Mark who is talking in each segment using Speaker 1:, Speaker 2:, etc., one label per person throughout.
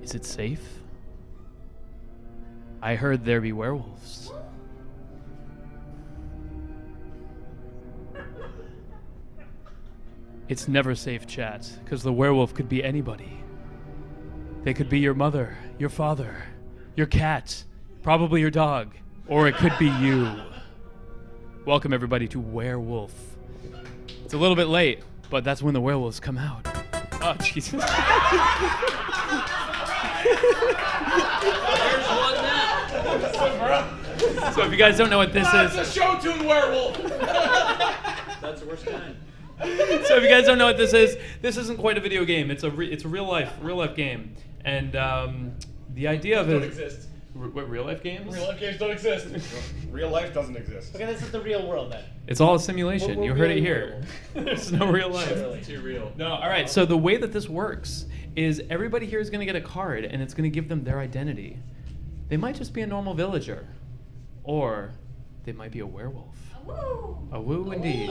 Speaker 1: Is it safe? I heard there be werewolves. It's never safe, chat, because the werewolf could be anybody. They could be your mother, your father, your cat, probably your dog, or it could be you. Welcome, everybody, to Werewolf. It's a little bit late, but that's when the werewolves come out. Oh, Jesus.
Speaker 2: There's one now.
Speaker 1: So if you guys don't know what this is...
Speaker 2: It's a show tune werewolf. That's the worst kind.
Speaker 1: So if you guys don't know what this is, this isn't quite a video game. It's a real life game. And the idea of it...
Speaker 2: Don't exist.
Speaker 1: What, real life games?
Speaker 2: Real life games don't exist.
Speaker 3: Real life doesn't exist.
Speaker 4: Okay, this is the real world then.
Speaker 1: It's all a simulation. You heard it here. There's no real life.
Speaker 4: Really.
Speaker 2: Too real.
Speaker 1: No, all right. So the way that this works is everybody here is going to get a card, and it's going to give them their identity. They might just be a normal villager, or they might be a werewolf. A woo indeed.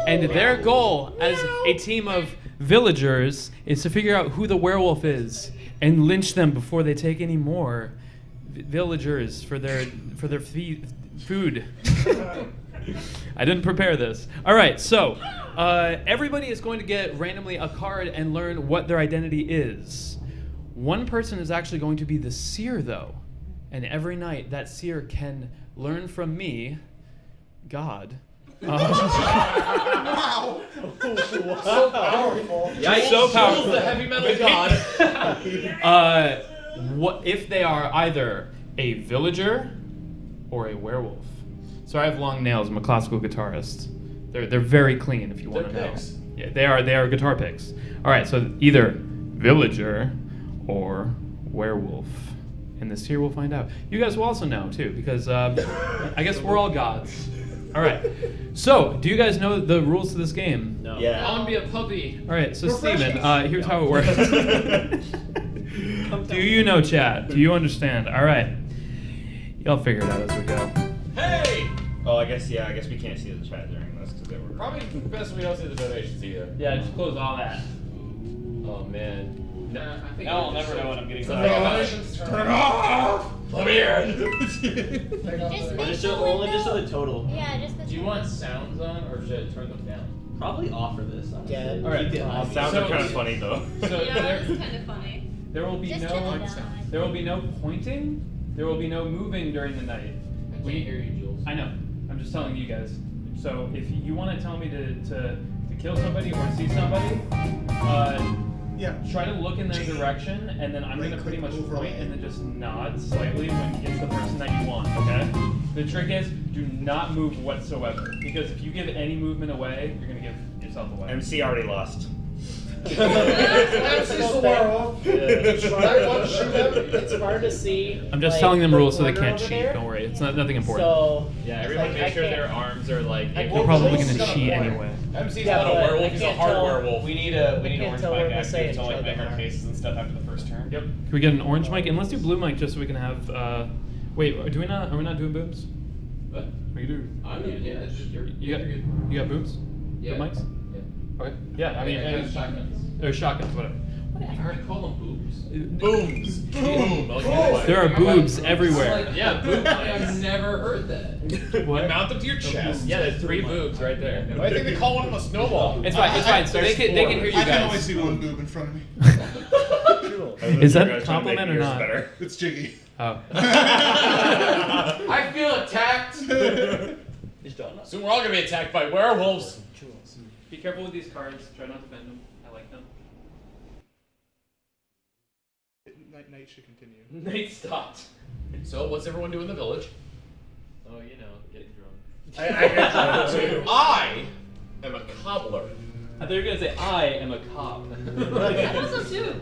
Speaker 1: And their goal as a team of villagers is to figure out who the werewolf is and lynch them before they take any more villagers for their food. I didn't prepare this. All right, so everybody is going to get randomly a card and learn what their identity is. One person is actually going to be the seer, though, and every night that seer can learn from me, God.
Speaker 3: Wow! So powerful.
Speaker 2: Yikes.
Speaker 1: So powerful.
Speaker 2: The heavy metal god.
Speaker 1: What if they are either a villager or a werewolf? So I have long nails. I'm a classical guitarist. They're very clean. If you want to know.
Speaker 2: Picks.
Speaker 1: Yeah, they are guitar picks. All right, so either villager or werewolf. And this here we'll find out. You guys will also know too, because I guess we're all gods. All right. So, do you guys know the rules to this game?
Speaker 2: No.
Speaker 3: Yeah.
Speaker 2: I want to be a puppy.
Speaker 1: All right. So, Steven, here's how it works. Do you know, chat? Do you understand? All right. Y'all figure it out as we go.
Speaker 2: Hey!
Speaker 3: Oh, I guess we can't see the chat during this because they were
Speaker 2: Probably best we don't see the donations either.
Speaker 1: Yeah, just close all that.
Speaker 2: Oh man. Nah, I think
Speaker 1: Now I'll never know what I'm getting.
Speaker 2: Donations turn it off. Let me in.
Speaker 5: Just make
Speaker 4: Just
Speaker 5: the
Speaker 4: only just
Speaker 5: window.
Speaker 4: the total.
Speaker 5: Yeah, just the
Speaker 2: Do you want sounds on or should I turn them down?
Speaker 4: Probably offer this. Honestly.
Speaker 1: All
Speaker 4: Yeah.
Speaker 1: right.
Speaker 4: Keep it on.
Speaker 3: sounds
Speaker 2: So-
Speaker 3: are kind of funny though.
Speaker 2: So
Speaker 5: Yeah,
Speaker 2: there,
Speaker 5: that's kind of funny.
Speaker 1: There will be
Speaker 5: Just
Speaker 1: no.
Speaker 5: turn it down.
Speaker 1: There will be no pointing. There will be no moving during the night.
Speaker 2: I can't hear you, Jules.
Speaker 1: I know. I'm just telling you guys. So if you want to tell me to kill somebody or see somebody,
Speaker 3: Yeah.
Speaker 1: try to look in their direction, and then I'm gonna pretty much point and then just nod slightly when it's the person that you want. Okay. The trick is do not move whatsoever, because if you give any movement away, you're gonna give yourself away.
Speaker 3: MC already lost.
Speaker 4: It's hard to see.
Speaker 1: I'm just
Speaker 4: like,
Speaker 1: telling them
Speaker 4: the
Speaker 1: rules so they
Speaker 4: corner
Speaker 1: can't
Speaker 4: over
Speaker 1: cheat.
Speaker 4: there.
Speaker 1: Don't worry, it's nothing important.
Speaker 4: So
Speaker 2: Yeah, everyone
Speaker 4: like,
Speaker 2: make
Speaker 4: I
Speaker 2: sure
Speaker 4: can't-
Speaker 2: their arms are like.
Speaker 4: I
Speaker 1: They're
Speaker 4: can't
Speaker 1: probably
Speaker 4: tell
Speaker 1: gonna
Speaker 4: what's
Speaker 1: cheat
Speaker 4: going on.
Speaker 1: anyway.
Speaker 2: MC's
Speaker 4: Yeah,
Speaker 2: not a
Speaker 4: but
Speaker 2: werewolf,
Speaker 4: I
Speaker 2: he's a
Speaker 4: can't
Speaker 2: hard
Speaker 4: tell-
Speaker 2: werewolf.
Speaker 6: We need
Speaker 4: can't
Speaker 6: orange
Speaker 4: tell
Speaker 6: mic
Speaker 4: where to
Speaker 6: active
Speaker 4: say
Speaker 6: to like
Speaker 4: each
Speaker 6: make
Speaker 4: other
Speaker 6: our
Speaker 4: are.
Speaker 6: faces and stuff after the first turn.
Speaker 1: Yep. Can we get an orange mic? And let's do blue mic just so we can have. Wait, do we not? Are we not doing boobs?
Speaker 2: What?
Speaker 1: We do.
Speaker 2: I'm good, yeah, it's just you're
Speaker 1: You got
Speaker 2: good.
Speaker 1: you got boobs?
Speaker 2: Yeah.
Speaker 1: Boom mics?
Speaker 2: Yeah.
Speaker 1: Okay. Yeah. I mean,
Speaker 2: shotguns.
Speaker 1: or shotguns, whatever.
Speaker 2: Whatever. I call them boobs.
Speaker 1: Booms.
Speaker 2: Boom.
Speaker 1: There are boobs everywhere.
Speaker 2: Yeah, boob I've never heard that.
Speaker 1: What?
Speaker 2: You mount them to your chest. Yeah, there's 3 boobs right there.
Speaker 6: I think they call one of them a snowball.
Speaker 1: It's fine. It's fine. So they can hear you
Speaker 7: I can only
Speaker 1: guys.
Speaker 7: see one boob in front of me.
Speaker 1: Is that a compliment or not?
Speaker 3: Better.
Speaker 7: It's Jiggy.
Speaker 1: Oh.
Speaker 2: I feel attacked. Soon we're all gonna be attacked by werewolves.
Speaker 1: Be careful with these cards. Try not to bend them. I like them.
Speaker 7: Night should continue.
Speaker 1: Nate stopped.
Speaker 2: So what's everyone doing in the village?
Speaker 1: Oh, you know, getting drunk.
Speaker 2: I am a cobbler.
Speaker 1: I thought you were gonna say I am a cop.
Speaker 5: That also too.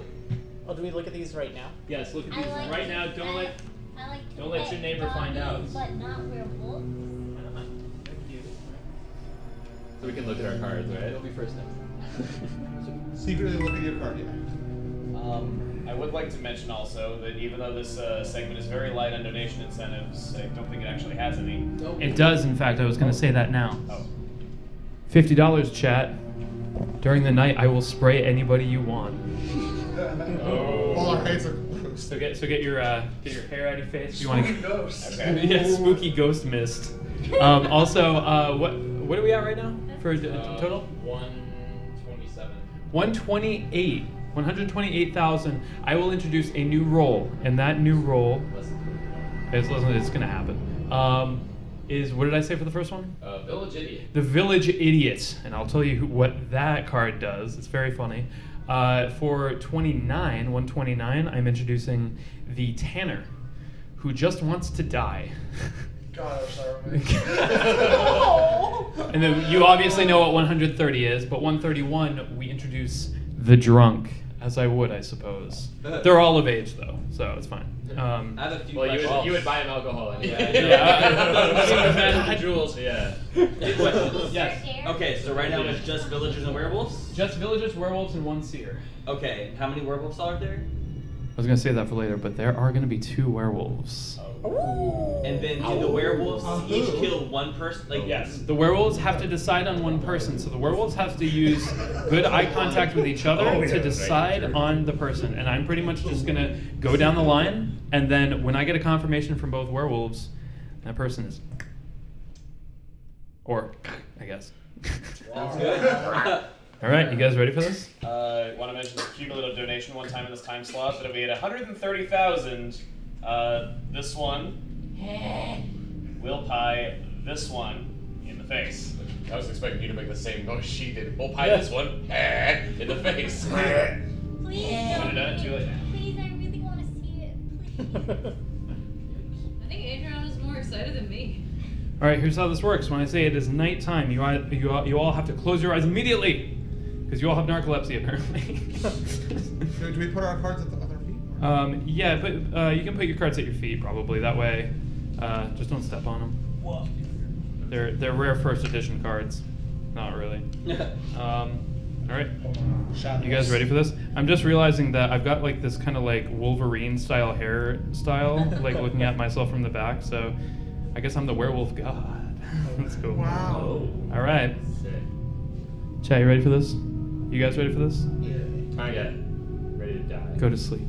Speaker 4: Oh, do we look at these right now?
Speaker 1: Yes. Look at
Speaker 5: I
Speaker 1: these
Speaker 5: like
Speaker 1: right
Speaker 5: to
Speaker 1: now.
Speaker 5: pet-
Speaker 1: Don't let.
Speaker 5: I like to
Speaker 1: don't let
Speaker 5: pet
Speaker 1: your neighbor find out.
Speaker 5: doggies, But not werewolves.
Speaker 2: So we can look at our cards, right?
Speaker 1: It'll be first next.
Speaker 7: Secretly look at your card, yeah.
Speaker 6: I would like to mention also that even though this segment is very light on donation incentives, I don't think it actually has any.
Speaker 1: It does, in fact. I was going to say that now.
Speaker 6: Oh.
Speaker 1: $50, chat. During the night, I will spray anybody you want.
Speaker 7: All our heights are closed.
Speaker 1: So get your hair out of your face. If you want to.
Speaker 7: Ghosts.
Speaker 6: Okay.
Speaker 1: Yeah, spooky ghost mist. Also, what are we at right now for total?
Speaker 2: 127.
Speaker 1: 128. 128,000. I will introduce a new role, and that new role it's gonna happen. Is what did I say for the first one?
Speaker 2: Village Idiot.
Speaker 1: The Village Idiot, and I'll tell you what that card does. It's very funny. For 129, I'm introducing the Tanner, who just wants to die.
Speaker 7: God, I'm sorry.
Speaker 1: And then you obviously know what 130 is, but 131 we introduce the Drunk, as I would, I suppose. They're all of age though, so it's fine.
Speaker 2: I have a few
Speaker 3: Well,
Speaker 2: questions.
Speaker 3: you would buy him alcohol anyway.
Speaker 1: Yeah.
Speaker 3: Jewels. Yeah.
Speaker 1: Yes.
Speaker 8: Okay, so right now it's just villagers and werewolves?
Speaker 1: Just villagers, werewolves, and one seer.
Speaker 8: Okay, how many werewolves are there?
Speaker 1: I was gonna save that for later, but there are gonna be 2 werewolves.
Speaker 8: And then do the werewolves each kill one person? Like
Speaker 1: Yes. The werewolves have to decide on one person, so the werewolves have to use good eye contact with each other to decide on the person. And I'm pretty much just gonna go down the line, and then when I get a confirmation from both werewolves, that person is, or I guess.
Speaker 8: Sounds good.
Speaker 1: All right, you guys ready for this?
Speaker 6: I want to mention the cumulative donation one time in this time slot that if we had 130,000, this one will pie this one in the face.
Speaker 2: I was expecting you to make the same noise she did. We'll pie this one in the face.
Speaker 5: Please
Speaker 6: Should have done it too late.
Speaker 5: Please, I really want to see it. Please.
Speaker 9: I think Adrian is more excited than me.
Speaker 1: All right, here's how this works. When I say it is nighttime, you all have to close your eyes immediately, because you all have narcolepsy apparently.
Speaker 7: Do we put our cards at the other feet?
Speaker 1: Yeah, but you can put your cards at your feet probably. That way, just don't step on them. They're rare first edition cards. Not really. All right. You guys ready for this? I'm just realizing that I've got like this kind of like Wolverine style hairstyle, like looking at myself from the back. So I guess I'm the werewolf god. That's cool.
Speaker 7: Wow.
Speaker 1: All right.
Speaker 3: Sick.
Speaker 1: Chat, you ready for this? You guys ready for this?
Speaker 3: Kinda. Ready to die.
Speaker 1: Go to sleep.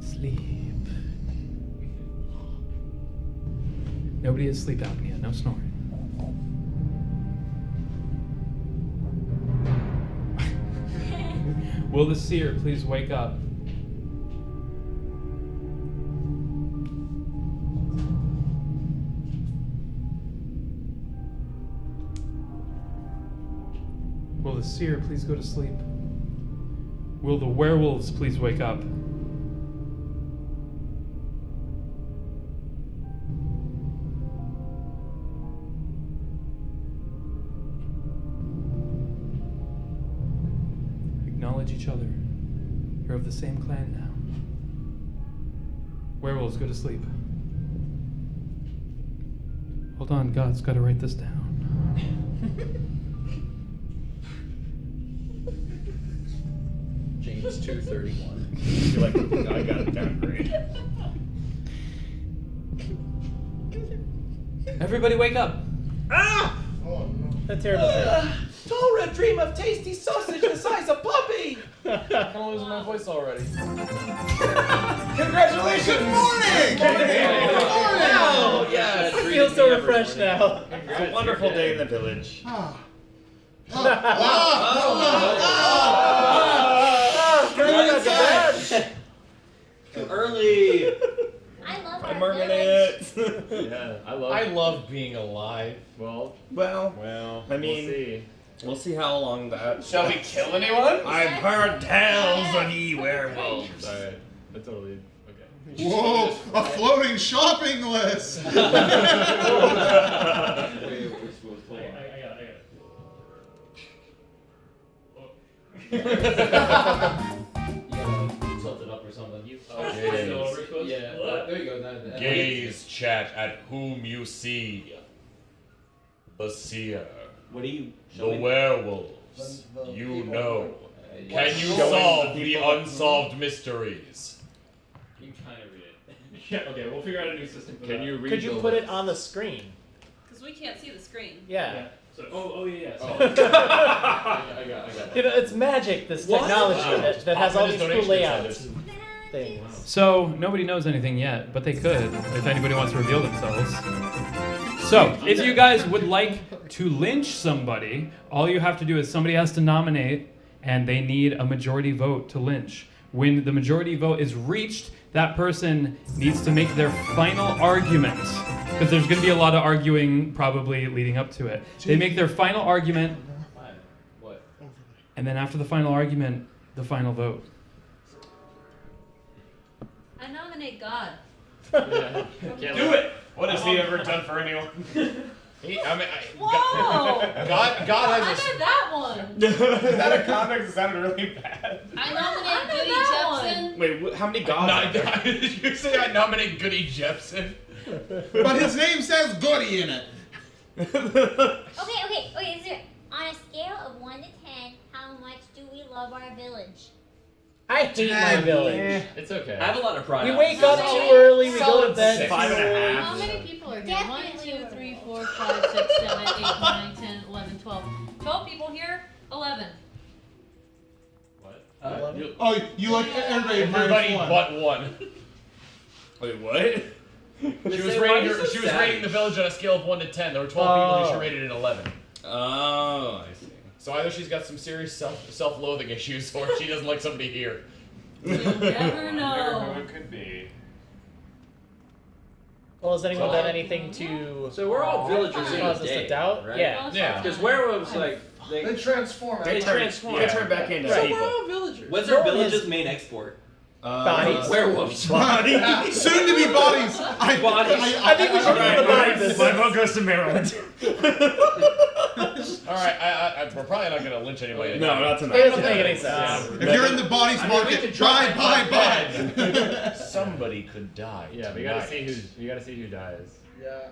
Speaker 1: Sleep. Nobody has sleep apnea. No snoring. Will the seer please wake up? Will the seer please go to sleep? Will the werewolves please wake up? Acknowledge each other. You're of the same clan now. Werewolves, go to sleep. Hold on, God's got to write this down.
Speaker 2: James 2:31.
Speaker 3: I feel like I got it down great.
Speaker 1: Everybody wake up!
Speaker 4: Ah!
Speaker 7: Oh no.
Speaker 4: A terrible thing.
Speaker 8: Tora, dream of tasty sausage the size of puppy!
Speaker 2: I'm kind of losing my voice already.
Speaker 7: Congratulations! Good morning!
Speaker 8: Oh, yes!
Speaker 4: I feel so refreshed now.
Speaker 3: It's a wonderful day in the village.
Speaker 8: Too early!
Speaker 5: I love
Speaker 3: I'm
Speaker 5: our
Speaker 3: murmuring
Speaker 5: village.
Speaker 3: it. Yeah,
Speaker 2: I love being alive.
Speaker 3: Well,
Speaker 8: Well,
Speaker 3: I mean,
Speaker 8: we'll see how long that.
Speaker 6: Shall we kill anyone?
Speaker 3: I've heard tales of ye werewolves. Alright, that's totally okay.
Speaker 7: Whoa! A floating shopping list!
Speaker 2: Tilt it up or something.
Speaker 6: Yeah.
Speaker 2: There you go.
Speaker 6: Gaze, chat, at whom you see. The seer.
Speaker 8: What do you
Speaker 6: The werewolves. You know.
Speaker 2: Can you
Speaker 3: Showing
Speaker 2: solve
Speaker 3: the
Speaker 2: the
Speaker 3: people-
Speaker 2: unsolved mysteries?
Speaker 8: You can kind of read it.
Speaker 1: Yeah, okay, we'll figure out a new system for
Speaker 3: Can
Speaker 1: that.
Speaker 3: you read
Speaker 4: Could you
Speaker 3: the
Speaker 4: put it
Speaker 3: list?
Speaker 4: on the screen?
Speaker 9: Because we can't see the screen.
Speaker 4: Yeah.
Speaker 1: So, oh yeah. So.
Speaker 2: I got
Speaker 4: You know, it's magic, this
Speaker 8: What?
Speaker 4: technology
Speaker 2: Wow.
Speaker 4: that has all these cool
Speaker 2: Donation
Speaker 4: layouts.
Speaker 2: inside
Speaker 4: Things.
Speaker 1: So nobody knows anything yet, but they could if anybody wants to reveal themselves. So if you guys would like to lynch somebody, all you have to do is somebody has to nominate, and they need a majority vote to lynch. When the majority vote is reached, that person needs to make their final argument, because there's going to be a lot of arguing probably leading up to it. They make their final argument,
Speaker 6: What?
Speaker 1: and then after the final argument, the final vote.
Speaker 9: I nominate God.
Speaker 6: Do it! What has he ever done for anyone?
Speaker 9: Whoa!
Speaker 2: God
Speaker 9: I
Speaker 2: has
Speaker 9: did that one.
Speaker 6: Is that a comic that sounded really bad?
Speaker 9: I nominate Goody Jepson.
Speaker 3: Wait, how many gods are there?
Speaker 2: Did you say I nominate Goody Jepson?
Speaker 7: But his name says Goody in it.
Speaker 5: Okay. Is there, on a scale of 1 to 10, how much do we love our village?
Speaker 4: I hate my village.
Speaker 3: It's okay.
Speaker 8: I have a lot of pride.
Speaker 4: We
Speaker 8: on
Speaker 4: wake
Speaker 8: it.
Speaker 4: up too early, we go to bed.
Speaker 3: 5.5.
Speaker 9: How many people are here?
Speaker 5: Definitely
Speaker 9: 1, 2, 3, 4, 5, 6, 7, 8, 9, 10, 11, 12. 12 people here? 11.
Speaker 6: What?
Speaker 7: Oh, you like everybody
Speaker 2: Everybody
Speaker 7: minus one.
Speaker 2: but one.
Speaker 3: Wait, what?
Speaker 2: She was rating the village on a scale of 1 to 10. There were 12 people who she rated at 11.
Speaker 3: Oh, I see.
Speaker 2: So either she's got some serious self-loathing issues, or she doesn't like somebody here.
Speaker 9: You never know.
Speaker 6: Who it could be.
Speaker 4: Well, has anyone done anything to
Speaker 8: So we're all villagers in
Speaker 4: cause
Speaker 8: a
Speaker 4: us
Speaker 8: day,
Speaker 4: to doubt?
Speaker 8: right?
Speaker 4: Yeah.
Speaker 2: Yeah.
Speaker 8: Because werewolves, like,
Speaker 7: They transform.
Speaker 3: They
Speaker 8: transform.
Speaker 3: They turn back into
Speaker 8: So
Speaker 3: people.
Speaker 8: we're all villagers.
Speaker 10: What's
Speaker 4: No
Speaker 10: our
Speaker 4: one
Speaker 10: village's
Speaker 4: has-
Speaker 10: main export?
Speaker 4: Bodies.
Speaker 8: Werewolves.
Speaker 7: Soon to be bodies.
Speaker 4: I think we should leave the body business.
Speaker 3: My vote goes to Maryland.
Speaker 2: Alright, we're probably not going to lynch anybody.
Speaker 3: No, not
Speaker 4: It
Speaker 3: tonight.
Speaker 4: doesn't make any sense.
Speaker 7: If you're in the bodies market, buy.
Speaker 2: Somebody could die.
Speaker 3: Yeah, we gotta see who dies.
Speaker 7: Yeah,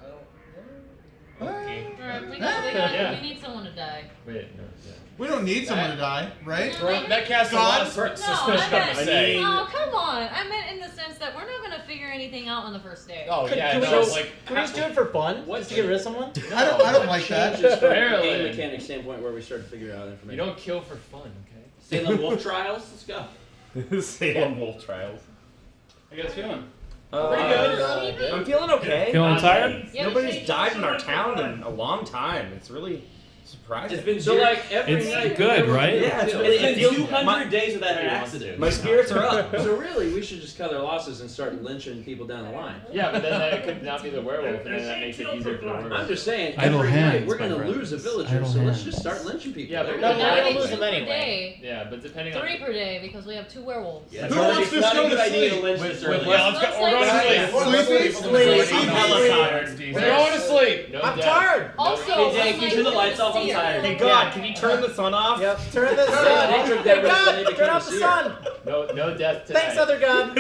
Speaker 9: Alright,
Speaker 3: Yeah.
Speaker 9: we need someone to die.
Speaker 3: Wait, no. Yeah.
Speaker 7: we don't need someone to die, right?
Speaker 2: That casts a lot of
Speaker 7: God.
Speaker 2: suspicion
Speaker 9: No,
Speaker 2: on the say.
Speaker 9: Oh, come on. I meant in the sense that we're not going to figure anything out on the first day.
Speaker 2: Oh, yeah,
Speaker 4: Can we
Speaker 2: no,
Speaker 4: just,
Speaker 2: like...
Speaker 4: can we just do it for fun? Just to get rid of someone?
Speaker 7: I don't like that.
Speaker 8: Changes from a
Speaker 3: Maryland.
Speaker 8: game mechanic standpoint where we start to figure out
Speaker 3: You
Speaker 8: information.
Speaker 3: don't kill for fun, okay?
Speaker 8: Salem Wolf Trials, let's go.
Speaker 3: Salem Wolf Trials.
Speaker 1: How you guys feeling?
Speaker 3: Pretty good. I'm feeling okay.
Speaker 1: Feeling tired?
Speaker 9: Yeah,
Speaker 3: Nobody's died in our town in a long time. It's really surprising.
Speaker 8: It's been so like every
Speaker 1: It's
Speaker 8: night.
Speaker 1: good, right?
Speaker 3: Yeah, it's
Speaker 10: It's been
Speaker 3: feels-
Speaker 10: 200
Speaker 3: my-
Speaker 10: days without an accident.
Speaker 3: My spirits are up.
Speaker 8: So really, we should just cut our losses and start lynching people down the line.
Speaker 3: Yeah, but then that could not be the werewolf, and then that makes it easier for the werewolf.
Speaker 8: I'm just saying,
Speaker 1: Idle
Speaker 8: every
Speaker 1: hands,
Speaker 8: night we're
Speaker 1: my
Speaker 8: going to
Speaker 1: friends.
Speaker 8: lose a villager,
Speaker 1: Idle
Speaker 8: so let's
Speaker 1: hands.
Speaker 8: just start lynching people.
Speaker 3: Yeah, but
Speaker 8: There
Speaker 4: No,
Speaker 8: we
Speaker 4: we're
Speaker 8: go.
Speaker 4: gonna
Speaker 9: Maybe
Speaker 4: lose
Speaker 9: 2
Speaker 4: them
Speaker 9: per
Speaker 4: anyway.
Speaker 9: day.
Speaker 3: Yeah, but depending on...
Speaker 9: 3 per day because we have 2 werewolves.
Speaker 8: Yeah,
Speaker 7: Who
Speaker 8: it's
Speaker 7: wants to
Speaker 8: not a
Speaker 7: go
Speaker 8: good
Speaker 7: to
Speaker 8: idea to
Speaker 7: sleep?
Speaker 8: lynch this early.
Speaker 2: Yeah, let's go. We're going to sleep.
Speaker 7: Sleep.
Speaker 3: I'm hella tired.
Speaker 2: We're going to sleep.
Speaker 3: No
Speaker 4: I'm
Speaker 3: death.
Speaker 4: tired.
Speaker 9: Also,
Speaker 10: Hey, Jake, you turn the lights off, I'm tired.
Speaker 3: Hey God, can you turn the sun off?
Speaker 4: Yep, turn the
Speaker 8: Yeah,
Speaker 4: sun.
Speaker 8: they took
Speaker 4: Hey
Speaker 8: that risk and
Speaker 4: God,
Speaker 8: they
Speaker 4: turn
Speaker 8: became
Speaker 4: off
Speaker 8: a
Speaker 4: the
Speaker 8: seer.
Speaker 4: sun.
Speaker 3: No death tonight.
Speaker 4: Thanks, other God.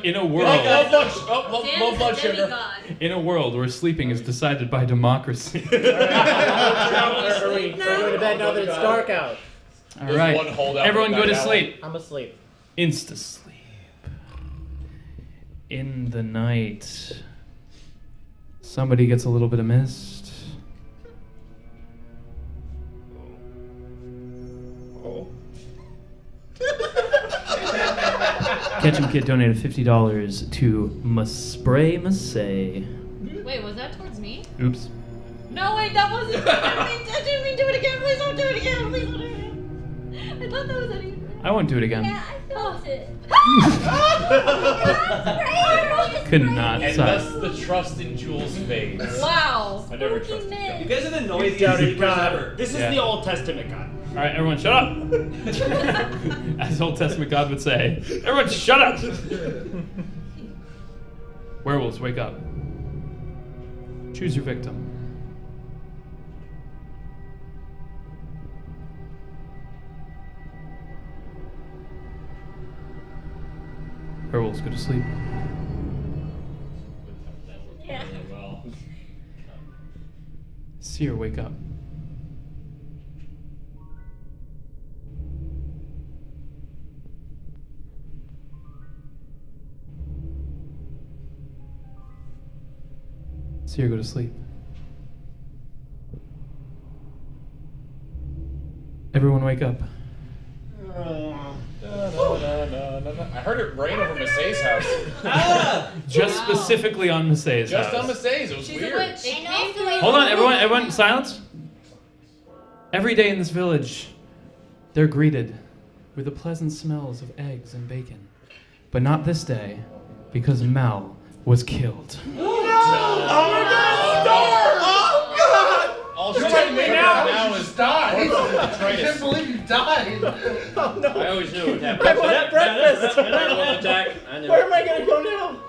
Speaker 1: In a world,
Speaker 2: Low blood sugar.
Speaker 1: in a world where sleeping is decided by democracy.
Speaker 4: Are we going to bed now that it's dark out?
Speaker 1: All
Speaker 2: There's
Speaker 1: right,
Speaker 2: one holdout
Speaker 1: everyone
Speaker 2: that
Speaker 1: go to
Speaker 2: got out.
Speaker 1: sleep.
Speaker 4: I'm asleep.
Speaker 1: Insta sleep. In the night, somebody gets a little bit of mist. Ketchum Kid donated $50 to Spray Massay.
Speaker 9: Wait, was that towards me?
Speaker 1: Oops.
Speaker 9: No, wait, that wasn't. I didn't mean to do it again. Please don't do it again. Please don't do it again. I thought that was Eddie.
Speaker 1: I won't do it again.
Speaker 5: Yeah, I felt it.
Speaker 1: Could not.
Speaker 2: And
Speaker 1: Sorry.
Speaker 2: thus the trust in Jules fades.
Speaker 9: Wow.
Speaker 3: I never
Speaker 5: Spooky
Speaker 3: trusted
Speaker 5: mist.
Speaker 3: God.
Speaker 10: You guys are the noisiest
Speaker 3: Doubted
Speaker 10: sleepers
Speaker 3: God.
Speaker 10: ever.
Speaker 3: This is
Speaker 1: Yeah.
Speaker 3: the Old Testament God.
Speaker 1: All right, everyone, shut up. As Old Testament God would say, everyone, shut up. Werewolves, wake up. Choose your victim. Werewolves, go to sleep.
Speaker 5: Yeah.
Speaker 1: Seer, wake up. Seer, go to sleep. Everyone wake up.
Speaker 2: I heard it rain over Massey's house.
Speaker 1: Just specifically on Massey's house.
Speaker 2: Just on Massey's. It was
Speaker 9: She's a
Speaker 2: weird.
Speaker 9: witch.
Speaker 5: And also,
Speaker 1: Hold on, everyone, silence. Every day in this village, they're greeted with the pleasant smells of eggs and bacon. But not this day, because Mal was killed.
Speaker 2: All she's telling me now is
Speaker 7: died. I can't
Speaker 2: arthritis.
Speaker 7: believe you died.
Speaker 10: I always knew it would happen.
Speaker 4: I want breakfast.
Speaker 10: Werewolf attack. I knew
Speaker 4: Where
Speaker 10: it.
Speaker 4: am I gonna go now?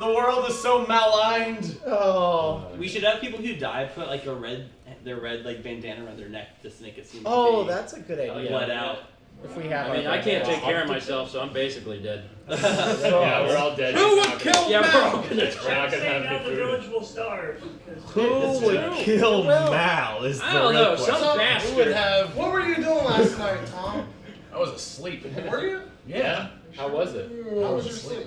Speaker 3: The world is so maligned.
Speaker 4: Oh.
Speaker 10: We should have people who die put like their red like bandana around their neck just to make it seem.
Speaker 4: Oh,
Speaker 10: big.
Speaker 4: that's a good idea.
Speaker 10: Bled out.
Speaker 4: If we have.
Speaker 10: I mean,
Speaker 4: our
Speaker 10: I can't
Speaker 4: breakfast.
Speaker 10: take care of myself, so I'm basically dead.
Speaker 3: Yeah, we're all dead.
Speaker 10: Who would kill
Speaker 3: Yeah,
Speaker 10: Mal?
Speaker 3: we're all gonna have any food.
Speaker 11: village will starve.
Speaker 3: Who would kill Mal is the
Speaker 10: I don't
Speaker 3: real
Speaker 10: know,
Speaker 3: question.
Speaker 10: some bastard.
Speaker 2: Who would have...
Speaker 7: What were you doing last night, Tom?
Speaker 2: I was asleep.
Speaker 7: Were you?
Speaker 2: Yeah. How was it?
Speaker 7: How was your sleep?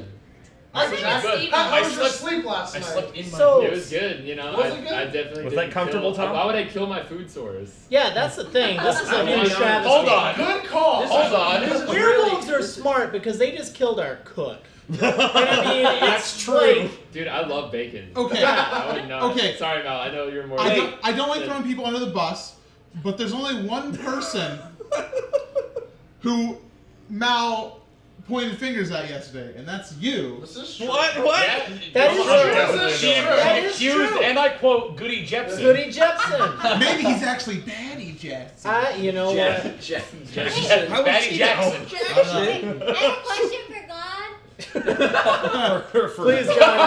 Speaker 2: I was good.
Speaker 7: How was your
Speaker 2: slept-
Speaker 7: sleep last
Speaker 2: I
Speaker 7: night?
Speaker 2: slept in my
Speaker 4: So-
Speaker 2: bed.
Speaker 11: It was good, you know.
Speaker 7: Was it good?
Speaker 11: I definitely
Speaker 3: Was
Speaker 11: didn't
Speaker 3: that comfortable,
Speaker 11: kill,
Speaker 3: Tom?
Speaker 11: Why would I kill my food source?
Speaker 4: Yeah, that's the thing. This is a
Speaker 11: I mean,
Speaker 4: huge travesty.
Speaker 2: Hold on.
Speaker 7: Good call.
Speaker 2: Hold on.
Speaker 4: Werewolves are smart because they just killed our cook. And I mean,
Speaker 3: That's
Speaker 4: it's
Speaker 3: true.
Speaker 4: like-
Speaker 11: Dude, I love bacon.
Speaker 7: Okay.
Speaker 11: I would not.
Speaker 7: Okay.
Speaker 11: Sorry, Mal. I know you're more.
Speaker 7: I don't like throwing people under the bus, but there's only one person who Mal pointed fingers at yesterday, and that's you.
Speaker 2: This is true.
Speaker 3: What?
Speaker 4: That is
Speaker 7: That
Speaker 2: She
Speaker 7: is
Speaker 2: accused,
Speaker 7: true.
Speaker 2: and I quote, Goody Jepsen.
Speaker 4: Goody Jepsen.
Speaker 7: Maybe he's actually Batty Jackson.
Speaker 4: You know what?
Speaker 2: Batty Jackson.
Speaker 5: I have a question for God.
Speaker 4: Please, God.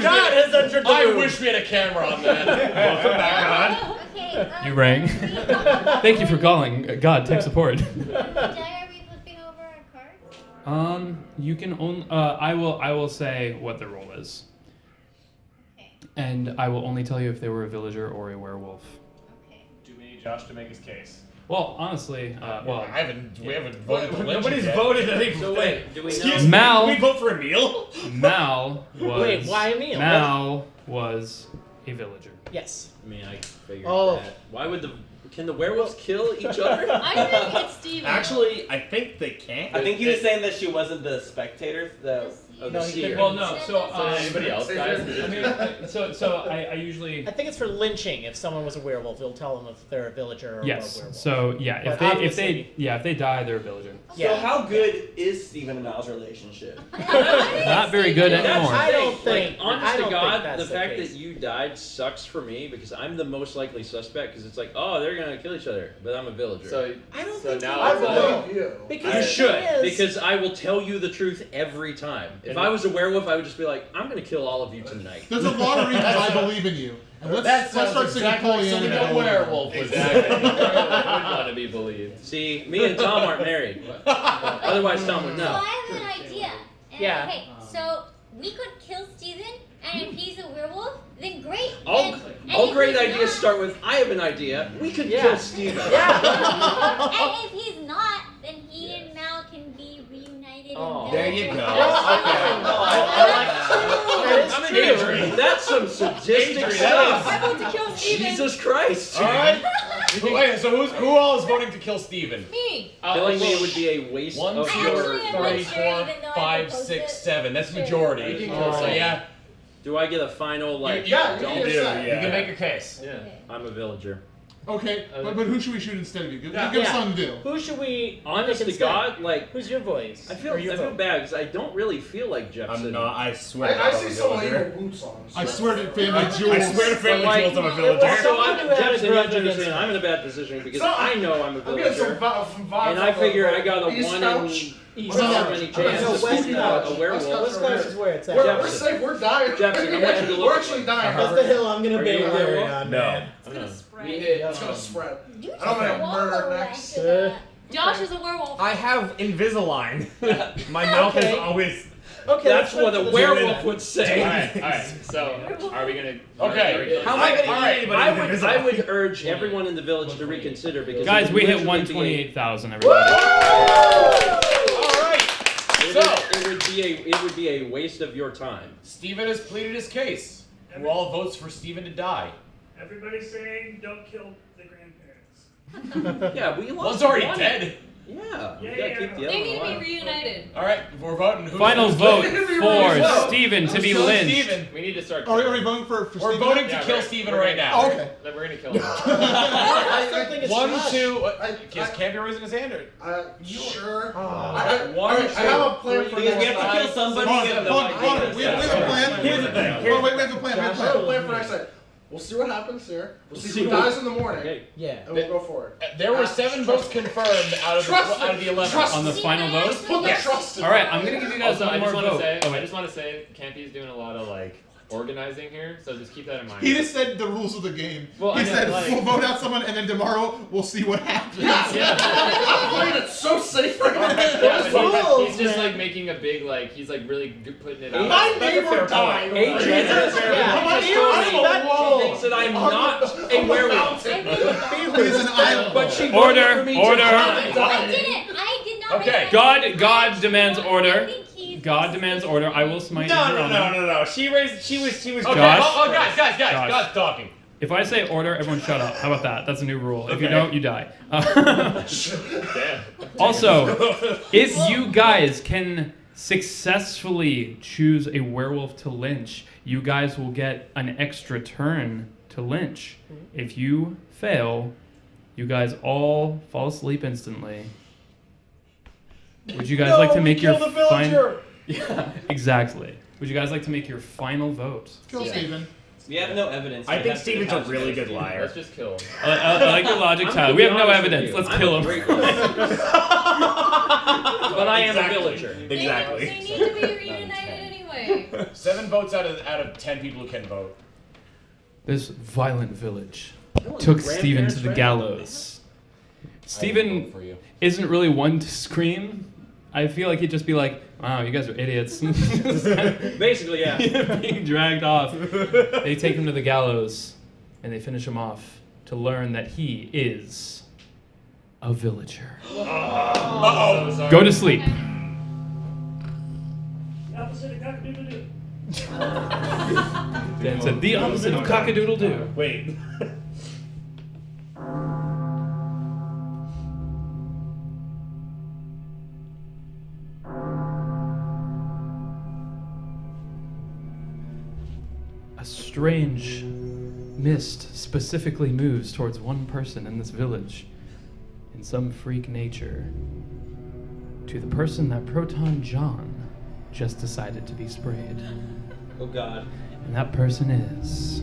Speaker 4: God has entered the
Speaker 2: I
Speaker 4: room.
Speaker 2: wish we had a camera on that.
Speaker 3: Welcome back, God.
Speaker 5: Okay.
Speaker 1: You rang. Thank you for calling. God, tech support.
Speaker 5: Are we flipping over our cards?
Speaker 1: You can only. I will say what the role is,
Speaker 5: Okay.
Speaker 1: and I will only tell you if they were a villager or a werewolf.
Speaker 5: Okay.
Speaker 6: Do we need Josh to make his case?
Speaker 1: Well, honestly, well,
Speaker 2: We haven't voted for
Speaker 3: Nobody's
Speaker 2: yet.
Speaker 3: voted anything.
Speaker 10: So wait, do we know?
Speaker 3: Excuse me,
Speaker 1: Mal-
Speaker 3: can we vote for a meal?
Speaker 1: Mal was.
Speaker 4: Wait, why a meal?
Speaker 1: Mal was a villager.
Speaker 4: Yes.
Speaker 10: I mean, I figured
Speaker 4: Oh.
Speaker 10: that. Why would can the werewolves kill each other?
Speaker 9: I think it's Steven.
Speaker 3: Actually, I think they can't.
Speaker 8: I think he was saying that she wasn't the spectator. The
Speaker 10: Of
Speaker 4: No,
Speaker 10: the
Speaker 4: he
Speaker 10: seer.
Speaker 4: couldn't.
Speaker 1: Well, no. So
Speaker 11: Anybody else dies?
Speaker 1: I mean, so I usually.
Speaker 4: I think it's for lynching. If someone was a werewolf, it'll tell them if they're a villager or a
Speaker 1: Yes.
Speaker 4: werewolf.
Speaker 1: So yeah,
Speaker 4: But
Speaker 1: if they
Speaker 4: obviously-
Speaker 1: if they die, they're a villager.
Speaker 4: Yeah.
Speaker 8: So how good is Steven and Mal's relationship?
Speaker 1: Not very good anymore.
Speaker 4: I don't think.
Speaker 10: Like, honest
Speaker 4: I
Speaker 10: to
Speaker 4: don't
Speaker 10: God,
Speaker 4: think that's
Speaker 10: the fact
Speaker 4: case.
Speaker 10: that you died sucks for me because I'm the most likely suspect. Because it's like, oh, they're gonna kill each other, but I'm a villager.
Speaker 11: So,
Speaker 4: I don't
Speaker 11: so
Speaker 4: think
Speaker 11: now
Speaker 7: I
Speaker 11: it's like,
Speaker 7: believe you.
Speaker 4: because
Speaker 10: you
Speaker 4: the
Speaker 10: should,
Speaker 4: thing is,
Speaker 10: because I will tell you the truth every time. If I was a werewolf, I would just be like, I'm gonna kill all of you tonight.
Speaker 7: There's a lot of reasons I believe in you. And let's
Speaker 2: That
Speaker 7: start
Speaker 2: sounds
Speaker 7: singing
Speaker 2: exactly like something
Speaker 7: Pollyanna.
Speaker 2: a werewolf would
Speaker 11: exactly. You would want to be believed.
Speaker 10: See, me and Tom aren't married. Otherwise, Tom would
Speaker 5: So
Speaker 10: know.
Speaker 5: I have an idea. And,
Speaker 4: Yeah.
Speaker 5: Okay, so we could kill Steven, and if he's a werewolf, then great.
Speaker 10: All
Speaker 5: if
Speaker 10: great
Speaker 5: he's
Speaker 10: ideas
Speaker 5: not-
Speaker 10: start with, I have an idea. We could
Speaker 4: Yeah.
Speaker 10: kill Steven.
Speaker 5: And if he's not, then he and Mal can be reunited.
Speaker 10: Oh.
Speaker 5: in
Speaker 3: There you go.
Speaker 5: villager.
Speaker 4: That is
Speaker 10: I'm an
Speaker 4: true.
Speaker 10: idiot. That's some sadistic
Speaker 2: Adrian,
Speaker 10: stuff.
Speaker 9: I vote to kill Steven.
Speaker 10: Jesus Christ.
Speaker 2: All right. Wait, so who all is voting to kill Steven?
Speaker 9: Me.
Speaker 10: Killing me would be a waste
Speaker 2: 1,
Speaker 10: of
Speaker 2: 2,
Speaker 10: your.
Speaker 5: Actually, I'm
Speaker 2: 3,
Speaker 5: not sure,
Speaker 2: 4,
Speaker 5: even though I
Speaker 2: 5,
Speaker 5: proposed
Speaker 2: 6,
Speaker 5: it.
Speaker 2: 7. That's
Speaker 5: Sure.
Speaker 2: majority.
Speaker 11: You can kill
Speaker 2: So
Speaker 11: someone.
Speaker 2: yeah,
Speaker 10: Do I get a final like?
Speaker 7: Yeah, you
Speaker 10: don't
Speaker 7: can
Speaker 10: do?
Speaker 7: get a say.
Speaker 2: you can make your case.
Speaker 11: Yeah.
Speaker 10: I'm a villager.
Speaker 7: Okay, but who should we shoot instead of you? Give
Speaker 4: Yeah.
Speaker 7: us something to do.
Speaker 4: Who should we?
Speaker 10: Honest
Speaker 4: pick
Speaker 10: to
Speaker 4: instead?
Speaker 10: God, like
Speaker 4: Who's your voice?
Speaker 10: I feel
Speaker 4: Or your vote?
Speaker 10: bad because I don't really feel like Jepsen.
Speaker 3: I'm not. I swear.
Speaker 7: I
Speaker 3: I'm
Speaker 7: see
Speaker 3: a
Speaker 7: some
Speaker 3: villager.
Speaker 7: evil boots on. I swear to Family Jewels.
Speaker 3: I swear to Family
Speaker 10: like,
Speaker 3: Jewels, I'm a
Speaker 4: it
Speaker 3: villager.
Speaker 4: was
Speaker 10: So
Speaker 4: Someone
Speaker 10: I'm
Speaker 4: who had a
Speaker 10: Jepsen, you have
Speaker 4: grudge
Speaker 10: to
Speaker 4: against
Speaker 10: understand,
Speaker 4: him.
Speaker 10: I'm in a bad position because
Speaker 7: So,
Speaker 10: I know I'm a
Speaker 7: I'm getting some
Speaker 10: villager,
Speaker 7: vibes
Speaker 10: and I figure I got a
Speaker 7: East
Speaker 10: 1
Speaker 7: Couch.
Speaker 10: in
Speaker 4: East
Speaker 10: however
Speaker 7: Couch.
Speaker 10: many
Speaker 7: No,
Speaker 10: chances
Speaker 4: West
Speaker 10: to be
Speaker 4: Couch.
Speaker 10: a werewolf.
Speaker 4: West Coast is where it's at.
Speaker 7: We're
Speaker 10: Jefferson.
Speaker 7: safe. We're dying.
Speaker 10: Jefferson, I want you to look
Speaker 7: We're
Speaker 10: at
Speaker 7: actually
Speaker 10: me.
Speaker 7: dying.
Speaker 4: That's the hill I'm gonna
Speaker 10: Are
Speaker 4: be
Speaker 10: you a
Speaker 4: buried
Speaker 10: werewolf?
Speaker 4: on,
Speaker 3: No.
Speaker 4: man.
Speaker 9: It's gonna spread.
Speaker 7: It's gonna spread.
Speaker 5: You
Speaker 7: I don't
Speaker 5: just
Speaker 7: wanna
Speaker 5: swallow
Speaker 7: murder
Speaker 5: next
Speaker 7: next.
Speaker 5: to that.
Speaker 9: Josh is a werewolf.
Speaker 3: I have Invisalign. My mouth is
Speaker 4: Okay.
Speaker 3: always.
Speaker 4: Okay,
Speaker 10: That's
Speaker 4: let's
Speaker 10: what
Speaker 4: go
Speaker 10: a
Speaker 4: to the
Speaker 10: werewolf would say.
Speaker 11: Alright, so are we gonna.
Speaker 2: Okay.
Speaker 3: How am I going to eat anybody
Speaker 10: I
Speaker 3: with
Speaker 10: would, I
Speaker 3: Invisalign?
Speaker 10: would urge everyone in the village to reconsider because
Speaker 1: Guys,
Speaker 10: it
Speaker 1: we
Speaker 10: would
Speaker 1: hit
Speaker 10: literally be
Speaker 1: 128,000. Everybody.
Speaker 3: Alright.
Speaker 10: It it would be a waste of your time.
Speaker 2: Steven has pleaded his case. Who all votes for Steven to die?
Speaker 12: Everybody's saying don't kill the grandparents.
Speaker 10: Yeah, we lost.
Speaker 2: One's already dead.
Speaker 10: Yeah, we
Speaker 12: Yeah,
Speaker 10: gotta
Speaker 12: yeah.
Speaker 10: keep the
Speaker 9: They
Speaker 10: other
Speaker 9: need to
Speaker 10: one
Speaker 9: be reunited.
Speaker 2: All right, we're voting. Who's
Speaker 1: Final vote for Steven to be
Speaker 2: killing
Speaker 1: lynched.
Speaker 2: Steven?
Speaker 11: We need to start.
Speaker 7: Are we voting for
Speaker 2: We're
Speaker 7: Steven?
Speaker 2: voting to
Speaker 11: Yeah,
Speaker 2: kill
Speaker 11: right.
Speaker 2: Steven
Speaker 11: We're
Speaker 2: right
Speaker 11: gonna-
Speaker 2: now.
Speaker 7: Oh, okay.
Speaker 11: Then we're gonna kill him.
Speaker 4: I still think it's
Speaker 2: 1,
Speaker 4: trash.
Speaker 2: 2.
Speaker 4: I-
Speaker 2: Can't be raising his hand. Or...
Speaker 4: Sure.
Speaker 2: One,
Speaker 4: I have a plan for
Speaker 8: Because we have to
Speaker 4: next
Speaker 8: kill
Speaker 4: time.
Speaker 8: somebody.
Speaker 7: Hold on,
Speaker 8: we have no
Speaker 7: hold on, hold on.
Speaker 8: idea.
Speaker 7: We have a plan.
Speaker 3: Here's the thing.
Speaker 7: Hold on, wait, we have a plan. We have
Speaker 4: I have a
Speaker 7: a
Speaker 4: plan
Speaker 7: plan.
Speaker 4: for next time. We'll see what happens here. We'll see who dies in the morning,
Speaker 10: Okay.
Speaker 4: and we'll go for it.
Speaker 2: There were 7 votes confirmed out of the 11.
Speaker 1: On the final vote?
Speaker 4: Put the trust in
Speaker 1: All right, I'm gonna give you guys
Speaker 11: Also,
Speaker 1: one
Speaker 11: I
Speaker 1: more
Speaker 11: just want to
Speaker 1: vote.
Speaker 11: say,
Speaker 1: Oh,
Speaker 11: I
Speaker 1: wait.
Speaker 11: just want to say, Campy's doing a lot of like organizing here, so just keep that in mind.
Speaker 7: He just said the rules of the game.
Speaker 11: Well,
Speaker 7: he
Speaker 11: I know,
Speaker 7: said
Speaker 11: like-
Speaker 7: we'll vote out someone, and then tomorrow we'll see what happens.
Speaker 4: I'm playing it so safe right now.
Speaker 11: Yeah,
Speaker 4: Those
Speaker 11: but
Speaker 4: rules,
Speaker 11: he's just
Speaker 4: man.
Speaker 11: like making a big like he's like really putting it out.
Speaker 4: My neighbor died.
Speaker 10: Adrian
Speaker 4: Jesus,
Speaker 10: she thinks that I'm not a werewolf.
Speaker 7: He's an island.
Speaker 10: But she
Speaker 1: Order,
Speaker 10: voted for me to
Speaker 1: order.
Speaker 10: die.
Speaker 5: I did not.
Speaker 2: Okay.
Speaker 1: God demands order.
Speaker 5: I think he's
Speaker 1: God demands order. I will smite
Speaker 3: No,
Speaker 1: you.
Speaker 3: no, no, no, no. She was.
Speaker 2: Okay.
Speaker 1: Josh?
Speaker 2: Oh, guys,
Speaker 1: Josh.
Speaker 2: God's talking.
Speaker 1: If I say order, everyone shut up. How about that? That's a new rule. If you
Speaker 3: Okay.
Speaker 1: don't, you die.
Speaker 11: Damn.
Speaker 1: Also, if you guys can successfully choose a werewolf to lynch, you guys will get an extra turn to lynch. If you fail, you guys all fall asleep instantly. Would you guys like to make your final? Yeah, exactly. Would you guys like to make your final vote?
Speaker 7: Kill Steven.
Speaker 8: We have no evidence.
Speaker 3: I
Speaker 8: It
Speaker 3: think
Speaker 8: has to be
Speaker 3: Steven's a
Speaker 8: possible.
Speaker 3: really good liar.
Speaker 11: Let's just kill him.
Speaker 1: I like your logic,
Speaker 10: I'm
Speaker 1: Tyler.
Speaker 10: gonna
Speaker 1: We
Speaker 10: be
Speaker 1: have no
Speaker 10: honest with
Speaker 1: evidence.
Speaker 10: you.
Speaker 1: Let's
Speaker 10: I'm
Speaker 1: kill
Speaker 10: a
Speaker 1: him.
Speaker 10: great liar. But I am a villager.
Speaker 3: Exactly.
Speaker 9: They need to be reunited anyway.
Speaker 2: 7 votes out of 10 people who can vote.
Speaker 1: This violent village took Stephen to the gallows.
Speaker 2: I vote
Speaker 1: Stephen
Speaker 2: for you.
Speaker 1: isn't really one to scream. I feel like he'd just be like, wow, you guys are idiots.
Speaker 10: Basically, yeah.
Speaker 1: Being dragged off. They take him to the gallows and they finish him off to learn that he is a villager.
Speaker 11: Uh-oh. So sorry.
Speaker 1: Go to sleep.
Speaker 12: The opposite of cock-a-doodle-doo.
Speaker 1: Dan said the opposite of cock-a-doodle-doo.
Speaker 3: Wait.
Speaker 1: A strange mist specifically moves towards one person in this village in some freak nature. To the person that Proton John just decided to be sprayed.
Speaker 8: Oh God.
Speaker 1: And that person is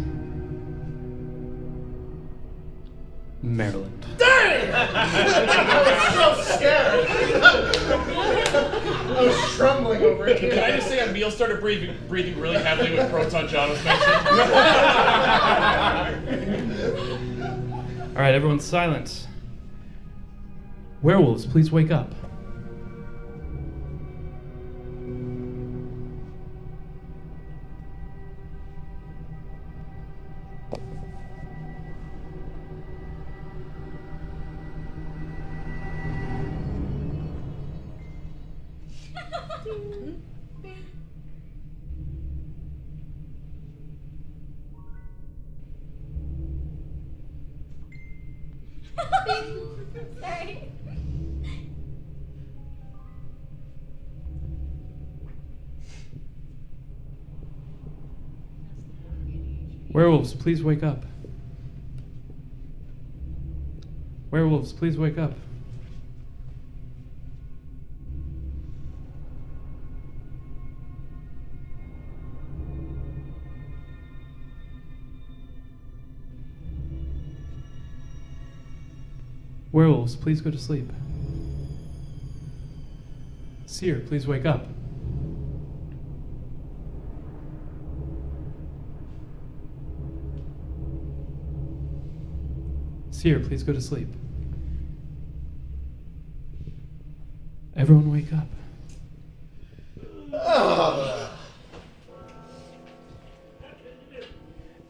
Speaker 1: Maryland.
Speaker 4: I was so scared. I was trembling over it.
Speaker 2: Can I just say Emil started breathing really heavily when Proton John was mentioned?
Speaker 1: All right, everyone's silent. Werewolves, please wake up.
Speaker 5: Sorry.
Speaker 1: Werewolves, please wake up. Werewolves, please wake up. Werewolves, please go to sleep. Seer, please wake up. Seer, please go to sleep. Everyone wake up.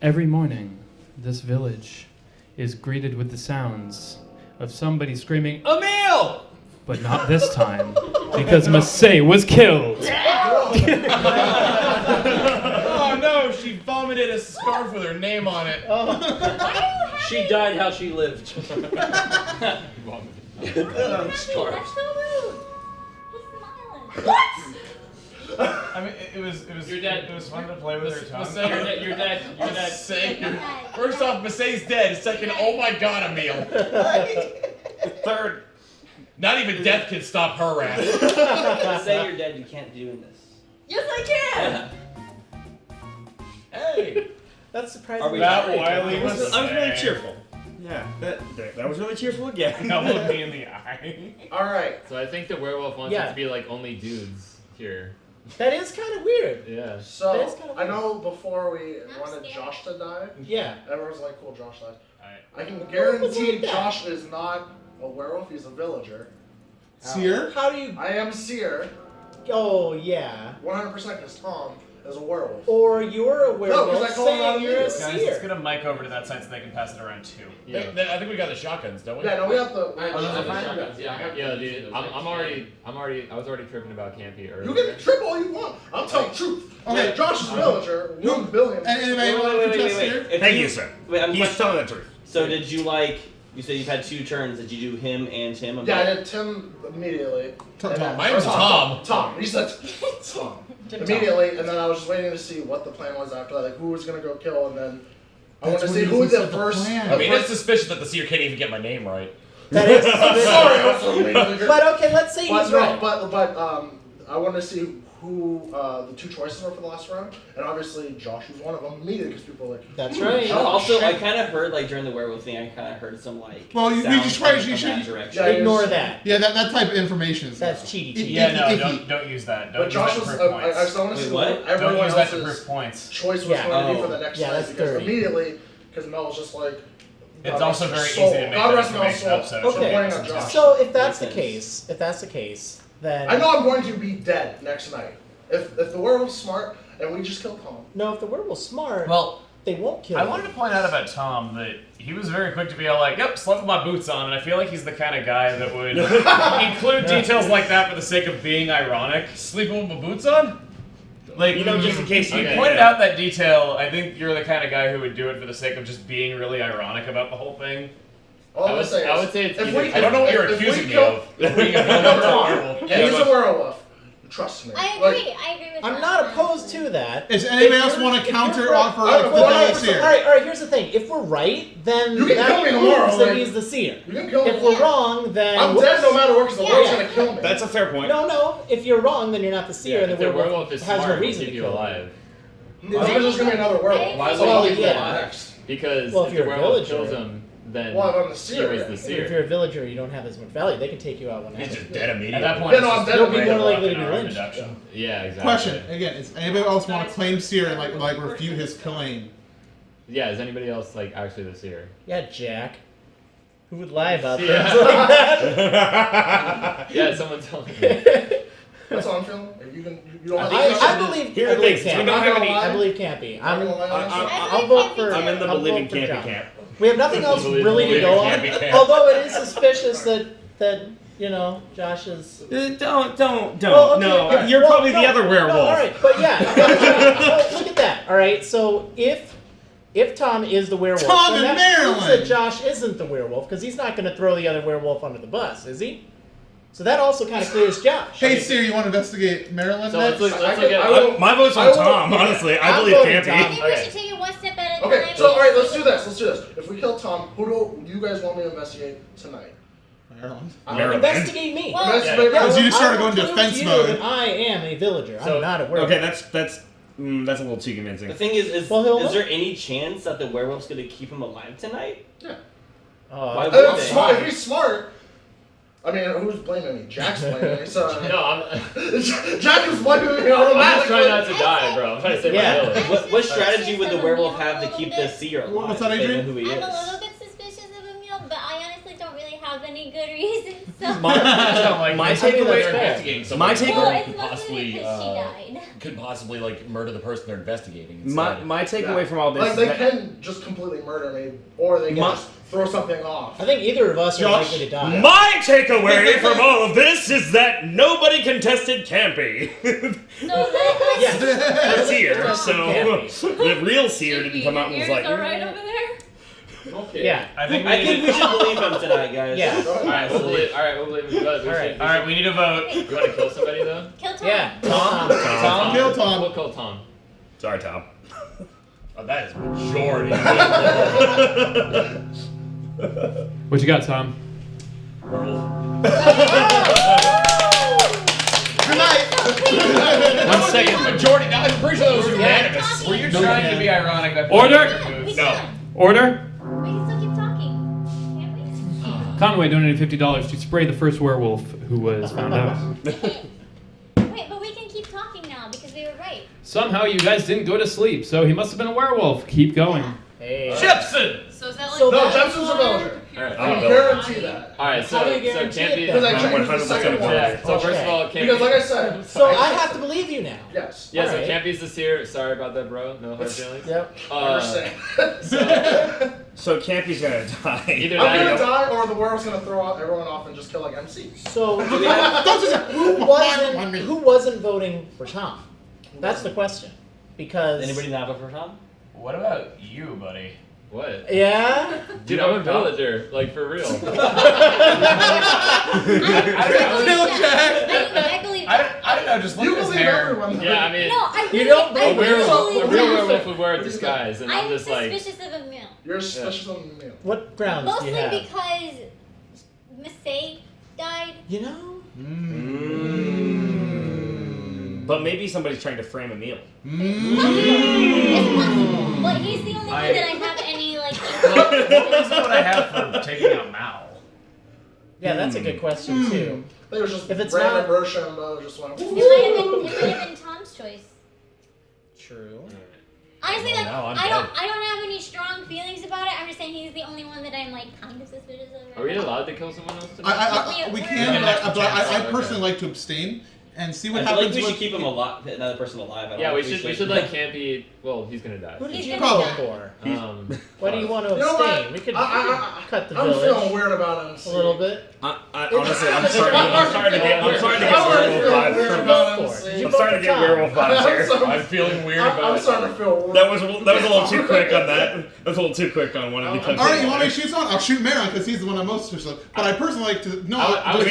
Speaker 1: Every morning, this village is greeted with the sounds of somebody screaming, "Emil!" But not this time. because Massey was killed.
Speaker 2: Oh no, she vomited a scarf with her name on it.
Speaker 10: She died how she lived.
Speaker 5: That's so rude. He's smiling. What?
Speaker 3: I mean, it was
Speaker 11: You're dead.
Speaker 3: It was fun to play with her tongue.
Speaker 11: Massey, you're dead. You're dead.
Speaker 2: First off, Massey's dead. Second, oh my god, Emil. Third, not even death can stop her wrath.
Speaker 10: Say you're dead, you can't do this.
Speaker 9: Yes, I can.
Speaker 2: Hey,
Speaker 4: That's surprising.
Speaker 3: That Wiley was.
Speaker 13: I was really cheerful. Yeah, that was really cheerful again.
Speaker 3: Elbowed me in the eye.
Speaker 4: All right.
Speaker 11: So I think the werewolf wants it to be like only dudes here.
Speaker 4: That is kind of weird.
Speaker 11: Yeah.
Speaker 4: That is
Speaker 14: So,
Speaker 4: kinda
Speaker 14: I
Speaker 4: weird.
Speaker 14: know before we
Speaker 5: I'm
Speaker 14: wanted
Speaker 5: scared.
Speaker 14: Josh to die,
Speaker 4: Yeah.
Speaker 14: everyone was like, cool, Josh died. I can
Speaker 4: What's
Speaker 14: guarantee
Speaker 4: wrong with that?
Speaker 14: Josh is not a werewolf, he's a villager.
Speaker 7: Seer?
Speaker 4: How do you?
Speaker 14: I am Seer,
Speaker 4: Oh yeah.
Speaker 14: 100% because Tom is a werewolf.
Speaker 4: Or you're a
Speaker 14: No,
Speaker 4: werewolf
Speaker 14: 'cause I call him out
Speaker 4: saying you're a
Speaker 6: Guys, let's
Speaker 4: seer.
Speaker 6: get a mic over to that side so they can pass it around too.
Speaker 11: Yeah.
Speaker 2: I think we got the shotguns, don't we?
Speaker 14: Yeah, no, we have the.
Speaker 11: Yeah, dude. I was already tripping about Campy earlier.
Speaker 14: You can trip all you want. I'm telling the truth.
Speaker 7: Okay.
Speaker 14: Yeah, Josh is a villager, 1 billion.
Speaker 7: And anybody want to contest Seer?
Speaker 10: If
Speaker 13: Thank you, sir.
Speaker 10: Wait, I'm
Speaker 13: He's
Speaker 10: questioning.
Speaker 13: telling the truth.
Speaker 10: So did you you said you've had 2 turns. Did you do him and him?
Speaker 14: Yeah, I did Tim immediately.
Speaker 7: Tom.
Speaker 14: And then-
Speaker 2: My name's
Speaker 14: or
Speaker 2: Tom.
Speaker 14: Tom. He said Tom. Immediately, and then I was just waiting to see what the plan was after that, like who was gonna go kill, and then I wanted to
Speaker 7: That's
Speaker 14: see
Speaker 7: what
Speaker 14: who
Speaker 7: he
Speaker 14: the
Speaker 7: said the
Speaker 14: first.
Speaker 7: plan.
Speaker 2: I mean, it's suspicious that the seer can't even get my name right.
Speaker 4: That is.
Speaker 14: I'm sorry, I was so immediately.
Speaker 4: But okay, let's say
Speaker 14: But
Speaker 4: he's
Speaker 14: no,
Speaker 4: right.
Speaker 14: but I wanted to see who the 2 choices were for the last round, and obviously Josh was one of them immediately because people were like.
Speaker 4: That's right.
Speaker 14: Josh.
Speaker 10: Also, I kind of heard during the werewolf thing, I kind of heard some
Speaker 7: Well, we
Speaker 10: sounds
Speaker 7: just try.
Speaker 10: coming
Speaker 7: You
Speaker 10: from that
Speaker 7: should.
Speaker 10: direction.
Speaker 14: Yeah,
Speaker 4: Ignore that.
Speaker 7: Yeah, that type of information is.
Speaker 4: That's cheaty cheaty.
Speaker 6: Yeah, no,
Speaker 7: Icky.
Speaker 6: don't use that. Don't
Speaker 14: But
Speaker 6: use
Speaker 14: Josh
Speaker 6: that
Speaker 14: was.
Speaker 6: to prove
Speaker 14: I
Speaker 6: points.
Speaker 14: just want to see
Speaker 10: Wait, what?
Speaker 14: what everyone
Speaker 6: Don't use that to
Speaker 14: else's
Speaker 6: prove points.
Speaker 14: choice was
Speaker 4: Yeah.
Speaker 14: going to be for the next
Speaker 4: Yeah,
Speaker 14: night
Speaker 4: that's
Speaker 14: because
Speaker 4: dirty.
Speaker 14: immediately, because Mel was just like.
Speaker 6: It's
Speaker 14: God
Speaker 6: also
Speaker 14: rest
Speaker 6: very
Speaker 14: his
Speaker 6: easy
Speaker 14: soul.
Speaker 6: to make
Speaker 14: God
Speaker 6: that
Speaker 14: rest Mel's
Speaker 6: information
Speaker 14: soul.
Speaker 6: up, so
Speaker 14: We're
Speaker 4: Okay.
Speaker 14: pointing at Josh.
Speaker 4: So if that's the
Speaker 10: Makes
Speaker 4: case, then
Speaker 14: I know I'm going to be dead next night. If the werewolf's smart and we just kill Tom.
Speaker 4: no, if the werewolf's smart,
Speaker 6: Well,
Speaker 4: they won't kill
Speaker 6: I
Speaker 4: him.
Speaker 6: wanted to point out about Tom that he was very quick to be all like, yep, slept with my boots on, and I feel like he's the kind of guy that would include details like that for the sake of being ironic.
Speaker 2: Sleeping with my boots on?
Speaker 6: Like,
Speaker 13: You know, just in case you.
Speaker 6: you pointed out that detail, I think you're the kind of guy who would do it for the sake of just being really ironic about the whole thing.
Speaker 14: All
Speaker 11: I
Speaker 14: I'm
Speaker 11: would
Speaker 14: saying
Speaker 11: say
Speaker 14: is,
Speaker 11: it's
Speaker 14: if
Speaker 11: either-
Speaker 14: we,
Speaker 2: I don't know what you're
Speaker 14: if we
Speaker 2: accusing me
Speaker 14: kill-
Speaker 2: of. Being a villain or a werewolf.
Speaker 14: Yeah, he's a werewolf. Trust me.
Speaker 5: I agree.
Speaker 14: Like,
Speaker 5: I agree with that.
Speaker 4: I'm not opposed to that.
Speaker 7: Does anybody
Speaker 4: If
Speaker 7: else
Speaker 4: you're-
Speaker 7: want to
Speaker 4: if you're
Speaker 7: counter
Speaker 4: right-
Speaker 7: offer
Speaker 14: I-
Speaker 7: the
Speaker 14: well,
Speaker 7: devil's
Speaker 14: I-
Speaker 7: seer?
Speaker 4: All right. Here's the thing. If we're right, then
Speaker 14: You can
Speaker 4: that
Speaker 14: kill me tomorrow,
Speaker 4: proves that
Speaker 14: like-
Speaker 4: he's the seer.
Speaker 14: you can kill me.
Speaker 4: If we're wrong, then
Speaker 14: I'm
Speaker 4: whoops.
Speaker 14: dead no matter what because the
Speaker 5: Yeah.
Speaker 14: werewolf's gonna kill me.
Speaker 13: That's a fair point.
Speaker 4: No. If you're wrong, then you're not the seer,
Speaker 11: Yeah,
Speaker 4: and
Speaker 11: if
Speaker 4: the
Speaker 11: the
Speaker 4: werewolf,
Speaker 11: werewolf is
Speaker 4: has
Speaker 11: smart,
Speaker 4: no
Speaker 11: will
Speaker 4: reason
Speaker 11: keep
Speaker 4: to
Speaker 11: you
Speaker 4: kill him.
Speaker 11: alive.
Speaker 14: I think there's gonna be another werewolf.
Speaker 5: Why
Speaker 14: So
Speaker 4: would
Speaker 14: I'll
Speaker 4: you
Speaker 14: leave
Speaker 4: do
Speaker 14: that
Speaker 4: that?
Speaker 14: next.
Speaker 11: Because
Speaker 4: Well, if
Speaker 11: if
Speaker 4: you're
Speaker 11: the
Speaker 4: a
Speaker 11: werewolf
Speaker 4: villager-
Speaker 11: kills him, then
Speaker 14: Well, if I'm the
Speaker 11: he
Speaker 14: seer,
Speaker 11: was
Speaker 14: yeah.
Speaker 11: the
Speaker 4: If
Speaker 11: seer.
Speaker 4: you're a villager, you don't have as much value. They can take you out whenever.
Speaker 13: He's just dead
Speaker 6: At
Speaker 13: immediately.
Speaker 6: that point,
Speaker 14: Yeah,
Speaker 6: it's
Speaker 14: no, I'm
Speaker 6: just
Speaker 14: dead.
Speaker 6: a
Speaker 14: You'll be
Speaker 6: random
Speaker 4: more likely
Speaker 6: luck
Speaker 4: to
Speaker 6: and
Speaker 4: be
Speaker 6: arm
Speaker 4: lynched.
Speaker 6: deduction.
Speaker 11: Yeah, exactly.
Speaker 7: Question again: is anybody else want to claim seer and like refute his claim?
Speaker 11: Yeah, is anybody else like actually the seer?
Speaker 4: Yeah, Jack. Who would lie about
Speaker 11: Yeah.
Speaker 4: things like that?
Speaker 11: Yeah, someone tell me.
Speaker 14: That's how I'm feeling. If you can, you don't have
Speaker 4: I believe.
Speaker 13: Here
Speaker 4: I
Speaker 13: are
Speaker 4: believe
Speaker 13: things. We
Speaker 4: Campy.
Speaker 13: don't have any.
Speaker 4: I believe Campy.
Speaker 14: I'm gonna lie on this.
Speaker 4: I'll vote for.
Speaker 13: I'm in the
Speaker 4: I'll
Speaker 13: believing
Speaker 4: vote for
Speaker 13: campy
Speaker 4: John.
Speaker 13: camp.
Speaker 4: We have nothing else
Speaker 11: Believe-
Speaker 4: really to
Speaker 11: believe
Speaker 4: go
Speaker 11: it
Speaker 4: on.
Speaker 11: can't be camp.
Speaker 4: Although it is suspicious that Josh is.
Speaker 13: Don't.
Speaker 4: Well, okay,
Speaker 13: No,
Speaker 4: yeah.
Speaker 13: you're
Speaker 4: Well,
Speaker 13: probably
Speaker 4: no,
Speaker 13: the other
Speaker 4: no,
Speaker 13: werewolf.
Speaker 4: all right, but yeah. Well, look at that. All right, so if Tom is the werewolf,
Speaker 7: Tom
Speaker 4: then
Speaker 7: and
Speaker 4: that proves
Speaker 7: Marilyn!
Speaker 4: that Josh isn't the werewolf because he's not going to throw the other werewolf under the bus, is he? So that also kind of clears Josh.
Speaker 7: Hey, seer, you want to investigate Maryland
Speaker 11: So
Speaker 7: next?
Speaker 11: let's
Speaker 14: I
Speaker 11: look at.
Speaker 13: My vote's
Speaker 14: I
Speaker 13: on
Speaker 14: will-
Speaker 13: Tom, honestly. I
Speaker 4: I'm
Speaker 13: believe
Speaker 4: voting
Speaker 5: I
Speaker 13: Campy.
Speaker 5: think we should take it one step at a
Speaker 14: Okay,
Speaker 5: time.
Speaker 14: so alright, let's do this. If we kill Tom, who do you guys want me to investigate tonight?
Speaker 7: Maryland.
Speaker 4: Investigate me.
Speaker 5: Well,
Speaker 14: Investigate
Speaker 7: Because you
Speaker 14: Maryland?
Speaker 7: just started
Speaker 4: I will
Speaker 7: going
Speaker 4: prove
Speaker 7: defense
Speaker 4: to you
Speaker 7: mode.
Speaker 4: that I am a villager.
Speaker 11: So-
Speaker 4: I'm not a werewolf.
Speaker 13: Okay, that's a little too convincing.
Speaker 10: The thing is
Speaker 4: Well, he'll-
Speaker 10: there any chance that the werewolf's gonna keep him alive tonight?
Speaker 14: Yeah.
Speaker 10: Why
Speaker 14: If
Speaker 10: would
Speaker 14: he's
Speaker 10: they?
Speaker 14: smart, if he's smart. I mean, who's blaming me? Jack's blaming me. So
Speaker 11: No, I'm
Speaker 14: Jack is blaming me
Speaker 11: just trying
Speaker 14: automatically.
Speaker 11: not to die, bro. I'm trying to save
Speaker 4: Yeah.
Speaker 11: my village.
Speaker 10: What strategy would the werewolf have to keep the seer alive?
Speaker 7: What's that,
Speaker 10: if they know
Speaker 7: Adrian?
Speaker 10: who he
Speaker 5: I'm
Speaker 10: is?
Speaker 5: a little bit suspicious of Emil, but I honestly don't really have any good reason. So.
Speaker 10: My takeaway.
Speaker 2: Investigating someone
Speaker 10: My
Speaker 5: Well,
Speaker 10: takeaway.
Speaker 5: it's mostly because she died.
Speaker 2: could possibly like murder the person they're investigating.
Speaker 10: My takeaway from all this.
Speaker 14: Like
Speaker 10: is
Speaker 14: they
Speaker 10: that
Speaker 14: can just completely murder me, or they can just throw something off.
Speaker 4: I think either of us are likely to die.
Speaker 3: My takeaway from all of this is that nobody contested Campy. The seer, so the real seer didn't come out and was like,
Speaker 9: right over there.
Speaker 8: Okay.
Speaker 4: Yeah.
Speaker 8: I think we should believe him tonight, guys.
Speaker 4: Yeah.
Speaker 11: Alright, we'll believe him.
Speaker 6: Alright, we need a vote.
Speaker 11: You want to kill somebody though?
Speaker 5: Kill Tom.
Speaker 4: Yeah.
Speaker 7: Tom. Kill Tom.
Speaker 11: We'll kill Tom.
Speaker 3: sorry, Tom.
Speaker 2: Oh, that is majority.
Speaker 1: What you got, Tom?
Speaker 7: Good night.
Speaker 1: 1 second.
Speaker 2: Majority. Now I'm pretty sure that was unanimous.
Speaker 6: Were you trying to be ironic?
Speaker 1: Order!
Speaker 2: No.
Speaker 1: Order!
Speaker 5: We can still keep talking. Can't we?
Speaker 1: Conway donated $50 to spray the first werewolf who was found out.
Speaker 5: Wait, but we can keep talking now because we were right.
Speaker 1: Somehow you guys didn't go to sleep, so he must have been a werewolf. Keep going.
Speaker 4: Hey.
Speaker 6: Jepson!
Speaker 9: So is that like
Speaker 4: So
Speaker 14: No, Jepson's a villager.
Speaker 11: Alright,
Speaker 14: I guarantee that.
Speaker 11: Alright, so
Speaker 4: How do you guarantee
Speaker 11: Campy.
Speaker 4: it
Speaker 14: Because I
Speaker 4: then?
Speaker 14: changed the second one.
Speaker 11: Yeah, so first of all, Campy.
Speaker 14: Because like I said,
Speaker 4: So I have to believe you now.
Speaker 14: yes.
Speaker 11: Yeah, so
Speaker 4: Alright.
Speaker 11: Campy's the seer. Sorry about that, bro. No hard feelings.
Speaker 4: Yep.
Speaker 3: So Campy's gonna die.
Speaker 11: Either
Speaker 14: I'm
Speaker 11: that
Speaker 14: gonna
Speaker 11: or
Speaker 14: die, or the werewolf's gonna throw everyone off and just kill like MC.
Speaker 4: So who wasn't voting for Tom? That's the question. Because
Speaker 8: Anybody not vote for Tom?
Speaker 6: What about you, buddy?
Speaker 11: What?
Speaker 4: Yeah.
Speaker 11: Dude, I'm a villager. Like, for real.
Speaker 5: I believe
Speaker 6: I don't know, just look
Speaker 14: You
Speaker 6: at his
Speaker 14: believe
Speaker 6: hair.
Speaker 14: everyone.
Speaker 11: Yeah, I mean,
Speaker 5: No, I really,
Speaker 4: You don't
Speaker 5: I
Speaker 11: a werewolf,
Speaker 5: really
Speaker 11: a real
Speaker 5: believe
Speaker 11: werewolf would wear a disguise, and I'm
Speaker 5: I'm
Speaker 11: just like,
Speaker 5: suspicious of Emil.
Speaker 14: You're suspicious of me.
Speaker 4: What grounds do
Speaker 5: Mostly
Speaker 4: you have?
Speaker 5: because Missy died.
Speaker 4: You know?
Speaker 3: But maybe somebody's trying to frame Emil.
Speaker 5: It's possible. But he's the only one that I have any, like...
Speaker 6: This is what I have for taking out Mal.
Speaker 4: Yeah, that's a good question too.
Speaker 14: They was just
Speaker 4: If it's
Speaker 14: random
Speaker 4: not-
Speaker 14: Rochambeau just went.
Speaker 5: It might have been Tom's choice.
Speaker 4: True.
Speaker 5: Honestly, like,
Speaker 6: no, I'm
Speaker 5: I don't have any strong feelings about it. I'm just saying he's the only one that I'm, like, kind of suspicious of.
Speaker 11: are we allowed to kill someone else tonight?
Speaker 7: We can, but I personally like to abstain and see what
Speaker 8: I feel
Speaker 7: happens.
Speaker 8: like we should
Speaker 7: with-
Speaker 8: keep him alive, another person alive. I don't
Speaker 11: Yeah,
Speaker 8: know
Speaker 11: we
Speaker 8: if
Speaker 11: should let Campy. Well, he's gonna die.
Speaker 4: Who did
Speaker 5: He's
Speaker 4: you
Speaker 5: gonna
Speaker 4: vote
Speaker 5: die.
Speaker 4: for? Why do you want to
Speaker 14: You know what?
Speaker 4: abstain? We could cut the
Speaker 14: I'm
Speaker 4: village
Speaker 14: feeling weird about MC.
Speaker 4: a little bit.
Speaker 3: Honestly, I'm starting to get werewolf vibes.
Speaker 4: Did you
Speaker 3: I'm
Speaker 4: vote
Speaker 3: starting to
Speaker 4: for
Speaker 3: get
Speaker 4: Tom?
Speaker 3: werewolf vibes here.
Speaker 2: I'm feeling weird about
Speaker 14: I'm
Speaker 2: it.
Speaker 14: starting to feel weird.
Speaker 3: That was a little too quick on that. That was a little too quick on one of the countries.
Speaker 7: All right, you want me to shoot someone? I'll shoot Maron because he's the one I'm most suspicious of. But I personally like to
Speaker 3: I'm
Speaker 4: You're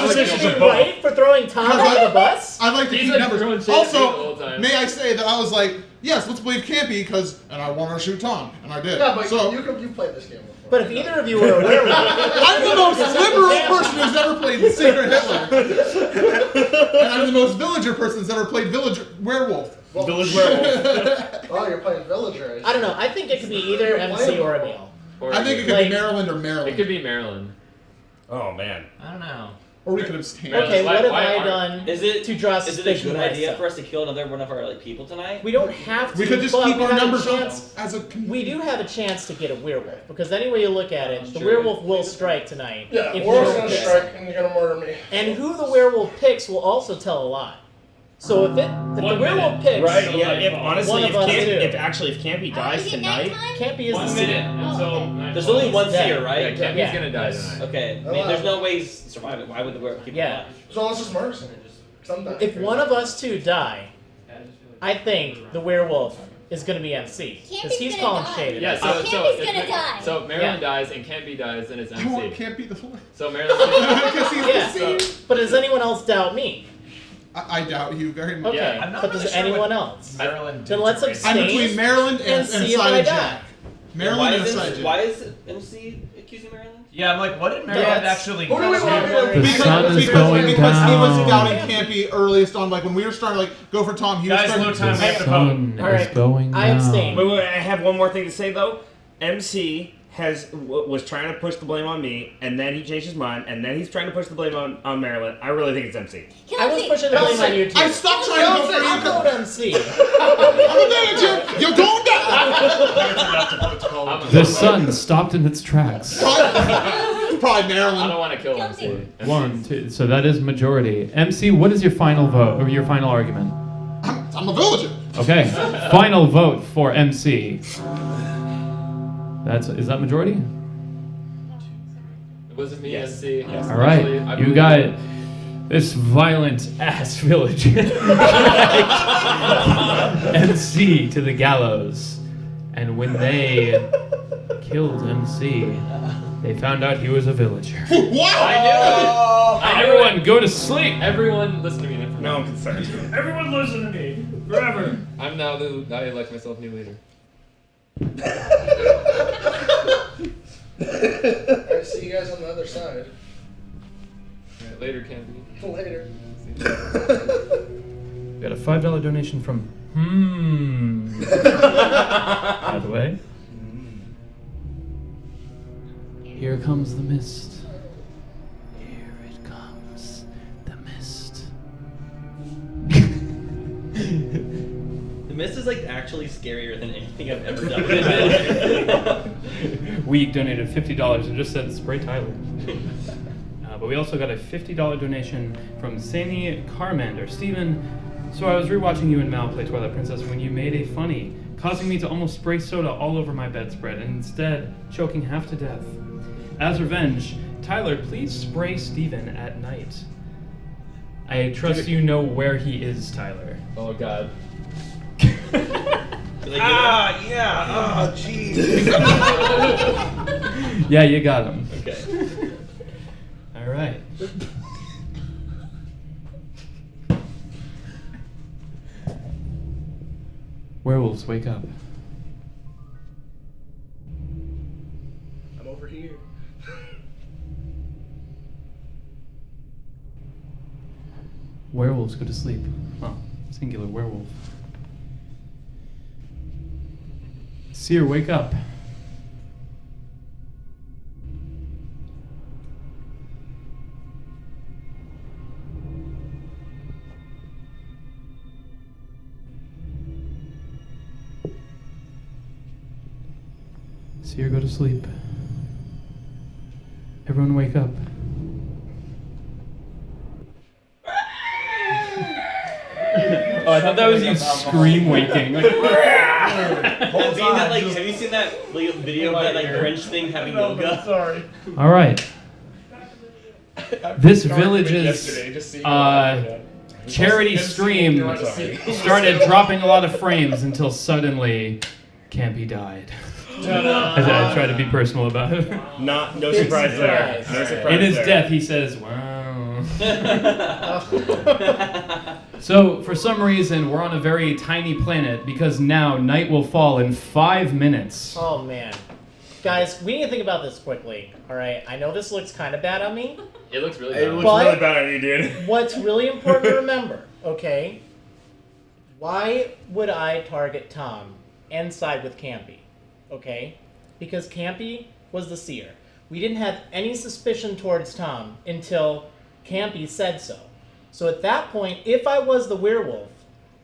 Speaker 3: suspicious of both.
Speaker 4: right for throwing Tom under the bus?
Speaker 7: I'd like to
Speaker 11: He's
Speaker 7: keep
Speaker 11: like
Speaker 7: numbers.
Speaker 11: throwing shade at me the whole
Speaker 7: Also,
Speaker 11: time.
Speaker 7: may I say that I was like, yes, let's believe Campy and I wanted to shoot Tom, and I did.
Speaker 14: Yeah, but
Speaker 7: so
Speaker 14: you played this game before.
Speaker 4: But if either of you were a werewolf,
Speaker 7: I'm the most liberal person who's ever played the Secret Hitler, and I'm the most villager person who's ever played werewolf.
Speaker 3: Village werewolf.
Speaker 14: Oh, you're playing villager.
Speaker 4: I don't know. I think it could be either MC or Emil.
Speaker 11: Or
Speaker 7: I think it could
Speaker 4: Like-
Speaker 7: be Maryland or Maryland.
Speaker 11: It could be Maryland.
Speaker 3: Oh man.
Speaker 4: I don't know.
Speaker 7: Or we could abstain.
Speaker 4: Okay,
Speaker 11: Why-
Speaker 4: what have
Speaker 11: why
Speaker 4: I
Speaker 11: aren't-
Speaker 4: done
Speaker 8: Is it
Speaker 4: to draw
Speaker 8: Is it a
Speaker 4: suspicion
Speaker 8: good idea
Speaker 4: myself?
Speaker 8: for us to kill another one of our people tonight?
Speaker 4: We don't have to.
Speaker 7: We could just
Speaker 4: but
Speaker 7: keep
Speaker 4: we
Speaker 7: our
Speaker 4: have a
Speaker 7: numbers
Speaker 4: chance.
Speaker 7: as a.
Speaker 4: We do have a chance to get a werewolf because any way you look at it, the
Speaker 11: Sure.
Speaker 4: werewolf will strike tonight.
Speaker 14: Yeah,
Speaker 4: if
Speaker 14: War's
Speaker 4: you
Speaker 14: gonna
Speaker 4: pick.
Speaker 14: strike and you're gonna murder me.
Speaker 4: And who the werewolf picks will also tell a lot. So if the werewolf picks,
Speaker 3: Right? Yeah. If honestly,
Speaker 4: One of us do.
Speaker 3: if Campy dies
Speaker 5: Is it
Speaker 3: tonight,
Speaker 5: nighttime?
Speaker 4: Campy is
Speaker 11: 1
Speaker 4: the
Speaker 11: minute
Speaker 4: seer.
Speaker 11: until.
Speaker 5: okay.
Speaker 8: There's only one
Speaker 4: Yeah.
Speaker 8: seer,
Speaker 11: Yeah,
Speaker 8: right?
Speaker 11: Campy's
Speaker 4: Yeah.
Speaker 11: gonna die tonight.
Speaker 8: Okay. I mean, there's no way he's surviving. Why would the werewolf keep him
Speaker 4: Yeah.
Speaker 8: alive?
Speaker 14: So let's just murder someone. Sometimes.
Speaker 4: If one of us two die, I think the werewolf is going to be MC because
Speaker 5: Campy's
Speaker 4: he's
Speaker 5: gonna
Speaker 4: calling
Speaker 5: die.
Speaker 4: shade.
Speaker 11: Yeah, so
Speaker 5: Campy's
Speaker 11: if
Speaker 5: gonna die.
Speaker 11: So if Maryland dies and Campy dies, then it's
Speaker 7: I want
Speaker 11: MC.
Speaker 7: Campy the fool.
Speaker 11: So Maryland.
Speaker 7: Because he's
Speaker 4: Yeah.
Speaker 7: the seer.
Speaker 4: But does anyone else doubt me?
Speaker 7: I doubt you very much.
Speaker 4: Okay,
Speaker 11: Yeah.
Speaker 6: I'm not
Speaker 4: but
Speaker 6: really
Speaker 4: does
Speaker 6: sure
Speaker 4: anyone
Speaker 6: what
Speaker 4: else?
Speaker 6: Maryland
Speaker 4: Then let's
Speaker 6: did to
Speaker 4: abstain.
Speaker 7: I'm between Maryland
Speaker 4: And
Speaker 7: and
Speaker 4: see if I
Speaker 7: Silent
Speaker 4: die.
Speaker 7: Jack. Maryland and Silent Jack.
Speaker 8: Why is MC accusing Maryland?
Speaker 6: Yeah, I'm like, what did Maryland
Speaker 4: That's-
Speaker 6: actually
Speaker 14: Who do we want to
Speaker 1: The
Speaker 14: be?
Speaker 1: sun is
Speaker 7: because
Speaker 1: going
Speaker 7: he was
Speaker 1: down.
Speaker 7: doubting Campy earliest on, like when we were starting to like go for Tom. He was
Speaker 6: Guys,
Speaker 7: starting
Speaker 6: no time.
Speaker 1: The
Speaker 6: We have to vote.
Speaker 1: sun
Speaker 4: All
Speaker 1: is
Speaker 4: right,
Speaker 1: going
Speaker 4: I
Speaker 1: down.
Speaker 4: abstain.
Speaker 3: Wait, I have one more thing to say though. MC was trying to push the blame on me, and then he changed his mind, and then he's trying to push the blame on Maryland. I really think it's MC.
Speaker 5: Kill
Speaker 4: I was
Speaker 5: MC.
Speaker 4: pushing the blame on you too.
Speaker 7: I stopped trying to go for
Speaker 4: I'll
Speaker 7: you.
Speaker 4: vote MC.
Speaker 7: I'm a villager. You're going down.
Speaker 1: The sun stopped in its tracks.
Speaker 7: probably
Speaker 11: I
Speaker 7: Maryland.
Speaker 11: don't want to kill MC.
Speaker 1: 1, 2. So that is majority. MC, what is your final vote or your final argument?
Speaker 7: I'm a villager.
Speaker 1: Okay. Final vote for MC. Is that majority?
Speaker 11: It wasn't me, MC.
Speaker 1: All right. You got this violent ass villager. MC to the gallows. And when they killed MC, they found out he was a villager.
Speaker 7: Wow!
Speaker 11: I knew it.
Speaker 1: Everyone go to sleep.
Speaker 11: Everyone listen to me.
Speaker 3: Now I'm concerned.
Speaker 12: Everyone listen to me. Forever.
Speaker 11: I'm now I elect myself new leader.
Speaker 14: Alright, see you guys on the other side.
Speaker 11: Right, later, Campy.
Speaker 14: Later.
Speaker 1: We got a $5 donation from by the way. Here comes the mist. Here it comes, the mist.
Speaker 8: The mist is like actually scarier than anything I've ever done in my life.
Speaker 1: We donated $50 and just said spray Tyler. But we also got a $50 donation from Sani Carmander. Steven, so I was rewatching you and Mal play Twilight Princess when you made a funny, causing me to almost spray soda all over my bedspread and instead choking half to death. As revenge, Tyler, please spray Steven at night. I trust you know where he is, Tyler.
Speaker 11: Oh God.
Speaker 3: Yeah. Oh, jeez.
Speaker 1: Yeah, you got him.
Speaker 8: Okay.
Speaker 1: All right. Werewolves, wake up.
Speaker 14: I'm over here.
Speaker 1: Werewolves, go to sleep. Oh, singular werewolf. Seer, wake up. Seer, go to sleep. Everyone wake up. Oh, I thought that was you scream waking. Like,
Speaker 8: Have you seen that video of that like Grinch thing having yoga?
Speaker 14: Sorry.
Speaker 1: all right. This
Speaker 2: Yesterday,
Speaker 1: village's
Speaker 2: just seeing what
Speaker 1: charity stream started dropping a lot of frames until suddenly Campy died. I tried to be personal about it.
Speaker 3: No surprise there. No surprise
Speaker 1: In his
Speaker 3: there.
Speaker 1: death, he says, wow. So, for some reason, we're on a very tiny planet because now night will fall in 5 minutes.
Speaker 4: Oh man. Guys, we need to think about this quickly. Alright, I know this looks kind of bad on me.
Speaker 11: It looks really
Speaker 3: It
Speaker 11: bad.
Speaker 3: looks
Speaker 4: But-
Speaker 3: really bad on you, dude.
Speaker 4: What's really important to remember, okay? Why would I target Tom and side with Campy? Okay? Because Campy was the seer. We didn't have any suspicion towards Tom until Campy said so. So at that point, if I was the werewolf,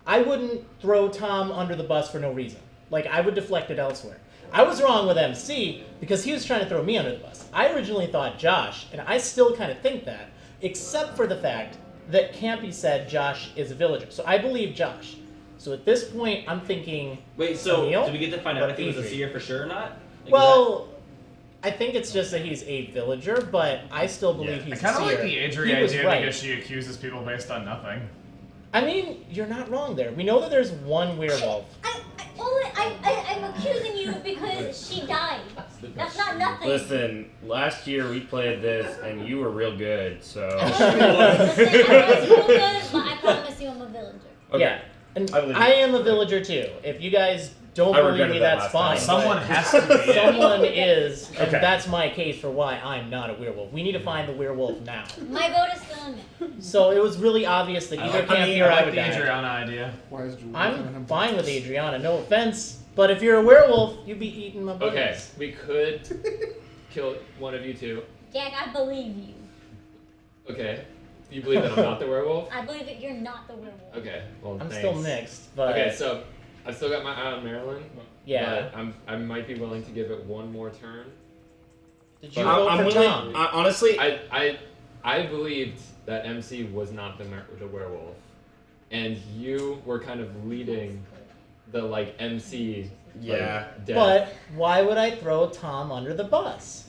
Speaker 4: I wouldn't throw Tom under the bus for no reason. Like, I would deflect it elsewhere. I was wrong with MC because he was trying to throw me under the bus. I originally thought Josh, and I still kind of think that, except for the fact that Campy said Josh is a villager. So I believe Josh. So at this point, I'm thinking.
Speaker 8: Wait, so
Speaker 4: Emil,
Speaker 8: did we get to find out
Speaker 4: but
Speaker 8: if he was a
Speaker 4: Adrian.
Speaker 8: seer for sure or not? Like,
Speaker 4: Well, I think it's just that he's a villager, but I still believe
Speaker 2: I
Speaker 4: he's a
Speaker 2: kind
Speaker 4: seer.
Speaker 2: of like the Adri
Speaker 4: He was
Speaker 2: idea
Speaker 4: right.
Speaker 2: because she accuses people based on nothing.
Speaker 4: I mean, you're not wrong there. We know that there's one werewolf.
Speaker 5: I'm accusing you because she died. That's not nothing.
Speaker 3: Listen, last year we played this and you were real good, so.
Speaker 5: Listen, I was real good, but I promise you I'm a villager.
Speaker 3: Okay.
Speaker 4: Yeah, and
Speaker 3: I believe
Speaker 4: I
Speaker 3: you.
Speaker 4: am a villager too. If you guys don't
Speaker 3: I
Speaker 4: believe
Speaker 3: regretted
Speaker 4: me,
Speaker 3: that
Speaker 4: that's
Speaker 3: last
Speaker 4: fine.
Speaker 3: time.
Speaker 2: Someone
Speaker 4: but
Speaker 2: has to be.
Speaker 4: Someone is, and
Speaker 3: Okay.
Speaker 4: that's my case for why I'm not a werewolf. We need to find the werewolf now.
Speaker 5: My vote is still in there.
Speaker 4: So it was really obvious that either Campy or I
Speaker 2: like
Speaker 4: would
Speaker 2: the
Speaker 4: die.
Speaker 2: Adriana idea.
Speaker 7: Why is Julie
Speaker 4: I'm fine with Adriana, no offense. But if you're a werewolf, you'd be eating my buddies.
Speaker 11: Okay, we could kill one of you two.
Speaker 5: Jack, I believe you.
Speaker 11: Okay. You believe that I'm not the werewolf?
Speaker 5: I believe that you're not the werewolf.
Speaker 11: Okay. Well,
Speaker 4: I'm
Speaker 11: thanks.
Speaker 4: still mixed, but
Speaker 11: Okay, so I've still got my eye on Marilyn.
Speaker 4: yeah.
Speaker 11: But I might be willing to give it one more turn.
Speaker 4: Did you
Speaker 11: But
Speaker 4: vote
Speaker 3: I'm
Speaker 4: for
Speaker 3: willing.
Speaker 4: Tom?
Speaker 3: Honestly,
Speaker 11: I believed that MC was not the werewolf, and you were kind of leading the like MC.
Speaker 3: Yeah.
Speaker 11: Death.
Speaker 4: But why would I throw Tom under the bus?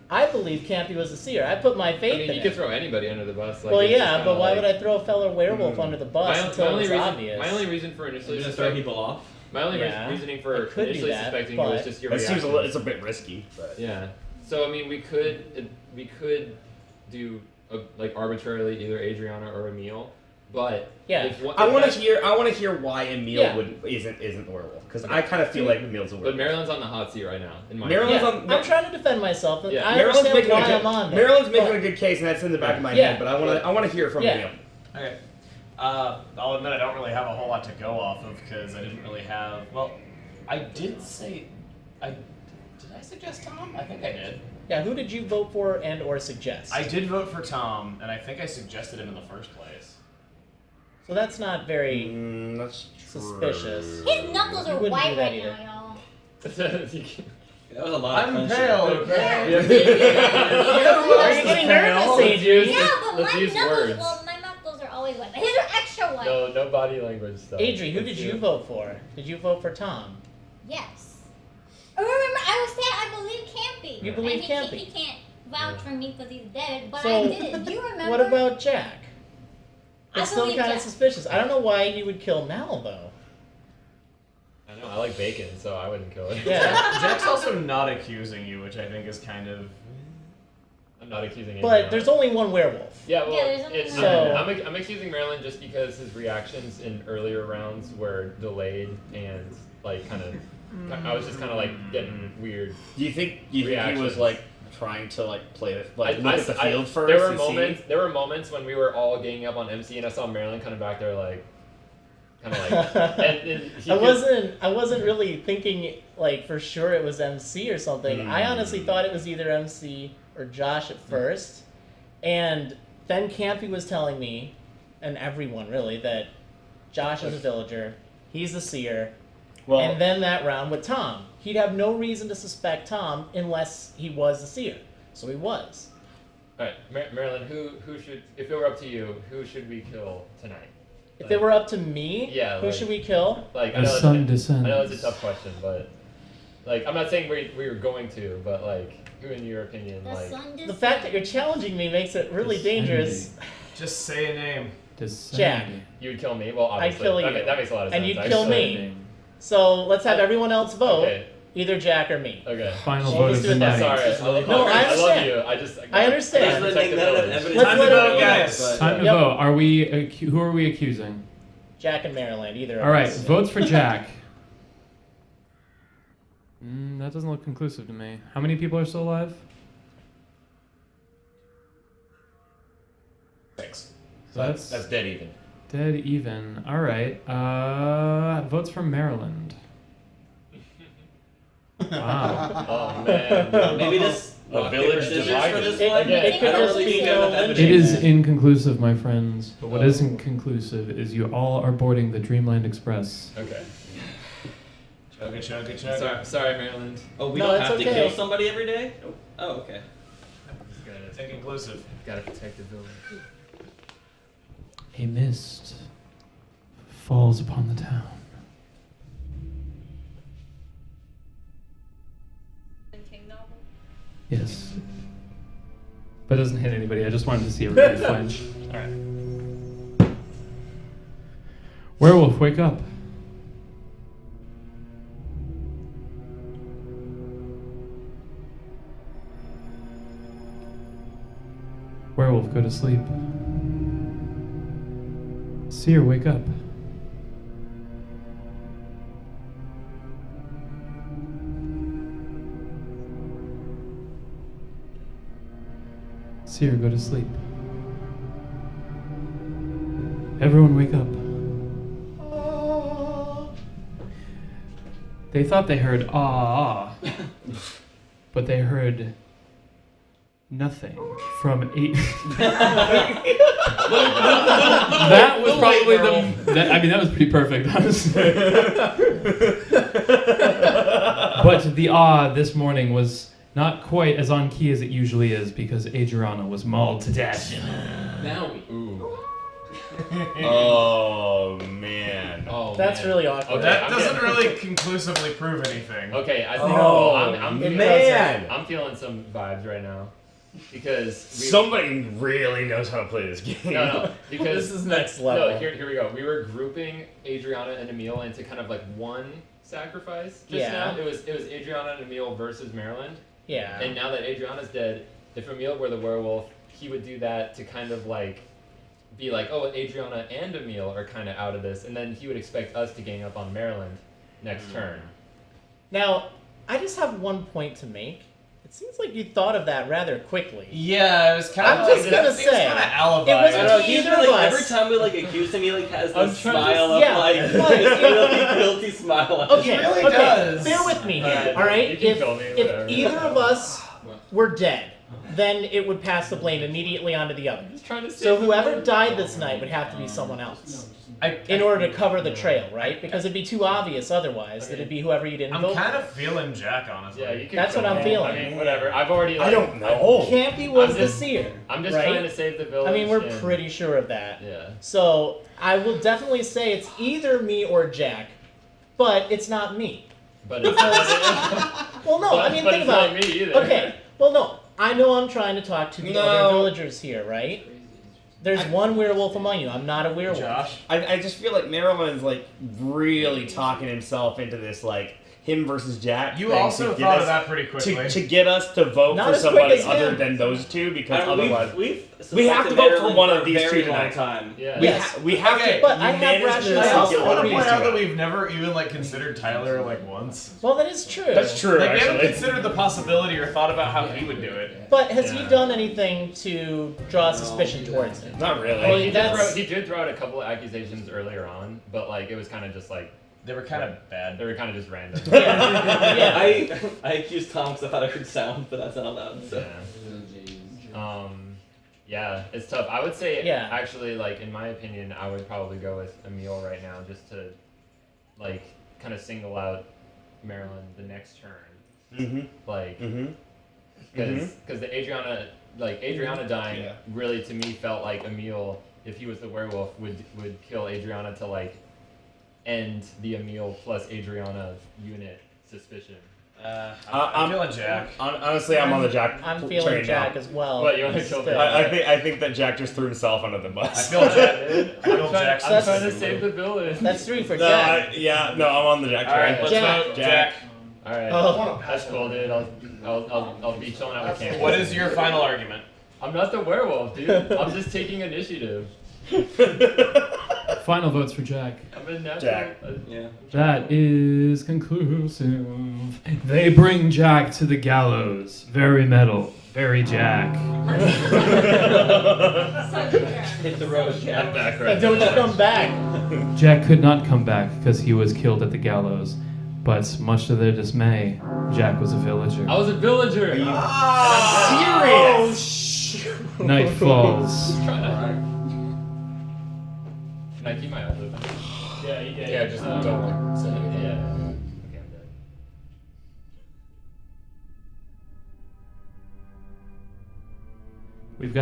Speaker 4: I believe Campy was the seer. I put my faith
Speaker 11: I mean,
Speaker 4: in
Speaker 11: you
Speaker 4: it.
Speaker 11: could throw anybody under the bus. Like,
Speaker 4: Well,
Speaker 11: it's
Speaker 4: yeah,
Speaker 11: just
Speaker 4: but
Speaker 11: kinda
Speaker 4: why
Speaker 11: like,
Speaker 4: would I throw a fellow werewolf under the bus until it was obvious?
Speaker 11: My only reason for initially
Speaker 8: Just throw people off.
Speaker 11: My only
Speaker 4: Yeah,
Speaker 11: reasoning
Speaker 4: I
Speaker 11: for
Speaker 4: could do
Speaker 11: initially
Speaker 4: that,
Speaker 11: suspecting you was
Speaker 4: but-
Speaker 11: just your
Speaker 3: That
Speaker 11: reaction.
Speaker 3: seems it's a bit risky. But.
Speaker 11: Yeah. So I mean, we could do like arbitrarily either Adriana or Emil, but
Speaker 4: Yeah.
Speaker 3: I want to hear why Emil
Speaker 4: Yeah.
Speaker 3: isn't the werewolf because I kind of feel like Emil's a werewolf.
Speaker 11: But Marilyn's on the hot seat right now. In my
Speaker 3: Marilyn's
Speaker 11: opinion.
Speaker 3: on.
Speaker 4: I'm trying to defend myself. And
Speaker 11: Yeah.
Speaker 4: I
Speaker 3: Marilyn's
Speaker 4: understand
Speaker 3: making
Speaker 4: why
Speaker 3: a
Speaker 4: I'm on
Speaker 3: good.
Speaker 4: there.
Speaker 3: Marilyn's making
Speaker 4: but-
Speaker 3: a good case, and that's in the back of my
Speaker 4: Yeah.
Speaker 3: head. But I want to hear from
Speaker 4: Yeah.
Speaker 3: Emil.
Speaker 6: Okay. I'll admit I don't really have a whole lot to go off of because I didn't really have. Well, I did say. Did I suggest Tom? I think I did.
Speaker 4: Yeah, who did you vote for and or suggest?
Speaker 6: I did vote for Tom, and I think I suggested him in the first place.
Speaker 4: So that's not very
Speaker 3: That's
Speaker 4: suspicious.
Speaker 5: His knuckles
Speaker 4: You
Speaker 5: are
Speaker 4: wouldn't
Speaker 5: white
Speaker 4: do that
Speaker 5: right
Speaker 4: either.
Speaker 5: now,
Speaker 8: That was a lot of
Speaker 7: I'm
Speaker 8: fun
Speaker 7: pale,
Speaker 8: shit.
Speaker 7: okay?
Speaker 4: Are you getting nervous, Adrian?
Speaker 5: y'all. Yeah, but
Speaker 11: Let's
Speaker 5: my
Speaker 11: use
Speaker 5: knuckles.
Speaker 11: words.
Speaker 5: Well, my knuckles are always white, but his are extra white.
Speaker 11: No body language stuff.
Speaker 4: Adri, who
Speaker 11: Let's
Speaker 4: did
Speaker 11: do
Speaker 4: you
Speaker 11: it.
Speaker 4: vote for? Did you vote for Tom?
Speaker 5: Yes. Remember, I was saying I believe Campy.
Speaker 4: You believe
Speaker 5: and
Speaker 4: Campy.
Speaker 5: He can't vouch for me because he's dead, but
Speaker 4: So,
Speaker 5: I did. You remember?
Speaker 4: What about Jack?
Speaker 5: I
Speaker 4: It's still
Speaker 5: believe
Speaker 4: kind of
Speaker 5: Jack.
Speaker 4: suspicious. I don't know why he would kill Mal, though.
Speaker 11: I know I like bacon, so I wouldn't kill it.
Speaker 4: Yeah.
Speaker 6: Jack's also not accusing you, which I think is kind of.
Speaker 11: I'm not accusing
Speaker 4: But
Speaker 11: anyone.
Speaker 4: there's only one werewolf.
Speaker 11: Yeah, well,
Speaker 5: Yeah, there's only
Speaker 11: it's,
Speaker 5: one.
Speaker 4: So-
Speaker 11: I'm accusing Marilyn just because his reactions in earlier rounds were delayed and like kind of. I was just kind of like getting weird.
Speaker 3: Do you think he was like trying to like play look at the field first?
Speaker 11: There were
Speaker 3: and see?
Speaker 11: moments. There were moments when we were all ganging up on MC, and I saw Marilyn kind of back there, like, kind of like. and he
Speaker 4: I wasn't really thinking like for sure it was MC or something. I honestly thought it was either MC or Josh at first, and then Campy was telling me, and everyone really, that Josh is a villager, he's the seer.
Speaker 3: Well,
Speaker 4: And then that round with Tom. He'd have no reason to suspect Tom unless he was the seer. So he was.
Speaker 11: All right, Marilyn, who should, if it were up to you, who should we kill tonight?
Speaker 4: If it were up to me,
Speaker 11: Yeah,
Speaker 4: who
Speaker 11: like-
Speaker 4: should we kill?
Speaker 11: Like, I
Speaker 1: The
Speaker 11: know,
Speaker 1: sun
Speaker 11: it's, I know it's a
Speaker 1: descends.
Speaker 11: tough question, but like, I'm not saying we were going to, but like, who in your opinion,
Speaker 5: The
Speaker 11: like,
Speaker 5: sun
Speaker 4: The fact that you're challenging me makes it really dangerous.
Speaker 6: Just say a name.
Speaker 4: Jack.
Speaker 11: you would kill me? Well,
Speaker 4: I'd
Speaker 11: obviously,
Speaker 4: kill
Speaker 11: that,
Speaker 4: you.
Speaker 11: that makes a lot of sense.
Speaker 4: And you'd
Speaker 11: actually.
Speaker 4: kill me. So let's have everyone else vote.
Speaker 11: Okay.
Speaker 4: Either Jack or me.
Speaker 11: Okay.
Speaker 1: Final
Speaker 4: So
Speaker 1: vote
Speaker 4: let's
Speaker 1: of
Speaker 4: do it
Speaker 1: the
Speaker 4: that
Speaker 1: night.
Speaker 4: way.
Speaker 11: Sorry, I
Speaker 4: No, I
Speaker 11: love
Speaker 4: understand.
Speaker 11: you.
Speaker 4: I understand.
Speaker 8: There's none of evidence.
Speaker 4: Let's let
Speaker 6: vote,
Speaker 4: it
Speaker 6: guys.
Speaker 1: Time to
Speaker 4: Yep.
Speaker 1: vote. Are we? Who are we accusing?
Speaker 4: Jack and Maryland, either
Speaker 1: All
Speaker 4: of
Speaker 1: right,
Speaker 4: us.
Speaker 1: votes for Jack. That doesn't look conclusive to me. How many people are still alive?
Speaker 2: 6.
Speaker 1: So that's
Speaker 2: That's dead even.
Speaker 1: dead even. All right. Votes for Maryland. Wow.
Speaker 11: Oh man.
Speaker 8: Maybe this
Speaker 2: The
Speaker 8: rock,
Speaker 2: village
Speaker 8: paper, scissors
Speaker 2: divided.
Speaker 8: for this
Speaker 4: It-
Speaker 8: one.
Speaker 4: it could
Speaker 8: I don't
Speaker 4: just
Speaker 8: really
Speaker 4: be
Speaker 8: think
Speaker 4: no
Speaker 8: enough evidence.
Speaker 1: It is inconclusive, my friends. But what isn't conclusive is you all are boarding the Dreamland Express.
Speaker 11: Okay.
Speaker 6: Chugga, chugga, chugga.
Speaker 11: Sorry, Maryland.
Speaker 8: Oh, we
Speaker 4: No,
Speaker 8: don't
Speaker 4: it's
Speaker 8: have to
Speaker 4: okay.
Speaker 8: kill somebody every day? Oh, okay.
Speaker 6: It's inconclusive.
Speaker 11: Gotta protect the village.
Speaker 1: A mist falls upon the town. Yes. But it doesn't hit anybody. I just wanted to see everybody flinch. All right. Werewolf, wake up. Werewolf, go to sleep. Seer, wake up. Seer, go to sleep. Everyone wake up. They thought they heard ah, but they heard nothing from 8. That was probably that was pretty perfect, honestly. But the ah this morning was Not quite as on key as it usually is because Adriana was mauled to death.
Speaker 11: Now we. Ooh.
Speaker 3: Oh man.
Speaker 11: Oh,
Speaker 4: That's
Speaker 11: man.
Speaker 4: really awkward.
Speaker 11: Okay,
Speaker 2: That
Speaker 11: I'm
Speaker 2: doesn't
Speaker 11: getting-
Speaker 2: really conclusively prove anything.
Speaker 11: Okay, I think I'm feeling
Speaker 3: man.
Speaker 11: I'm feeling some vibes right now because
Speaker 3: Somebody really knows how to play this game.
Speaker 11: No, because
Speaker 4: This is next level.
Speaker 11: No, here we go. We were grouping Adriana and Emil into kind of like one sacrifice just
Speaker 4: Yeah.
Speaker 11: now. It was Adriana and Emil versus Maryland.
Speaker 4: Yeah.
Speaker 11: And now that Adriana's dead, if Emil were the werewolf, he would do that to kind of like be like, oh, Adriana and Emil are kind of out of this, and then he would expect us to gang up on Maryland next turn.
Speaker 4: Now, I just have one point to make. It seems like you thought of that rather quickly.
Speaker 2: Yeah, it was kind of.
Speaker 4: I'm just gonna
Speaker 2: that seems
Speaker 4: say,
Speaker 2: kind of alibi.
Speaker 4: it was
Speaker 8: I don't know,
Speaker 4: between
Speaker 8: he's
Speaker 4: either
Speaker 8: been,
Speaker 4: of
Speaker 8: like,
Speaker 4: us.
Speaker 8: every time we like accuse him, he like has
Speaker 11: I'm
Speaker 8: this
Speaker 11: trying to-
Speaker 8: smile of
Speaker 4: yeah,
Speaker 8: like
Speaker 4: but-
Speaker 8: really guilty smile. On
Speaker 4: Okay,
Speaker 8: his
Speaker 2: really
Speaker 8: face.
Speaker 4: okay,
Speaker 2: does.
Speaker 4: bear with me here,
Speaker 11: Alright,
Speaker 4: all right?
Speaker 11: you can kill me,
Speaker 4: If
Speaker 11: whatever.
Speaker 4: either of us were dead, then it would pass the blame immediately onto the other.
Speaker 11: Just trying to
Speaker 4: So
Speaker 11: save the
Speaker 4: whoever
Speaker 11: world.
Speaker 4: died this night would have to be someone else.
Speaker 2: I,
Speaker 4: In order to cover the trail, right? Because it'd be too obvious otherwise that it'd be whoever you didn't
Speaker 2: I'm
Speaker 4: vote for.
Speaker 2: kind of feeling Jack, honestly.
Speaker 11: Yeah, you can
Speaker 4: That's
Speaker 11: kill
Speaker 4: what I'm
Speaker 11: me.
Speaker 4: feeling.
Speaker 11: I mean, whatever. I've already.
Speaker 3: I don't know.
Speaker 4: Campy was
Speaker 11: I'm
Speaker 4: the
Speaker 11: just-
Speaker 4: seer.
Speaker 11: I'm just
Speaker 4: right?
Speaker 11: trying to save the village.
Speaker 4: I mean, we're
Speaker 11: and-
Speaker 4: pretty sure of that.
Speaker 11: Yeah.
Speaker 4: So I will definitely say it's either me or Jack, but it's not me.
Speaker 11: But it's
Speaker 4: Well, no, I mean,
Speaker 11: but
Speaker 4: think
Speaker 11: it's
Speaker 4: about
Speaker 11: not me either.
Speaker 4: Okay, well, no, I know I'm trying to talk to the
Speaker 3: No.
Speaker 4: other villagers here, right? There's one werewolf among you. I'm not a werewolf.
Speaker 2: Josh.
Speaker 3: I just feel like Maryland's like really talking himself into this like him versus Jack.
Speaker 2: You
Speaker 3: thing
Speaker 2: also
Speaker 3: to get
Speaker 2: thought of
Speaker 3: us-
Speaker 2: that pretty quickly.
Speaker 3: to get us to vote
Speaker 4: Not
Speaker 3: for
Speaker 4: as quick
Speaker 3: somebody
Speaker 4: as
Speaker 3: other
Speaker 4: him.
Speaker 3: than those two because
Speaker 8: I don't know,
Speaker 3: otherwise
Speaker 8: we've
Speaker 3: we have to
Speaker 8: suspected
Speaker 3: vote for
Speaker 8: Maryland
Speaker 3: one
Speaker 8: for
Speaker 3: of
Speaker 8: a
Speaker 3: these
Speaker 8: very
Speaker 3: two
Speaker 8: long
Speaker 3: tonight.
Speaker 8: time.
Speaker 11: Yeah.
Speaker 3: We have
Speaker 2: Okay,
Speaker 3: to.
Speaker 4: but I have
Speaker 3: manage this
Speaker 4: rationale.
Speaker 2: I
Speaker 3: and
Speaker 2: also
Speaker 3: get
Speaker 2: want
Speaker 3: one
Speaker 2: to
Speaker 3: of
Speaker 2: point
Speaker 3: these
Speaker 2: out
Speaker 3: two
Speaker 2: that we've never even like considered Tyler like once.
Speaker 4: Well, that is true.
Speaker 3: That's true.
Speaker 2: Like we haven't
Speaker 3: Actually,
Speaker 2: considered the possibility or thought about how he would do it.
Speaker 4: But has he
Speaker 11: Yeah.
Speaker 4: done anything to draw suspicion towards him?
Speaker 3: not really.
Speaker 11: Well, he
Speaker 4: That's-
Speaker 11: did throw out a couple of accusations earlier on, but like it was kind of just like
Speaker 2: They were kind of bad.
Speaker 11: they were kind of just random.
Speaker 4: Yeah.
Speaker 8: I accused Tom because I thought I heard sound, but that's not allowed. So.
Speaker 11: Yeah, it's tough. I would say,
Speaker 4: Yeah.
Speaker 11: actually, like in my opinion, I would probably go with Emil right now, just to, like, kind of single out Maryland the next turn.
Speaker 3: Mm-hmm.
Speaker 11: Like,
Speaker 3: Mm-hmm.
Speaker 11: because the Adriana dying
Speaker 3: Yeah.
Speaker 11: really to me felt like Emil, if he was the werewolf, would kill Adriana to like end the Emil plus Adriana unit suspicion.
Speaker 2: I'm feeling Jack.
Speaker 3: Honestly, I'm on the Jack.
Speaker 4: I'm
Speaker 3: train
Speaker 4: feeling
Speaker 3: now.
Speaker 4: Jack as well.
Speaker 11: What, you wanna kill
Speaker 4: Still.
Speaker 3: I think that Jack just threw himself under the
Speaker 2: I
Speaker 3: bus.
Speaker 2: feel Jack. I feel Jack's
Speaker 11: I'm trying to save the village.
Speaker 4: That's 3 for
Speaker 3: No,
Speaker 4: Jack.
Speaker 3: I'm on the Jack train.
Speaker 11: Alright, let's
Speaker 4: Jack.
Speaker 11: vote
Speaker 3: Jack.
Speaker 11: Alright,
Speaker 4: Oh.
Speaker 11: that's cool, dude. I'll be chilling out with Cam.
Speaker 2: What is your final argument?
Speaker 11: I'm not the werewolf, dude. I'm just taking initiative.
Speaker 1: Final votes for Jack.
Speaker 11: I'm a natural.
Speaker 3: Jack.
Speaker 8: Yeah.
Speaker 1: That is conclusive. They bring Jack to the gallows. Very metal. Very Jack.
Speaker 8: Hit the road,
Speaker 11: I'm
Speaker 8: Jack.
Speaker 11: back right
Speaker 4: Don't
Speaker 11: now.
Speaker 4: come back.
Speaker 1: Jack could not come back because he was killed at the gallows. But much to their dismay, Jack was a villager.
Speaker 11: I was a villager.
Speaker 3: Serious?
Speaker 1: Night falls.
Speaker 11: Can I keep my eyes open?
Speaker 2: Yeah, you did.
Speaker 11: Yeah, just don't. Yeah. Okay, I'm dead.
Speaker 1: We've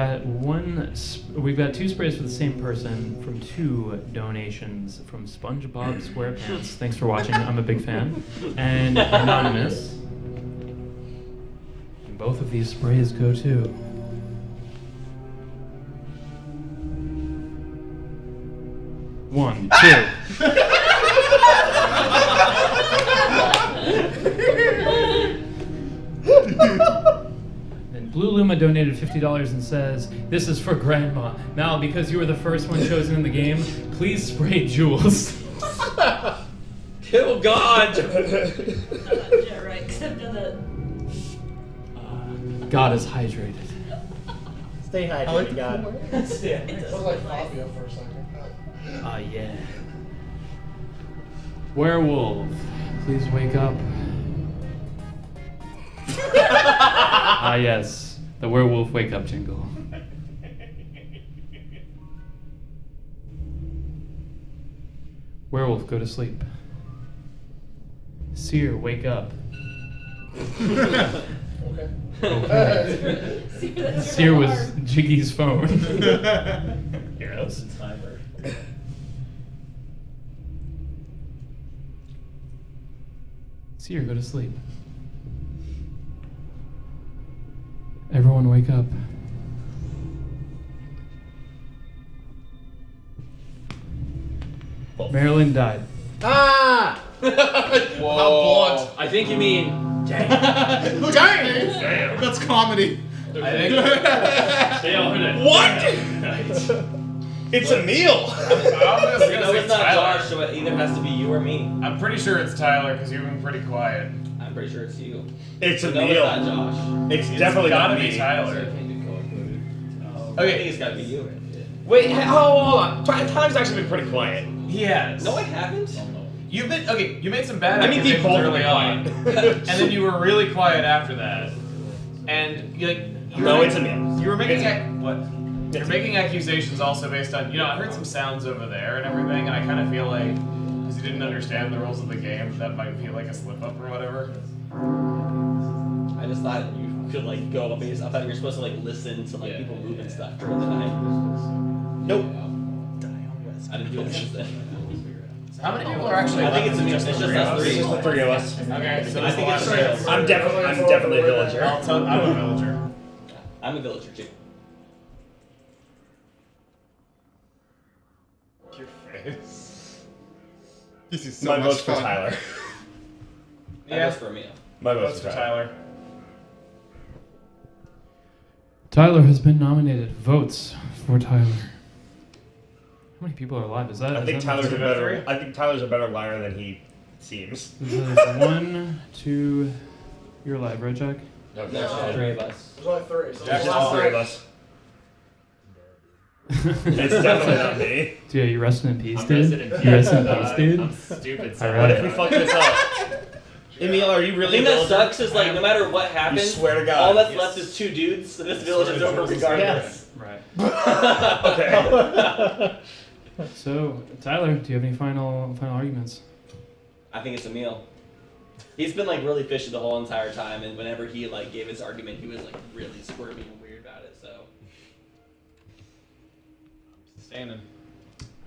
Speaker 1: got 2 sprays for the same person from 2 donations from SpongeBob SquarePants. Thanks for watching. I'm a big fan. And Anonymous. And both of these sprays go to one, two. And Blue Luma donated $50 and says, "This is for Grandma. Mal, because you were the first one chosen in the game, please spray Jules."
Speaker 8: Kill God!
Speaker 9: Yeah, right. Except for the.
Speaker 1: God is hydrated.
Speaker 4: Stay
Speaker 14: I like
Speaker 4: hydrated,
Speaker 14: the
Speaker 4: God.
Speaker 14: cool words. It was like Fabio for a second.
Speaker 1: Ah, yeah. Werewolf, please wake up. Ah, yes. The werewolf wake up jingle. Werewolf, go to sleep. Seer, wake up.
Speaker 14: Okay.
Speaker 1: Seer was Jiggy's phone.
Speaker 11: Heroes.
Speaker 1: Seer, go to sleep. Everyone wake up. Marilyn died.
Speaker 14: Ah!
Speaker 2: Whoa.
Speaker 14: How blunt.
Speaker 10: I think you mean.
Speaker 14: Dang.
Speaker 7: Damn. That's comedy.
Speaker 6: I think they all heard it.
Speaker 3: What? It's a meal.
Speaker 6: I'm just
Speaker 10: You
Speaker 6: gonna
Speaker 10: know
Speaker 6: say
Speaker 10: it's not
Speaker 6: Tyler.
Speaker 10: Josh, so it either has to be you or me.
Speaker 6: I'm pretty sure it's Tyler because you've been pretty quiet.
Speaker 10: I'm pretty sure it's you.
Speaker 3: It's a
Speaker 10: No,
Speaker 3: meal.
Speaker 10: it's not Josh.
Speaker 3: It's definitely
Speaker 6: gotta
Speaker 3: not
Speaker 6: be
Speaker 3: me.
Speaker 6: Tyler.
Speaker 10: I think it's gotta be you.
Speaker 3: Wait, hold on. Tyler's actually been pretty quiet.
Speaker 6: He has.
Speaker 10: No, I haven't.
Speaker 6: You've been okay. You made some bad
Speaker 3: I mean, they
Speaker 6: accusations
Speaker 3: both
Speaker 6: early
Speaker 3: been
Speaker 6: on, and then you were really quiet after that. And you
Speaker 3: No,
Speaker 6: were
Speaker 3: it's a meal.
Speaker 6: You were making
Speaker 3: It's-
Speaker 6: what? You're making accusations also based on I heard some sounds over there and everything, and I kind of feel like because you didn't understand the rules of the game, that might feel like a slip up or whatever.
Speaker 8: I just thought you could like go based. I thought you were supposed to like listen to like people move and stuff during the night. Nope. I didn't do it.
Speaker 6: How many people are actually?
Speaker 8: I think
Speaker 6: left?
Speaker 8: it's just us three.
Speaker 3: It's just the three of us.
Speaker 6: Okay, so
Speaker 8: I think it's three of us.
Speaker 3: I'm definitely a villager.
Speaker 6: I'm a villager.
Speaker 8: I'm a villager too.
Speaker 6: Your face.
Speaker 7: This is so
Speaker 3: My
Speaker 7: much
Speaker 3: vote's for
Speaker 7: fun.
Speaker 3: Tyler.
Speaker 8: Yeah. That's for me.
Speaker 3: My
Speaker 6: Votes for Tyler.
Speaker 1: Tyler has been nominated. Votes for Tyler. How many people are alive? Is that?
Speaker 3: I think Tyler's a
Speaker 6: three?
Speaker 3: better. I think Tyler's a better liar than he seems.
Speaker 1: There's 1, 2. You're alive, right, Jack?
Speaker 3: No,
Speaker 14: No.
Speaker 8: Three of us.
Speaker 14: There's only three. So
Speaker 3: Jack's
Speaker 14: there's
Speaker 3: all three of us. It's definitely not me.
Speaker 1: Dude, you resting in peace,
Speaker 11: I'm
Speaker 1: dude?
Speaker 11: resting in peace.
Speaker 1: You resting in peace, dude?
Speaker 11: I'm stupid.
Speaker 1: All
Speaker 11: So
Speaker 3: What if
Speaker 1: right.
Speaker 3: we fuck this up? Emil, are you
Speaker 8: The
Speaker 3: really
Speaker 8: thing
Speaker 3: a
Speaker 8: that
Speaker 3: villager?
Speaker 8: sucks is like no matter what happens,
Speaker 3: swear to God.
Speaker 8: all that's
Speaker 3: Yes.
Speaker 8: left is two dudes, so this village is over regardless.
Speaker 1: Right.
Speaker 3: Okay.
Speaker 1: So, Tyler, do you have any final arguments?
Speaker 8: I think it's Emil. He's been like really fishy the whole entire time, and whenever he like gave his argument, he was like really squirmy and weird about it. So.
Speaker 6: Standing.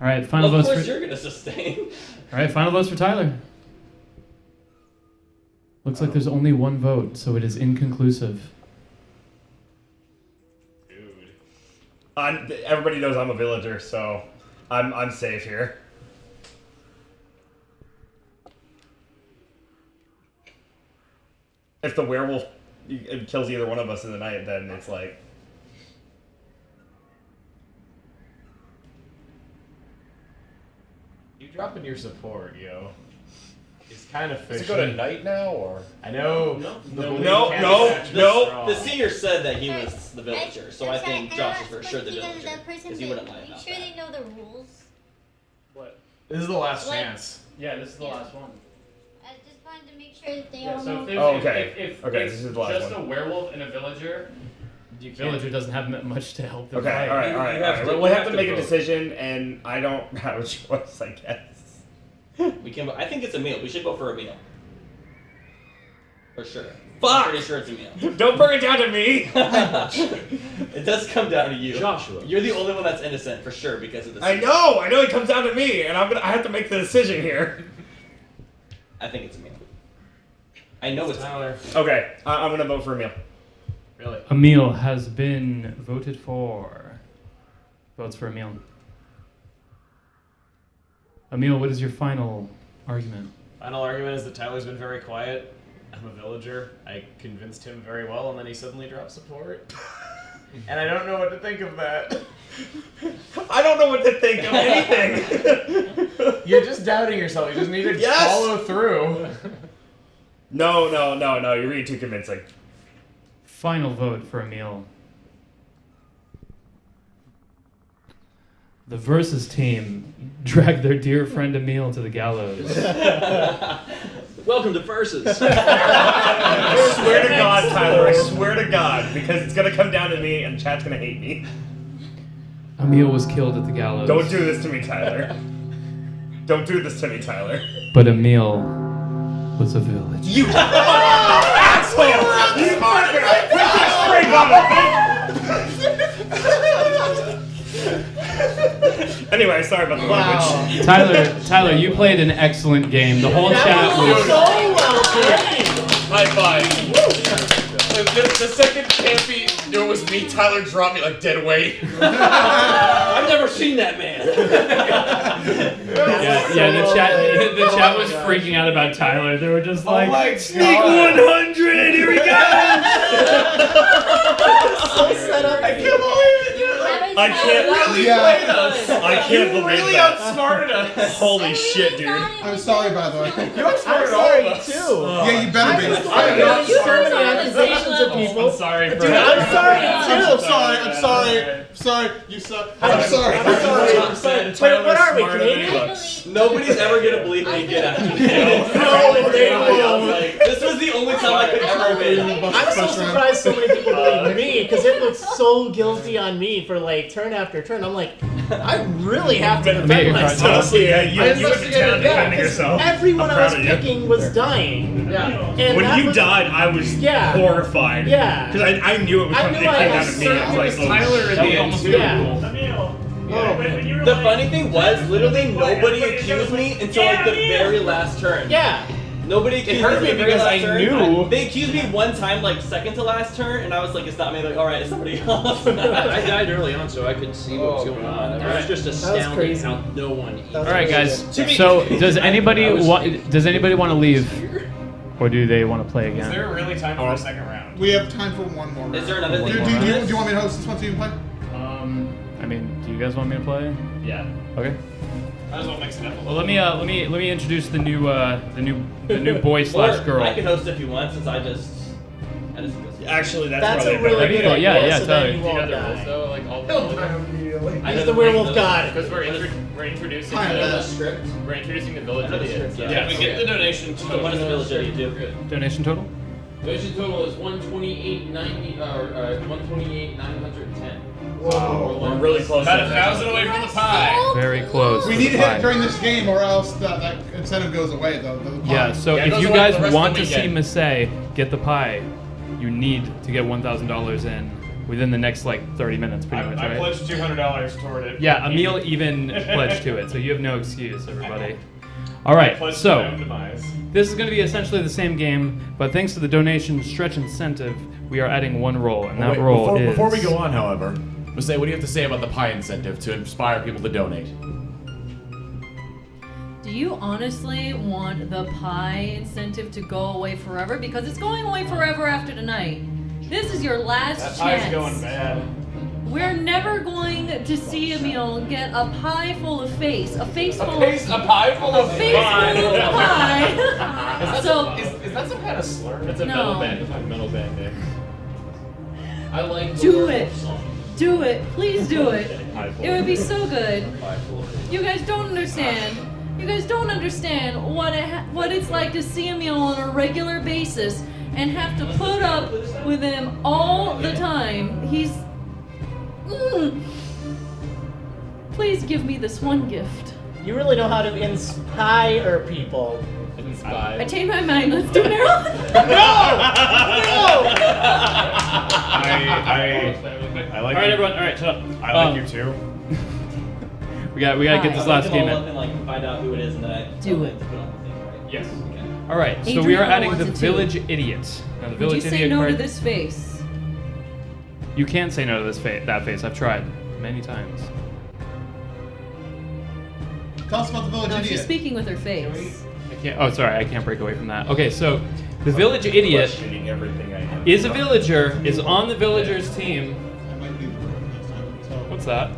Speaker 1: All right, final
Speaker 8: Well, of
Speaker 1: votes
Speaker 8: course
Speaker 1: for.
Speaker 8: you're gonna sustain.
Speaker 1: All right, final votes for Tyler. Looks like there's only one vote, so it is inconclusive.
Speaker 6: Dude.
Speaker 3: Everybody knows I'm a villager, so I'm safe here. If the werewolf kills either one of us in the night, then it's like.
Speaker 2: You dropping your support, yo. It's kind of fishy.
Speaker 14: Does it go to night now, or?
Speaker 2: I know.
Speaker 3: No.
Speaker 2: the belief
Speaker 3: No,
Speaker 2: can't
Speaker 3: no,
Speaker 2: be that
Speaker 3: no.
Speaker 2: strong.
Speaker 8: The seer said that he was the villager, so I think Josh is for sure the villager, because he wouldn't lie
Speaker 5: Are you
Speaker 8: about
Speaker 5: sure
Speaker 8: that.
Speaker 5: they know the rules?
Speaker 11: What?
Speaker 2: This is the last
Speaker 5: What?
Speaker 2: chance.
Speaker 11: Yeah, this is the last one.
Speaker 5: I just wanted to make sure that they
Speaker 11: Yeah,
Speaker 5: all
Speaker 11: so
Speaker 5: know.
Speaker 11: if there's
Speaker 3: Oh, okay.
Speaker 11: if
Speaker 3: Okay,
Speaker 11: it's
Speaker 3: this is the last
Speaker 11: just
Speaker 3: one.
Speaker 11: a werewolf and a villager, you can't.
Speaker 1: Villager doesn't have much to help them
Speaker 3: Okay,
Speaker 1: fight.
Speaker 3: all right.
Speaker 8: You have
Speaker 3: Well,
Speaker 8: to-
Speaker 3: we
Speaker 8: you
Speaker 3: have to make a
Speaker 8: vote.
Speaker 3: decision, and I don't have a choice, I guess.
Speaker 8: We can. I think it's Emil. We should vote for Emil. For sure. I'm pretty sure it's Emil.
Speaker 3: Don't bring it down to me.
Speaker 8: It does come down to you.
Speaker 10: Joshua.
Speaker 8: You're the only one that's innocent for sure because of the.
Speaker 3: I know it comes down to me, and I have to make the decision here.
Speaker 8: I think it's Emil. I know it's
Speaker 2: Tyler.
Speaker 3: Okay, I'm gonna vote for Emil.
Speaker 2: Really?
Speaker 1: Emil has been voted for. Votes for Emil. Emil, what is your final argument?
Speaker 6: Final argument is that Tyler's been very quiet. I'm a villager. I convinced him very well, and then he suddenly dropped support. And I don't know what to think of that.
Speaker 3: I don't know what to think of anything.
Speaker 2: You're just doubting yourself. You just need to
Speaker 3: Yes!
Speaker 2: follow through.
Speaker 3: No, you're being too convincing.
Speaker 1: Final vote for Emil. The Versus team dragged their dear friend Emil to the gallows.
Speaker 10: Welcome to Versus.
Speaker 3: I swear to God, Tyler, I swear to God, because it's gonna come down to me, and chat's gonna hate me.
Speaker 1: Emil was killed at the gallows.
Speaker 3: Don't do this to me, Tyler. Don't do this to me, Tyler.
Speaker 1: But Emil was a village.
Speaker 3: You asshole! You motherfucker! worry about it. Anyway, sorry about the language.
Speaker 1: Tyler, you played an excellent game. The whole chat was
Speaker 4: so well played.
Speaker 2: High five. The second campy knew it was me, Tyler dropped me like dead weight.
Speaker 8: I've never seen that man.
Speaker 1: Yeah, the chat was freaking out about Tyler. They were just like,
Speaker 2: Sneak
Speaker 1: 100, here we go!
Speaker 4: So set up.
Speaker 2: I can't believe it.
Speaker 3: I can't
Speaker 2: really
Speaker 7: played
Speaker 2: us.
Speaker 3: I can't believe
Speaker 2: really
Speaker 3: that.
Speaker 2: outsmarted us.
Speaker 3: Holy shit, dude.
Speaker 7: I'm sorry, by the way.
Speaker 2: You outsmarted all
Speaker 4: sorry
Speaker 2: of us.
Speaker 4: too.
Speaker 7: Yeah, you better be.
Speaker 4: I got so many accusations of people.
Speaker 1: I'm sorry for
Speaker 4: Dude, I'm sorry too.
Speaker 7: I'm sorry. You suck. I'm sorry.
Speaker 4: Wait, what are we, Canadian?
Speaker 8: Nobody's ever gonna believe me again after this.
Speaker 4: No, they won't.
Speaker 8: This was the only time I could ever win.
Speaker 4: I'm so surprised so many people believe me because it looks so guilty on me for like turn after turn. I'm like, I really have to defend myself
Speaker 3: Honestly,
Speaker 4: here.
Speaker 3: you went to town defending yourself.
Speaker 4: Everyone
Speaker 3: I'm
Speaker 4: I was
Speaker 3: proud of you.
Speaker 4: picking was dying.
Speaker 14: Yeah.
Speaker 4: And
Speaker 3: When
Speaker 4: that
Speaker 3: you
Speaker 4: was,
Speaker 3: died, I was
Speaker 4: Yeah.
Speaker 3: horrified. Because I knew it was
Speaker 4: I
Speaker 3: coming. It
Speaker 4: knew I
Speaker 3: came
Speaker 4: was
Speaker 3: out of me. I
Speaker 4: certain
Speaker 3: was like, oh,
Speaker 2: Tyler in the end, too.
Speaker 4: Yeah.
Speaker 8: The funny thing was, literally nobody accused me until like the very last turn.
Speaker 4: Yeah.
Speaker 8: Nobody accused
Speaker 2: hurt
Speaker 8: me
Speaker 2: me
Speaker 8: the very
Speaker 2: because
Speaker 8: last
Speaker 2: I
Speaker 8: turn.
Speaker 2: knew.
Speaker 8: They accused me one time, like second to last turn, and I was like, it's not me. Like, all right, it's somebody else.
Speaker 10: I died early on, so I couldn't see what was going on. It was just astounding
Speaker 4: crazy.
Speaker 10: how no one.
Speaker 1: All right, guys. So, does anybody want to leave, or do they want to play
Speaker 6: Is
Speaker 1: again?
Speaker 6: there really time for a second round?
Speaker 7: We have time for one more.
Speaker 8: Is there another
Speaker 7: Do
Speaker 8: thing?
Speaker 7: you want me to host this one so you can play?
Speaker 1: I mean, do you guys want me to play?
Speaker 11: Yeah.
Speaker 1: Okay.
Speaker 6: Might as well mix it up.
Speaker 1: Well, let me introduce the new boy slash girl.
Speaker 8: I can host if you want, since I just
Speaker 3: Actually,
Speaker 4: That's
Speaker 3: probably
Speaker 4: a really
Speaker 1: Ready?
Speaker 4: good
Speaker 1: Oh,
Speaker 4: idea.
Speaker 1: yeah,
Speaker 4: So
Speaker 1: Tyler.
Speaker 4: then
Speaker 11: Do
Speaker 4: you
Speaker 11: you know
Speaker 4: won't
Speaker 11: the rules
Speaker 4: die.
Speaker 11: though? Like all
Speaker 14: He'll die immediately.
Speaker 4: He's the werewolf god.
Speaker 11: Because we're introducing
Speaker 7: Fine,
Speaker 11: the
Speaker 8: script.
Speaker 11: we're introducing the village
Speaker 8: I know the
Speaker 11: idiots.
Speaker 8: script,
Speaker 6: Yeah, we get the donation
Speaker 8: So what does the village idiot do?
Speaker 1: Donation total?
Speaker 10: Donation total is 128.90 or 128,910.
Speaker 14: Whoa.
Speaker 3: We're really close.
Speaker 6: About 1,000 away from the pie.
Speaker 1: Very close.
Speaker 7: We
Speaker 1: to
Speaker 7: need to
Speaker 1: the
Speaker 7: hit
Speaker 1: pie.
Speaker 7: it during this game, or else that incentive goes away. The
Speaker 1: Yeah. So
Speaker 6: Yeah, it
Speaker 1: if
Speaker 6: goes
Speaker 1: you
Speaker 6: away
Speaker 1: guys
Speaker 6: for the rest
Speaker 1: want
Speaker 6: of
Speaker 1: to
Speaker 6: the
Speaker 1: see
Speaker 6: weekend.
Speaker 1: Massey get the pie, you need to get $1,000 in within the next like 30 minutes, pretty much,
Speaker 6: I
Speaker 1: right?
Speaker 6: pledged $200 toward it.
Speaker 1: Yeah, Emil even pledged to it, so you have no excuse, everybody. All
Speaker 6: I
Speaker 1: right,
Speaker 6: pledged to
Speaker 1: so
Speaker 6: my own demise.
Speaker 1: this is going to be essentially the same game, but thanks to the donation stretch incentive, we are adding one roll, and that
Speaker 2: Wait,
Speaker 1: roll is.
Speaker 2: before we go on, however, Massey, what do you have to say about the pie incentive to inspire people to donate?
Speaker 9: Do you honestly want the pie incentive to go away forever? Because it's going away forever after tonight. This is your last
Speaker 6: That
Speaker 9: chance.
Speaker 6: pie's going bad.
Speaker 9: We're never going to see Emil get a pie full of face. A face full of
Speaker 6: A pie full of
Speaker 9: face full of pie. So
Speaker 6: Is that some kind of slur?
Speaker 11: It's a
Speaker 9: No.
Speaker 11: metal band. It's like metal band name.
Speaker 10: I like the
Speaker 9: do
Speaker 10: werewolf
Speaker 9: it.
Speaker 10: song.
Speaker 9: Do it. Please do it.
Speaker 11: Pie full
Speaker 9: It would be so good.
Speaker 8: Pie full of
Speaker 9: You guys don't understand. You guys don't understand what it's like to see Emil on a regular basis and have to put up with him all the time. He's. Please give me this one gift.
Speaker 4: You really know how to inspire people.
Speaker 11: Inspired.
Speaker 9: I changed my mind. Let's do Maryland.
Speaker 2: I like
Speaker 1: All right, everyone. All right, shut up.
Speaker 2: I like you too.
Speaker 1: We got to get this last game
Speaker 8: Up
Speaker 1: in.
Speaker 8: and like find out who it is, and then I
Speaker 9: Do it.
Speaker 8: put on the thing, right?
Speaker 11: Yes.
Speaker 8: Okay.
Speaker 1: All right, so we are
Speaker 9: Adriana
Speaker 1: adding the
Speaker 9: wants it too.
Speaker 1: village idiot. Now, the
Speaker 9: Would
Speaker 1: village
Speaker 9: you say
Speaker 1: idiot
Speaker 9: no
Speaker 1: card.
Speaker 9: to this face?
Speaker 1: You can't say no to this that face. I've tried many times.
Speaker 7: Tell us about the village
Speaker 9: No, she's
Speaker 7: idiot.
Speaker 9: speaking with her face.
Speaker 1: I can't. Oh, sorry, I can't break away from that. Okay, so the village idiot
Speaker 2: Questioning everything I have.
Speaker 1: is a villager. Is on the villagers team.
Speaker 7: I might leave the room next time, so-
Speaker 1: What's that?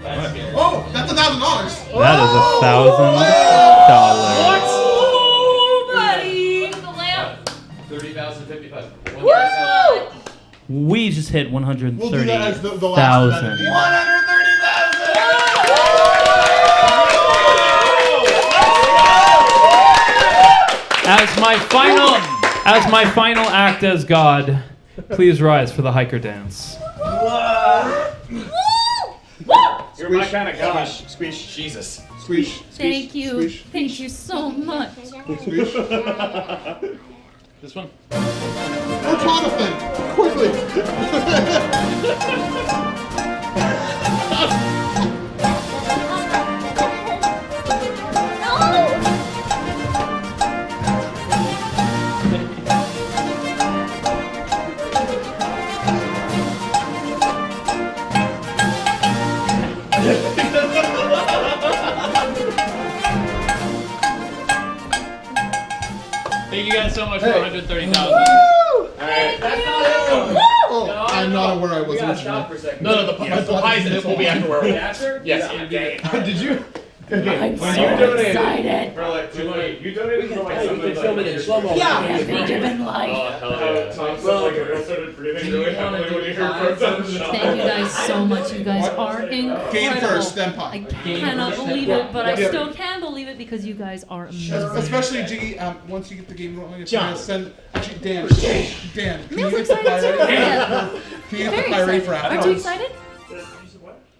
Speaker 8: That's scary.
Speaker 7: Oh, that's $1,000.
Speaker 1: That is $1,000.
Speaker 9: Oh, buddy!
Speaker 5: What's the lamp?
Speaker 10: 30,055.
Speaker 9: Woo!
Speaker 1: We just hit
Speaker 7: We'll do that as the last
Speaker 1: 130,000.
Speaker 7: event.
Speaker 2: 130,000!
Speaker 1: As my final act as God, please rise for the hiker dance.
Speaker 6: You're my kind of gosh.
Speaker 2: Squeeze. Jesus.
Speaker 7: Squeeze.
Speaker 9: Thank you.
Speaker 7: Squeeze.
Speaker 9: Thank you so much.
Speaker 7: Squeeze.
Speaker 1: This one?
Speaker 7: Oh, Jonathan! Quickly!
Speaker 1: Thank you guys so much for 130,000.
Speaker 2: Alright.
Speaker 7: Oh, I'm not aware I was
Speaker 10: Stop for a
Speaker 7: originally.
Speaker 10: second.
Speaker 2: No, the pies it will be after Werewolf.
Speaker 10: After?
Speaker 2: Yes.
Speaker 7: Did you? Okay.
Speaker 9: I'm so excited.
Speaker 2: For like 2 money. You donated for like
Speaker 8: You
Speaker 2: something
Speaker 8: can film it in
Speaker 2: like...
Speaker 8: slow-mo.
Speaker 9: Can't be given life.
Speaker 6: Oh, hell yeah.
Speaker 2: Tom said like a girl started breathing really heavily when you heard from
Speaker 9: Thank you guys so much. You guys are incredible.
Speaker 7: Game first, then
Speaker 9: I
Speaker 7: pie.
Speaker 9: cannot believe it, but I
Speaker 7: Yeah.
Speaker 9: still can believe it because you guys are amazing.
Speaker 7: Especially Jiggy, once you get the game rolling, if you're
Speaker 4: John.
Speaker 7: gonna send. Actually, Dan, can you
Speaker 9: Neil's
Speaker 7: get the pie
Speaker 9: excited too.
Speaker 7: ready?
Speaker 9: Yeah.
Speaker 7: Can you get
Speaker 9: Very
Speaker 7: the pie ready
Speaker 9: excited.
Speaker 7: for
Speaker 9: Aren't you
Speaker 7: afterwards?
Speaker 9: excited?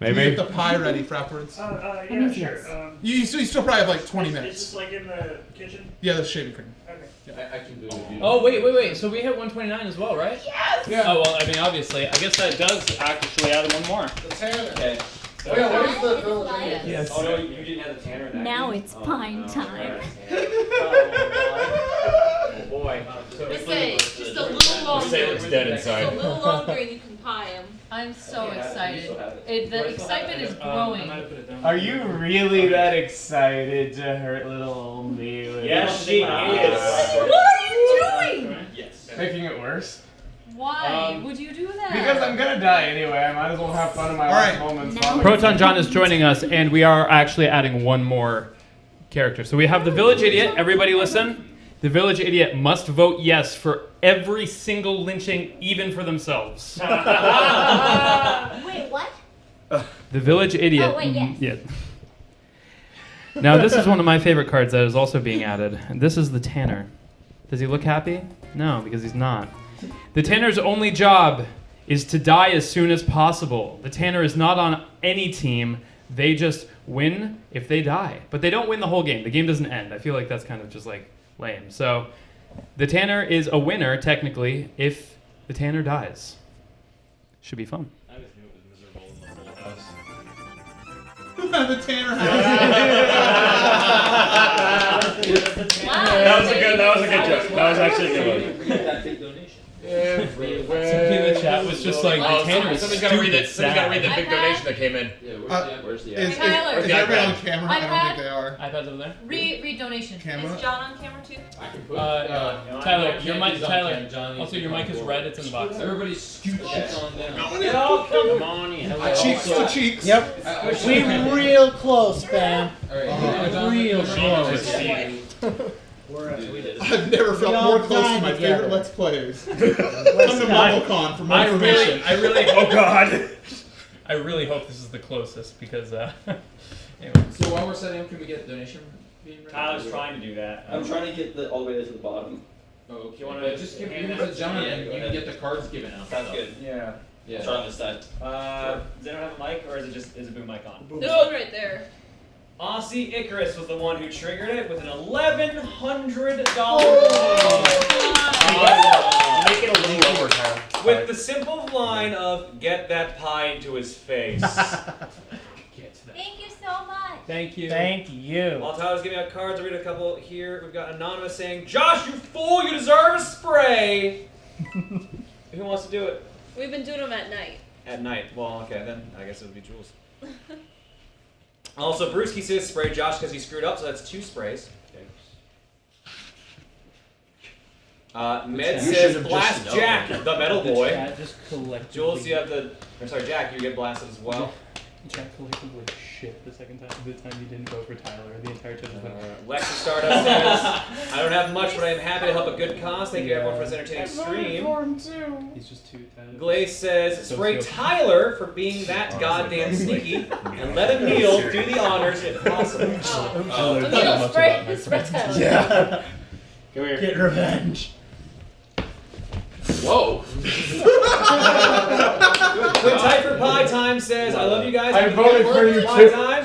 Speaker 7: Can you get the pie ready for afterwards?
Speaker 12: Yeah, sure.
Speaker 7: You still probably have like 20
Speaker 12: It's
Speaker 7: minutes.
Speaker 12: just like in the kitchen.
Speaker 7: Yeah, the shaving cream.
Speaker 12: Okay.
Speaker 10: I can do it.
Speaker 1: Oh, wait. So we hit 129 as well, right?
Speaker 5: Yes!
Speaker 7: Yeah.
Speaker 1: Oh, well, I mean, obviously. I guess that does actually add one more.
Speaker 14: The tanner.
Speaker 10: Okay.
Speaker 14: Oh, yeah, what is the
Speaker 5: It's
Speaker 14: village?
Speaker 5: light.
Speaker 1: Yes.
Speaker 10: Oh no, you didn't have the tanner in that.
Speaker 5: Now
Speaker 10: did you?
Speaker 5: it's
Speaker 10: Oh,
Speaker 5: pine
Speaker 10: no.
Speaker 5: time.
Speaker 10: Oh boy.
Speaker 15: Say, just a little longer.
Speaker 6: Say looks dead
Speaker 15: Just a
Speaker 6: inside.
Speaker 15: little longer and you can pie him.
Speaker 9: I'm so
Speaker 10: Yeah,
Speaker 9: excited.
Speaker 10: you still have
Speaker 9: The excitement is growing.
Speaker 16: Are you really that excited to hurt little old me? With
Speaker 6: Yes, she is.
Speaker 9: What are you doing?
Speaker 10: Yes.
Speaker 16: Making it worse?
Speaker 9: Why would you do that?
Speaker 16: Because I'm gonna die anyway. I might as well have fun in my
Speaker 7: Alright.
Speaker 16: last moments.
Speaker 5: Now
Speaker 1: Proton John is joining us, and we are actually adding one more character. So we have the Village Idiot. Everybody listen. The Village Idiot must vote yes for every single lynching, even for themselves.
Speaker 5: Wait, what?
Speaker 1: The Village Idiot.
Speaker 5: Oh, wait, yes.
Speaker 1: Yeah. Now, this is one of my favorite cards that is also being added. This is the Tanner. Does he look happy? No, because he's not. The Tanner's only job is to die as soon as possible. The Tanner is not on any team. They just win if they die. But they don't win the whole game. The game doesn't end. I feel like that's kind of just like lame. So the Tanner is a winner, technically, if the Tanner dies. Should be fun.
Speaker 6: I just knew it was miserable in the whole house.
Speaker 7: The Tanner house.
Speaker 6: That was a good joke. That was actually a good one.
Speaker 10: That big donation.
Speaker 1: Somebody in the chat was just like, the Tanner is
Speaker 2: Somebody's gotta read that.
Speaker 1: stupid
Speaker 2: Somebody's gotta read the
Speaker 1: sad.
Speaker 2: big donation that came in.
Speaker 10: Yeah, where's the
Speaker 7: Is
Speaker 15: Tyler.
Speaker 7: everybody on camera? I don't
Speaker 15: iPad?
Speaker 7: think they are.
Speaker 1: iPad's over there.
Speaker 15: Read donation.
Speaker 7: Camera?
Speaker 15: Is John on camera too?
Speaker 10: I can put
Speaker 1: Tyler, your mic, Tyler. Also, your mic is red. It's in the box.
Speaker 10: Everybody scoot shit on down.
Speaker 11: Come on in.
Speaker 7: Cheeks to cheeks.
Speaker 4: Yep. We real close, fam. Real close.
Speaker 7: I've never felt more close to my favorite Let's Players. Come to MuggleCon for more information.
Speaker 1: I really, oh god. I really hope this is the closest because, anyway.
Speaker 8: So while we're setting up, can we get the donation being ready?
Speaker 6: Tyler's trying to do that.
Speaker 8: I'm trying to get all the way to the bottom. Oh, okay.
Speaker 6: You wanna
Speaker 8: just give
Speaker 6: hand
Speaker 8: it
Speaker 6: it
Speaker 8: to John
Speaker 10: Yeah,
Speaker 8: and
Speaker 10: go
Speaker 8: you can
Speaker 10: ahead.
Speaker 8: get the cards given out.
Speaker 10: Sounds good.
Speaker 16: Yeah.
Speaker 8: Yeah.
Speaker 10: Start on this side.
Speaker 6: Does anyone have a mic, or is it just a boom mic on?
Speaker 15: There's one right there.
Speaker 6: Aussie Icarus was the one who triggered it with an $1,100.
Speaker 2: Make it a little over, Tyler.
Speaker 6: With the simple line of "Get that pie into his face."
Speaker 5: Thank you so much.
Speaker 1: Thank you.
Speaker 4: Thank you.
Speaker 6: While Tyler's giving out cards, I'll read a couple here. We've got Anonymous saying, "Josh, you fool! You deserve a spray." Who wants to do it?
Speaker 15: We've been doing them at night.
Speaker 6: At night. Well, okay, then I guess it would be Jules. Also, Brewski says spray Josh because he screwed up, so that's 2 sprays. Med
Speaker 8: You
Speaker 6: says
Speaker 8: should've
Speaker 6: blast
Speaker 8: just
Speaker 6: Jack,
Speaker 8: known.
Speaker 6: the metal boy.
Speaker 1: Chat just collectively.
Speaker 6: Jules, you have the. I'm sorry, Jack, you get blasted as well.
Speaker 1: Chat collectively shit the second time. The time you didn't vote for Tyler. The entire chat just went.
Speaker 6: Lexi Stardust says, I don't have much, but I am happy to help a good cause. Thank you everyone for this entertaining stream.
Speaker 1: He's just too Tyler.
Speaker 6: Glaze says, spray
Speaker 1: Socio-
Speaker 6: Tyler for being that goddamn sneaky, and let Emil do the honors if possible.
Speaker 15: Emil, spray Tyler.
Speaker 4: Yeah.
Speaker 6: Come here.
Speaker 4: Get revenge.
Speaker 10: Whoa!
Speaker 6: When Type for Pie Time says, I love you guys.
Speaker 16: I voted for you
Speaker 6: Pie
Speaker 16: too.
Speaker 6: Time.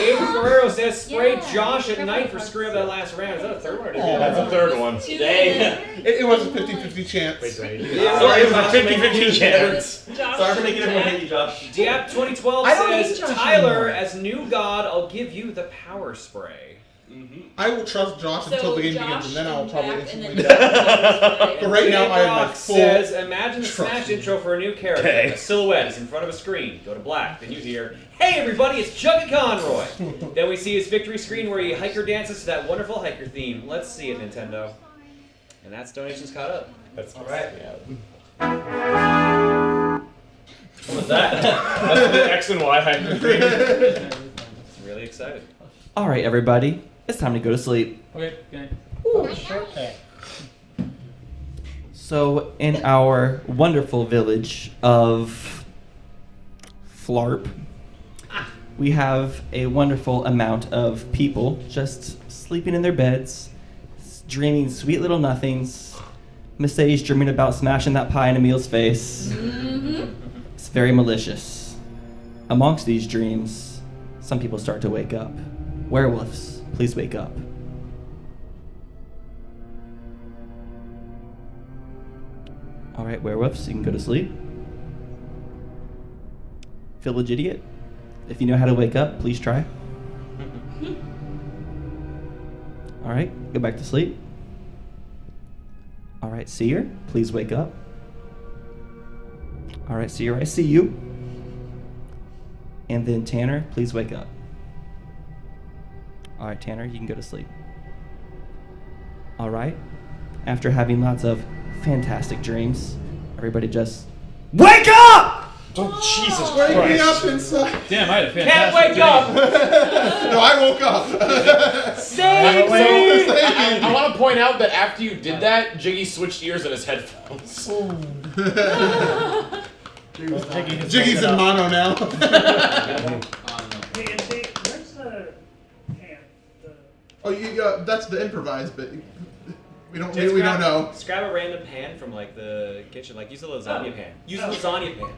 Speaker 11: Abe Guerrero says spray
Speaker 5: Yeah.
Speaker 11: Josh at night for screwing up that last round. Is that a third one? Or did you-
Speaker 2: That's the third one.
Speaker 7: It was a 50-50 chance.
Speaker 11: Wait, sorry.
Speaker 3: Sorry, it was a 50-50 chance.
Speaker 8: Sorry for making everyone hate you, Josh.
Speaker 11: Diap 2012
Speaker 4: I don't hate
Speaker 11: says,
Speaker 4: Josh
Speaker 11: Tyler,
Speaker 4: anymore.
Speaker 11: as new god, I'll give you the power spray.
Speaker 7: I will trust Josh until the game begins, and then I'll probably
Speaker 15: back and
Speaker 7: instantly
Speaker 15: then
Speaker 7: die. But right now, I have my
Speaker 11: Brock
Speaker 7: full
Speaker 11: says, imagine the
Speaker 7: trust.
Speaker 11: Smash intro for a new character.
Speaker 3: Okay.
Speaker 11: A silhouette is in front of a screen. Go to black. Then you hear, hey everybody, it's Chucky Conroy. Then we see his victory screen where he hiker dances to that wonderful hiker theme. Let's see it, Nintendo. And that's donations caught up.
Speaker 3: That's
Speaker 11: all right.
Speaker 8: What was that?
Speaker 2: That's the X and Y hyper thing.
Speaker 11: I'm really excited.
Speaker 8: All right, everybody. It's time to go to sleep.
Speaker 1: Okay, good night.
Speaker 4: Ooh, short pay.
Speaker 8: So, in our wonderful village of Flarp, we have a wonderful amount of people just sleeping in their beds, dreaming sweet little nothings. Mercedes dreaming about smashing that pie in Emil's face. It's very malicious. Amongst these dreams, some people start to wake up. Werewolves, please wake up. All right, werewolves, you can go to sleep. Village idiot, if you know how to wake up, please try. All right, go back to sleep. All right, seer, please wake up. All right, seer, I see you. And then Tanner, please wake up. All right, Tanner, you can go to sleep. All right, after having lots of fantastic dreams, everybody just wake up!
Speaker 3: Oh, Jesus
Speaker 7: Wake
Speaker 3: Christ.
Speaker 7: me up inside.
Speaker 1: Damn, I had a
Speaker 11: Can't
Speaker 1: fantastic
Speaker 11: wake up!
Speaker 7: No, I woke up.
Speaker 11: Save me!
Speaker 2: I want to point out that after you did that, Jiggy switched ears on his headphones.
Speaker 7: Jiggy's in mono now.
Speaker 12: Hey, and see, where's the hand?
Speaker 7: Oh, that's the improvised bit. We don't
Speaker 11: Just
Speaker 7: we don't know.
Speaker 11: Just grab a random pan from like the kitchen, like use a lasagna pan. Use a lasagna pan.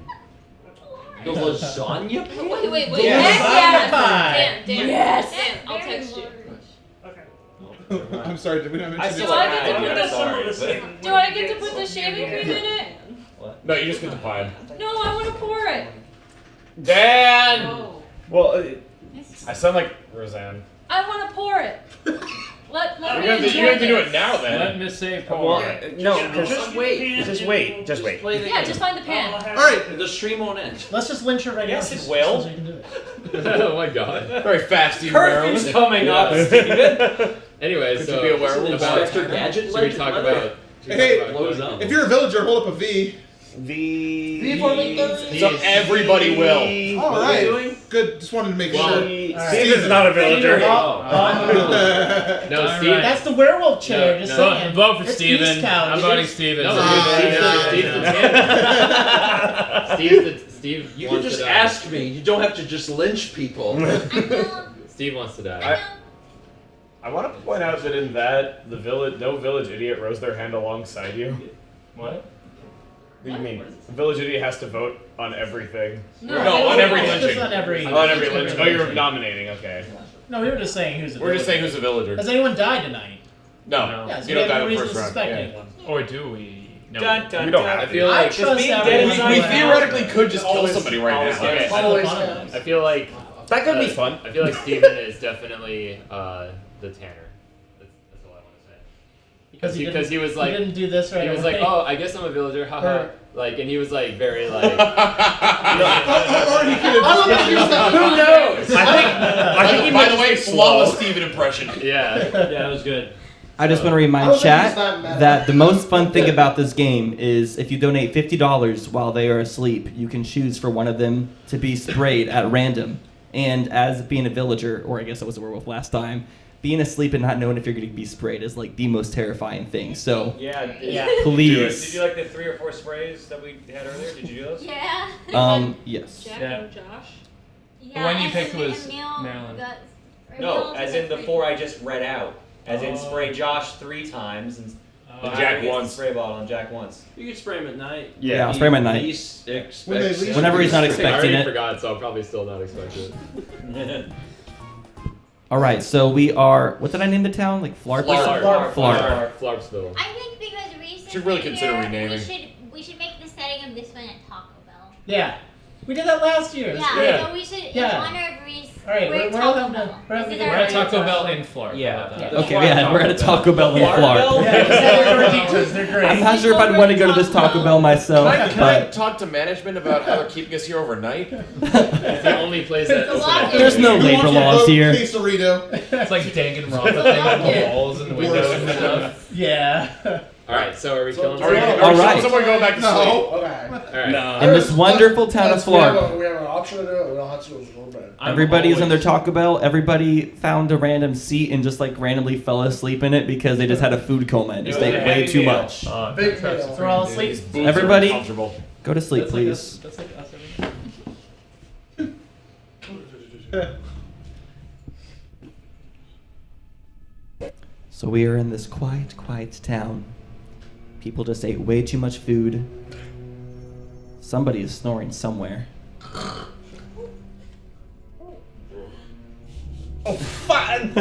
Speaker 10: The lasagna pan?
Speaker 15: Wait.
Speaker 4: Yeah, lasagna pie.
Speaker 15: Dan.
Speaker 9: Yes.
Speaker 15: Dan, I'll text you.
Speaker 7: I'm sorry, did we not mention
Speaker 11: still
Speaker 9: Do I get to
Speaker 11: I'm
Speaker 9: put the
Speaker 11: sorry,
Speaker 9: Do I get to put the shaving cream in it?
Speaker 2: No, you just get the pie.
Speaker 9: No, I want to pour it.
Speaker 2: Dan!
Speaker 3: Well,
Speaker 2: I sound like Roseanne.
Speaker 9: I want to pour it. Let me
Speaker 2: You have
Speaker 9: enjoy
Speaker 2: to do
Speaker 9: this.
Speaker 2: it now then.
Speaker 1: Let Miss Say pour.
Speaker 3: no,
Speaker 12: Just wait.
Speaker 3: Just wait. Just wait.
Speaker 9: Yeah, just find the pan.
Speaker 7: All right,
Speaker 10: The stream won't end.
Speaker 4: Let's just lynch her right
Speaker 11: Yes,
Speaker 4: now.
Speaker 11: it will.
Speaker 4: So you can do it.
Speaker 10: Oh my god.
Speaker 2: Very fast, Steve
Speaker 11: Curfew's coming up, Steven.
Speaker 10: Anyway,
Speaker 2: Could
Speaker 10: so
Speaker 2: you be a werewolf?
Speaker 10: about
Speaker 8: Inspector Gadget
Speaker 10: should we talk
Speaker 8: leather?
Speaker 10: about?
Speaker 7: Hey,
Speaker 10: blows up.
Speaker 7: if you're a villager, hold up a V.
Speaker 2: So everybody will.
Speaker 7: All right, good. Just wanted to make sure.
Speaker 3: Steven's not a villager.
Speaker 10: No, Steve.
Speaker 4: That's the werewolf chair. Just saying.
Speaker 1: Vote for
Speaker 4: It's
Speaker 1: Steven.
Speaker 4: East Couch.
Speaker 1: I'm voting Steven.
Speaker 10: No, Steve
Speaker 8: You
Speaker 10: wants
Speaker 8: can just
Speaker 10: to die.
Speaker 8: ask me. You don't have to just lynch people.
Speaker 10: Steve wants to die.
Speaker 2: I want to point out that in that, no village idiot rose their hand alongside you.
Speaker 1: What?
Speaker 2: What do you mean? The village idiot has to vote on everything.
Speaker 4: No,
Speaker 2: on every
Speaker 4: it's
Speaker 2: lynching.
Speaker 4: just on every-
Speaker 2: On every lynching. Oh, you're nominating, okay.
Speaker 4: No, we were just saying who's a
Speaker 2: We're just
Speaker 4: villager.
Speaker 2: saying who's a villager.
Speaker 4: Has anyone died tonight?
Speaker 2: No,
Speaker 4: Yeah, so
Speaker 2: you
Speaker 4: we
Speaker 2: don't die
Speaker 4: have no
Speaker 2: in the
Speaker 4: reason
Speaker 2: first
Speaker 4: to
Speaker 2: round.
Speaker 4: suspect
Speaker 2: Yeah.
Speaker 4: anyone.
Speaker 1: Or do we? No.
Speaker 11: Dun, dun,
Speaker 2: We don't
Speaker 11: dun.
Speaker 2: have
Speaker 10: I feel
Speaker 4: I
Speaker 10: like
Speaker 11: Just
Speaker 4: trust
Speaker 11: being
Speaker 4: everyone.
Speaker 11: dead is
Speaker 2: We
Speaker 11: not
Speaker 2: theoretically could just kill
Speaker 3: Always-
Speaker 2: somebody right
Speaker 11: always
Speaker 2: now.
Speaker 11: get it.
Speaker 2: Okay.
Speaker 14: Always
Speaker 4: Fun of
Speaker 14: has.
Speaker 4: it.
Speaker 11: I feel like
Speaker 3: That could be fun.
Speaker 11: I feel like Steven is definitely the Tanner. That's all I want to say. Because he was like
Speaker 4: he didn't do this right
Speaker 11: he was
Speaker 4: away.
Speaker 11: like, oh, I guess I'm a villager, haha.
Speaker 4: Or-
Speaker 11: Like, and he was like very like.
Speaker 7: Or he could have.
Speaker 11: Who knows?
Speaker 3: I think he
Speaker 2: By the
Speaker 3: might
Speaker 2: way,
Speaker 3: just be
Speaker 2: flawless
Speaker 3: slow.
Speaker 2: Steven impression.
Speaker 11: Yeah.
Speaker 10: Yeah, it was good.
Speaker 8: I just want to
Speaker 14: I
Speaker 8: remind
Speaker 14: don't think
Speaker 8: chat
Speaker 14: he's that mad.
Speaker 8: that the most fun thing about this game is if you donate $50 while they are asleep, you can choose for one of them to be sprayed at random. And as being a villager, or I guess I was a werewolf last time, being asleep and not knowing if you're going to be sprayed is like the most terrifying thing. So
Speaker 11: Yeah.
Speaker 8: please.
Speaker 11: Did you like the 3 or 4 sprays that we had earlier? Did you do those?
Speaker 5: Yeah.
Speaker 8: Yes.
Speaker 15: Jack
Speaker 1: Yeah.
Speaker 15: and Josh.
Speaker 5: Yeah,
Speaker 1: The one you
Speaker 5: and
Speaker 1: picked
Speaker 5: then
Speaker 1: was
Speaker 5: Emil
Speaker 1: Maryland.
Speaker 5: got-
Speaker 11: No,
Speaker 5: Emil
Speaker 11: as
Speaker 5: got
Speaker 11: in the
Speaker 5: sprayed.
Speaker 11: 4 I just read out. As in
Speaker 1: Oh.
Speaker 11: spray Josh 3 times and
Speaker 2: Jack
Speaker 11: gets the
Speaker 2: once.
Speaker 11: Spray bottle on Jack once.
Speaker 10: You can spray him at night.
Speaker 8: Yeah, I'll spray him at night.
Speaker 10: Least expects
Speaker 7: When they leave-
Speaker 8: Whenever he's not
Speaker 11: I
Speaker 8: expecting
Speaker 11: already
Speaker 8: it.
Speaker 11: forgot, so I'll probably still not expect it.
Speaker 8: All right, so we are. What did I name the town? Like Flarp? Flarp.
Speaker 10: Flarpsville.
Speaker 5: I think because recently
Speaker 2: Should really consider
Speaker 5: here,
Speaker 2: renaming.
Speaker 5: we should make the setting of this one at Taco Bell.
Speaker 4: Yeah. We did that last year.
Speaker 5: Yeah, so we should, in
Speaker 4: Yeah.
Speaker 5: honor of Reese,
Speaker 4: All right,
Speaker 5: we're
Speaker 4: we're
Speaker 5: at
Speaker 4: all
Speaker 5: Taco
Speaker 4: having
Speaker 5: Bell.
Speaker 4: we're having
Speaker 5: This
Speaker 4: a
Speaker 5: is
Speaker 4: good
Speaker 5: our
Speaker 1: We're at Taco Bell in Florida.
Speaker 4: Yeah.
Speaker 8: Okay, yeah, we're at a Taco Bell in Flarp.
Speaker 4: They're great.
Speaker 8: I'm not sure if I'd want to go to this Taco Bell myself,
Speaker 2: Can I
Speaker 8: but
Speaker 2: talk to management about how they're keeping us here overnight?
Speaker 11: It's the only place that
Speaker 8: there's no labor laws here.
Speaker 7: Quesarito.
Speaker 1: It's like Danganronpa thing on the walls and the windows and stuff.
Speaker 4: Yeah.
Speaker 11: Alright, so are we killing
Speaker 8: All right.
Speaker 2: Someone going back to sleep.
Speaker 14: Okay.
Speaker 11: Alright.
Speaker 8: In this wonderful town of Flarp,
Speaker 14: We have an option to do it. We don't have to. It's a little bit.
Speaker 8: everybody is in their Taco Bell. Everybody found a random seat and just like randomly fell asleep in it because they just had a food coma and just ate way too much.
Speaker 14: Big meal.
Speaker 4: We're all asleep.
Speaker 8: Everybody, go to sleep, please.
Speaker 1: That's like us
Speaker 8: So we are in this quiet town. People just ate way too much food. Somebody is snoring somewhere.
Speaker 2: Oh, fun!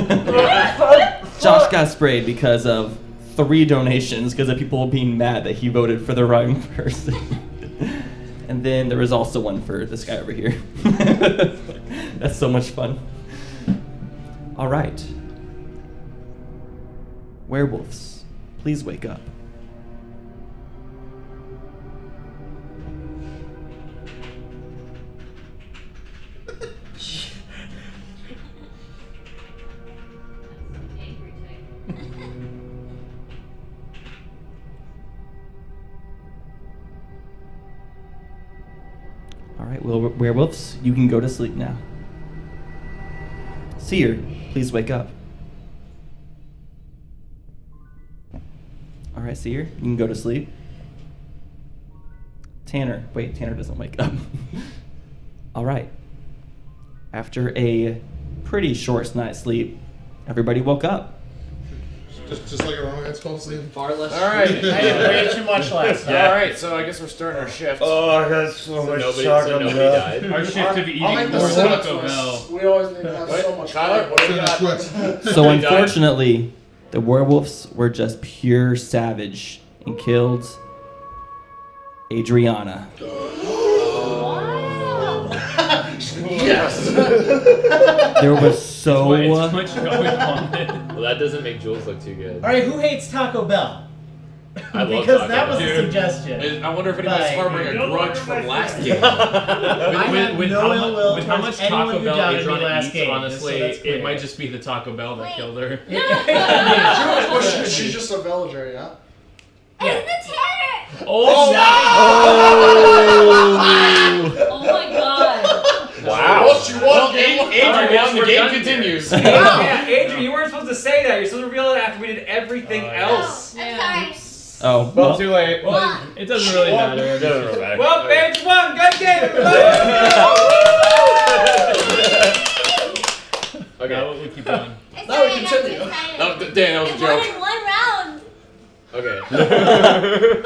Speaker 8: Josh got sprayed because of 3 donations because of people being mad that he voted for the wrong person. And then there was also one for this guy over here. That's so much fun. All right. Werewolves, please wake up. All right, well, werewolves, you can go to sleep now. Seer, please wake up. All right, Seer, you can go to sleep. Tanner, wait, Tanner doesn't wake up. All right. After a pretty short night's sleep, everybody woke up.
Speaker 7: Just like a romance Colosseum.
Speaker 10: Far less.
Speaker 2: All right.
Speaker 4: I did way too much last night.
Speaker 2: All right, so I guess we're starting our shift.
Speaker 13: Oh, I got so much
Speaker 11: nobody
Speaker 13: chocolate.
Speaker 11: died.
Speaker 1: Our shift of eating
Speaker 14: I'll
Speaker 1: more
Speaker 14: make the same
Speaker 1: Taco
Speaker 14: twist.
Speaker 1: Bell.
Speaker 14: We always need to have so much.
Speaker 2: Tyler, what do you got?
Speaker 8: So unfortunately, the werewolves were just pure savage and killed Adriana.
Speaker 14: Yes.
Speaker 8: There was so
Speaker 1: It's much going on.
Speaker 11: Well, that doesn't make Jules look too good.
Speaker 4: All right, who hates Taco Bell?
Speaker 11: I love
Speaker 4: Because
Speaker 11: Taco
Speaker 4: that was
Speaker 11: Bell.
Speaker 4: the suggestion.
Speaker 2: I wonder if anybody's
Speaker 4: Bye.
Speaker 2: harboring a grudge from last game.
Speaker 4: I have no ill will
Speaker 1: with how
Speaker 4: towards
Speaker 1: much
Speaker 4: anyone
Speaker 1: Taco
Speaker 4: who
Speaker 1: Bell
Speaker 4: doubted me
Speaker 1: Adriana
Speaker 4: last
Speaker 1: eats,
Speaker 4: game,
Speaker 1: honestly,
Speaker 4: just so that's
Speaker 1: it
Speaker 4: clear.
Speaker 1: might just be the Taco Bell that killed her.
Speaker 14: She's just a villager, yeah.
Speaker 5: It's the Tanner!
Speaker 1: Oh,
Speaker 9: Oh my god.
Speaker 2: Wow. Well, she won. Adrian won. The game continues.
Speaker 16: Yeah, Adrian, you weren't supposed to say that. You're supposed to reveal it after we did everything else.
Speaker 5: I'm sorry.
Speaker 8: Oh,
Speaker 16: Well, too late.
Speaker 1: well, it doesn't really matter.
Speaker 2: It doesn't really matter.
Speaker 16: Well, Paige won. Good game, everybody.
Speaker 11: Okay.
Speaker 1: Now we'll keep going.
Speaker 5: It's
Speaker 14: Now we
Speaker 5: sorry, I got
Speaker 14: continue.
Speaker 5: too excited.
Speaker 2: No, Dan, that was a
Speaker 5: I won in
Speaker 2: joke.
Speaker 5: one round.